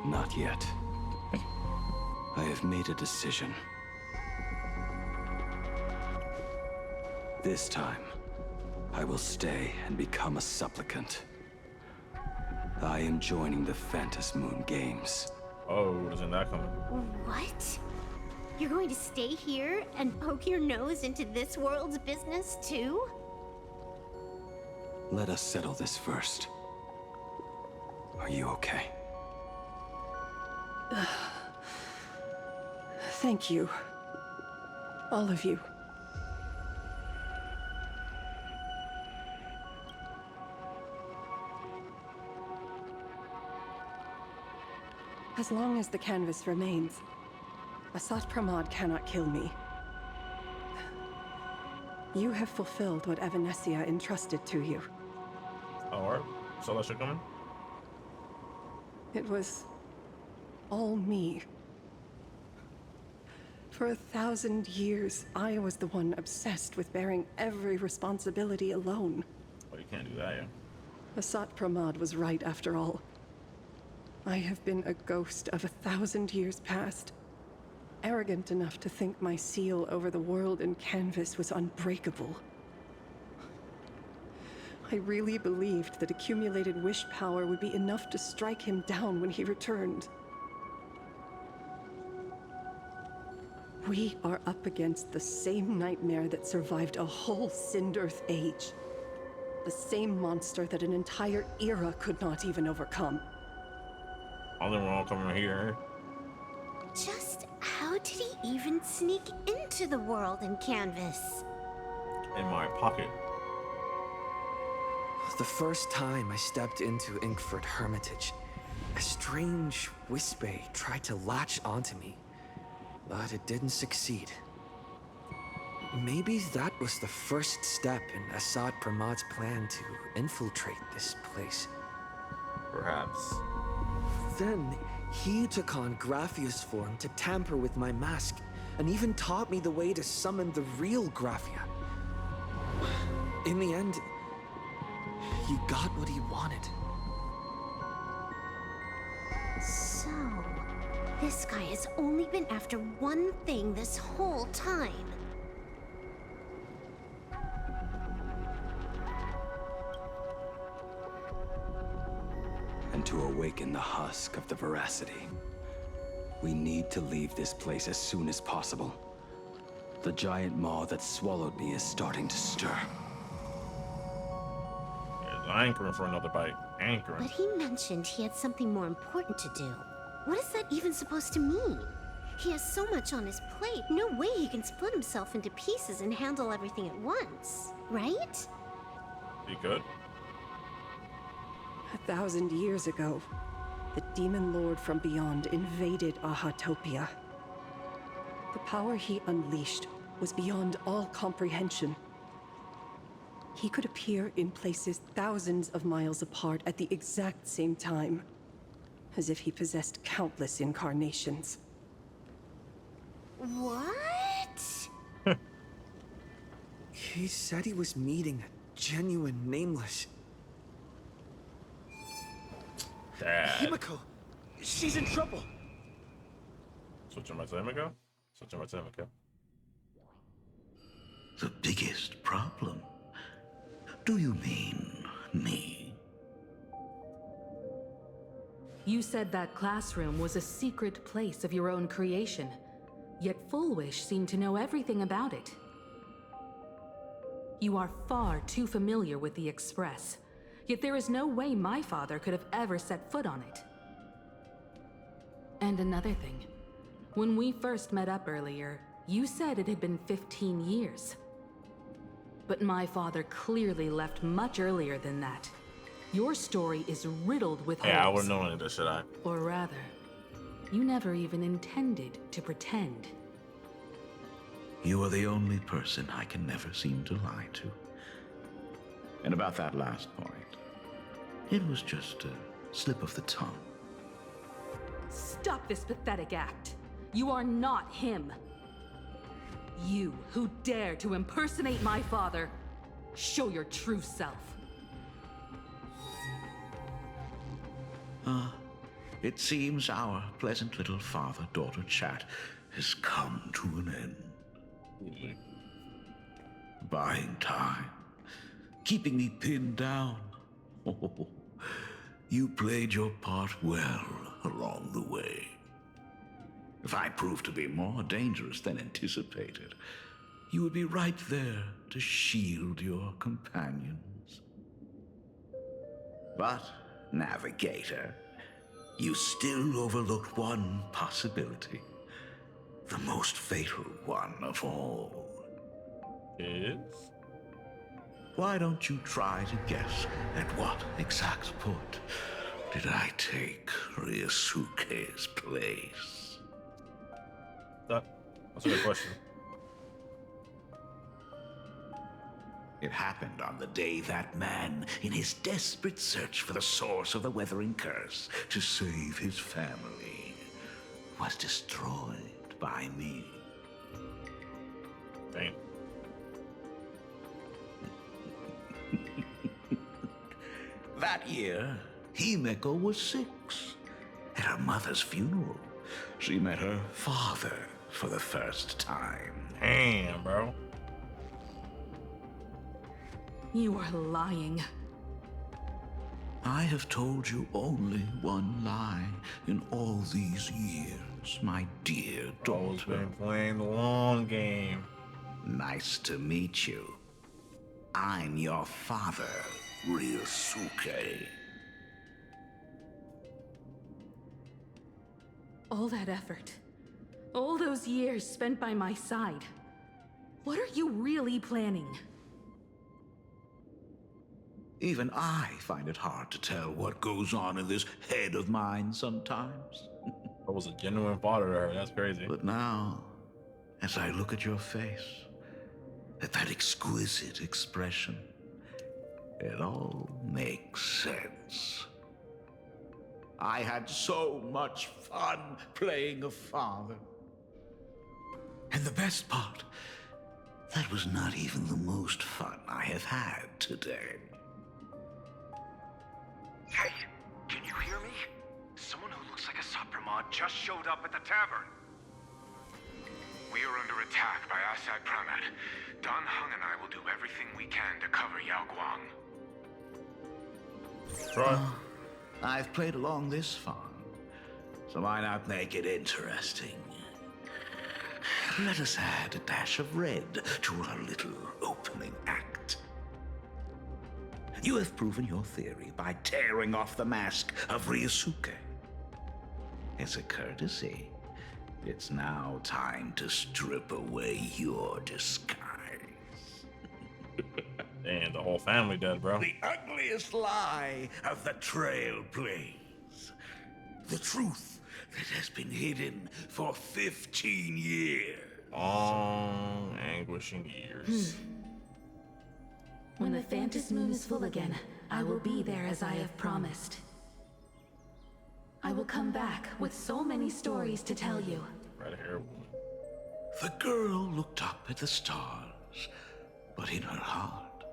Not yet. I have made a decision. This time, I will stay and become a supplicant. I am joining the Phantasmoon Games. Oh, isn't that coming? What? You're going to stay here and poke your nose into this world's business too? Let us settle this first. Are you okay? Thank you. All of you. As long as the canvas remains, Asat Pramod cannot kill me. You have fulfilled what Evanescia entrusted to you. Alright, so that shit coming? It was all me. For 1,000 years, I was the one obsessed with bearing every responsibility alone. Well, you can't do that, yeah. Asat Pramod was right after all. I have been a ghost of 1,000 years past. Arrogant enough to think my seal over the world and canvas was unbreakable. I really believed that accumulated wish power would be enough to strike him down when he returned. We are up against the same nightmare that survived a whole Sindearth age. The same monster that an entire era could not even overcome. All them all coming here. Just how did he even sneak into the world in canvas? In my pocket. The first time I stepped into Inkford Hermitage, a strange Wispe tried to latch onto me, but it didn't succeed. Maybe that was the first step in Asat Pramod's plan to infiltrate this place. Perhaps. Then, he took on Graphia's form to tamper with my mask, and even taught me the way to summon the real Graphia. In the end, he got what he wanted. So, this guy has only been after one thing this whole time. And to awaken the husk of the veracity, we need to leave this place as soon as possible. The giant maw that swallowed me is starting to stir. Anchoring for another bite. Anchoring. But he mentioned he had something more important to do. What is that even supposed to mean? He has so much on his plate, no way he can split himself into pieces and handle everything at once, right? He could. 1,000 years ago, the demon lord from beyond invaded Ahatopia. The power he unleashed was beyond all comprehension. He could appear in places thousands of miles apart at the exact same time, as if he possessed countless incarnations. What? He said he was meeting a genuine nameless... Dad. Himiko! She's in trouble! Switching my Himiko? Switching my Himiko. The biggest problem? Do you mean me? You said that classroom was a secret place of your own creation, yet Fullwish seemed to know everything about it. You are far too familiar with the Express, yet there is no way my father could have ever set foot on it. And another thing, when we first met up earlier, you said it had been 15 years. But my father clearly left much earlier than that. Your story is riddled with holes. Yeah, I would've known this, should I? Or rather, you never even intended to pretend. You are the only person I can never seem to lie to. And about that last point, it was just a slip of the tongue. Stop this pathetic act. You are not him. You who dare to impersonate my father, show your true self. it seems our pleasant little father-daughter chat has come to an end. Buying time, keeping me pinned down. Oh, you played your part well along the way. If I proved to be more dangerous than anticipated, you would be right there to shield your companions. But, Navigator, you still overlooked one possibility. The most fatal one of all. Yes? Why don't you try to guess at what exact point did I take Ryusuke's place? That's a good question. It happened on the day that man, in his desperate search for the source of the Weathering Curse to save his family, was destroyed by me. Dang. That year, Himeko was 6. At her mother's funeral, she met her father for the first time. Damn, bro. You are lying. I have told you only one lie in all these years, my dear daughter. Always been playing the long game. Nice to meet you. I'm your father, Ryusuke. All that effort, all those years spent by my side. What are you really planning? Even I find it hard to tell what goes on in this head of mine sometimes. I was a genuine father to her. That's crazy. But now, as I look at your face, at that exquisite expression, it all makes sense. I had so much fun playing a father. And the best part, that was not even the most fun I have had today. Hey, can you hear me? Someone who looks like a Supremod just showed up at the tavern. We are under attack by Asad Pramet. Dan Heng and I will do everything we can to cover Yao Guang. Try. I've played along this far, so why not make it interesting? Let us add a dash of red to our little opening act. You have proven your theory by tearing off the mask of Ryusuke. As a courtesy, it's now time to strip away your disguise. Damn, the whole family dead, bro. The ugliest lie of the Trail Plains. The truth that has been hidden for 15 years. Long, anguishing years. When the Phantom Moon is full again, I will be there as I have promised. I will come back with so many stories to tell you. Right here, woman. The girl looked up at the stars, but in her heart,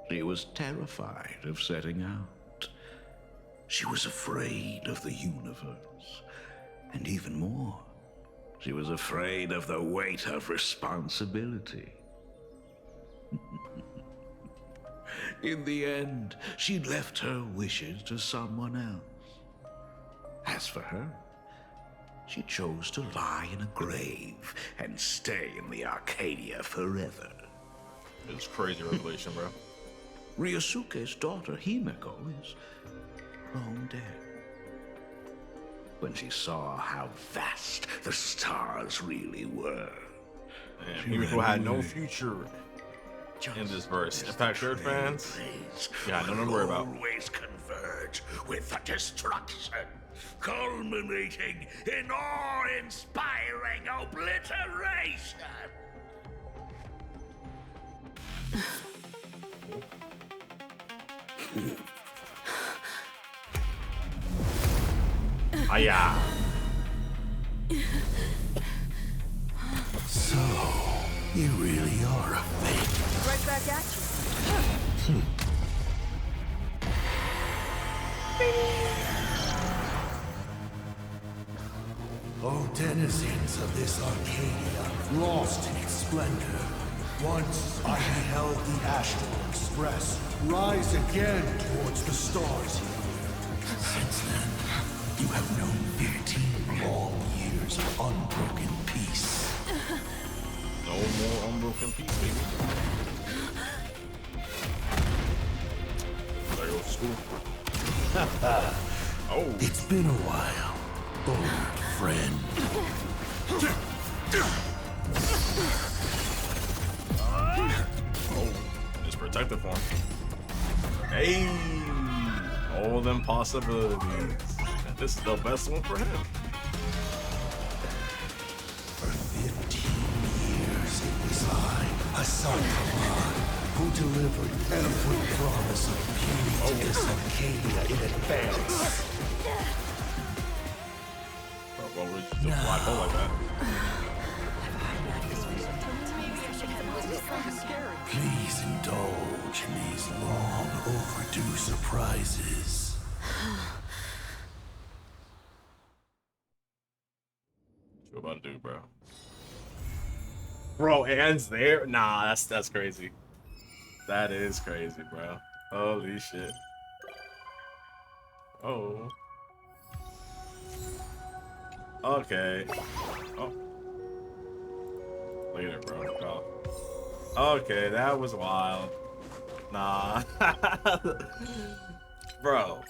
she was terrified of setting out. She was afraid of the universe, and even more, she was afraid of the weight of responsibility. In the end, she left her wishes to someone else. As for her, she chose to lie in a grave and stay in the Arcadia forever. It's crazy revelation, bro. Ryusuke's daughter, Himeko, is long dead. When she saw how vast the stars really were. Man, Himeko had no future in this verse. In fact, Shirt fans, yeah, nothing to worry about. Always converge with the destruction, culminating in awe-inspiring obliteration. Aya. So, you really are a fake. Right back at you. Hmm. 「 「 「denizens of this Arcadia, lost in its splendor. Once I beheld the Astral Express rise again towards the stars here. Since then, you have known 15 long years of unbroken peace. No more unbroken peace, baby. Gotta go to school. Oh. It's been a while, old friend. Oh, just protective form. Hey, all them possibilities. And this is the best one for him. For 15 years it was I, Hassan Khan, who delivered every promise of beauty to this Arcadia in advance. Well, we're just a black hole like that. Please indulge in these long overdue surprises. What you about to do, bro? Bro, Anne's there? Nah, that's crazy. That is crazy, bro. Holy shit. Oh. Okay. Oh. Later, bro. Oh. Okay, that was wild. Nah. Bro.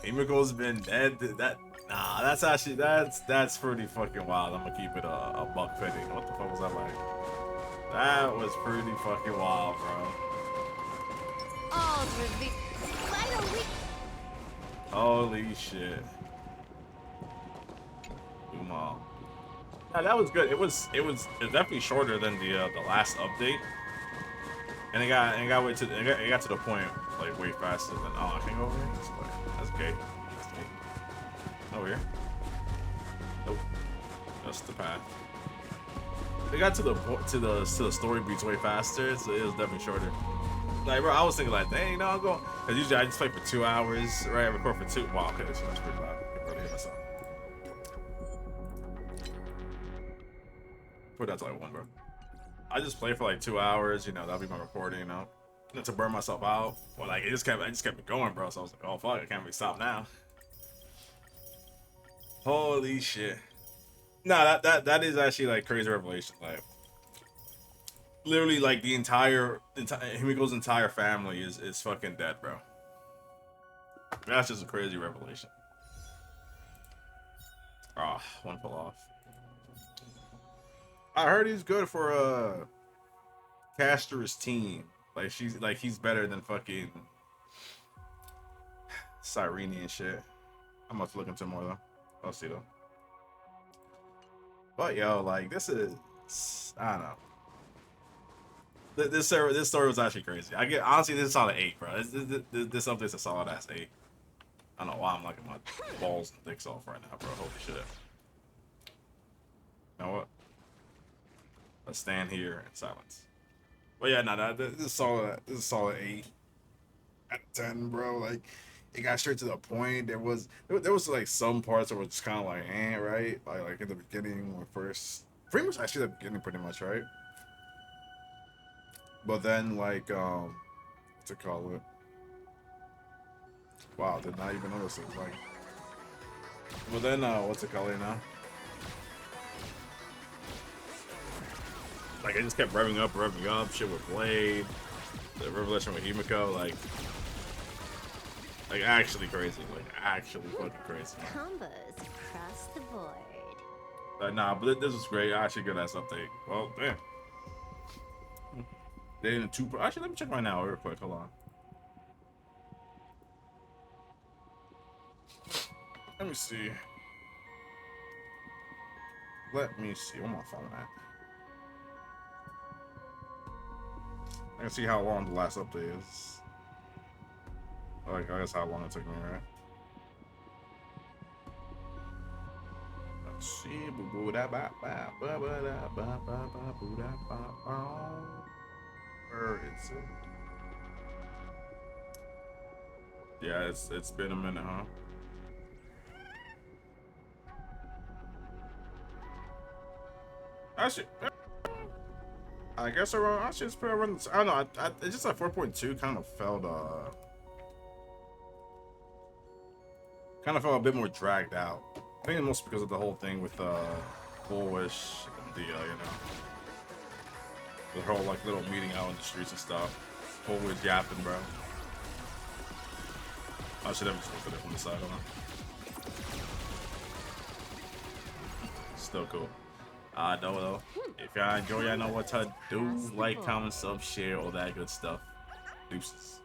Himiko's been dead. Nah, that's actually that's pretty fucking wild. I'm gonna keep it a buck 50. What the fuck was that like? That was pretty fucking wild, bro. Holy shit. Umal. Yeah, that was good. It was definitely shorter than the last update. And it got to the point like way faster than I can't go over here. That's gay. That's gay. Over here. Nope. That's the path. They got to the story beats way faster, so it was definitely shorter. Like, bro, I was thinking like, dang, no, I'm going. Cause usually I just play for 2 hours, right? I record for 2. Wow, okay, so that's pretty loud. I can barely hear myself. Put that to like 1, bro. I just play for like 2 hours, you know, that'll be my recording, you know. And to burn myself out. Well, like, I just kept it going, bro. So I was like, oh fuck, I can't really stop now. Holy shit. Nah, that is actually like crazy revelation. Like, literally, like the entire Himiko's entire family is fucking dead, bro. That's just a crazy revelation. Ah, one fell off. I heard he's good for Castor's team. Like he's better than fucking Cyrene and shit. I'm about to look into more though. I'll see though. But yo, like this is, I don't know. This story was actually crazy. Honestly, this is solid 8, bro. This update's a solid ass 8. I don't know why I'm locking my balls and dicks off right now, bro. Holy shit. You know what? Let's stand here in silence. But yeah, no, this is solid. This is solid 8 out of 10, bro. Like, it got straight to the point. There was like some parts that were just kind of like, right? Like in the beginning when first, pretty much actually the beginning, pretty much, right? But then like, what's it call it? Wow, did not even notice it. Like, but then what's it called now? Like, it just kept revving up, shit with Blade, the revelation with Himiko, like actually crazy, like actually fucking crazy. Combos across the board. Nah, but this was great. Actually, good ass update. Well, damn. They in 2. Actually, let me check right now, real quick. Hold on. Let me see. Where my phone at? I can see how long the last update is. Like, I guess how long it took me, right? Let's see. Where is it? Yeah, it's been a minute, huh? Actually, I guess around. Actually, it's pretty around. I don't know. It's just like 4.2 kind of felt a bit more dragged out. I think mostly because of the whole thing with Bullish and the you know, the whole like little meeting out in the streets and stuff. Bullish yapping, bro. I should have just looked at it from the side. Hold on. Still cool. No though. If y'all enjoy, y'all know what to do. Like, comment, sub, share, all that good stuff. Deuces.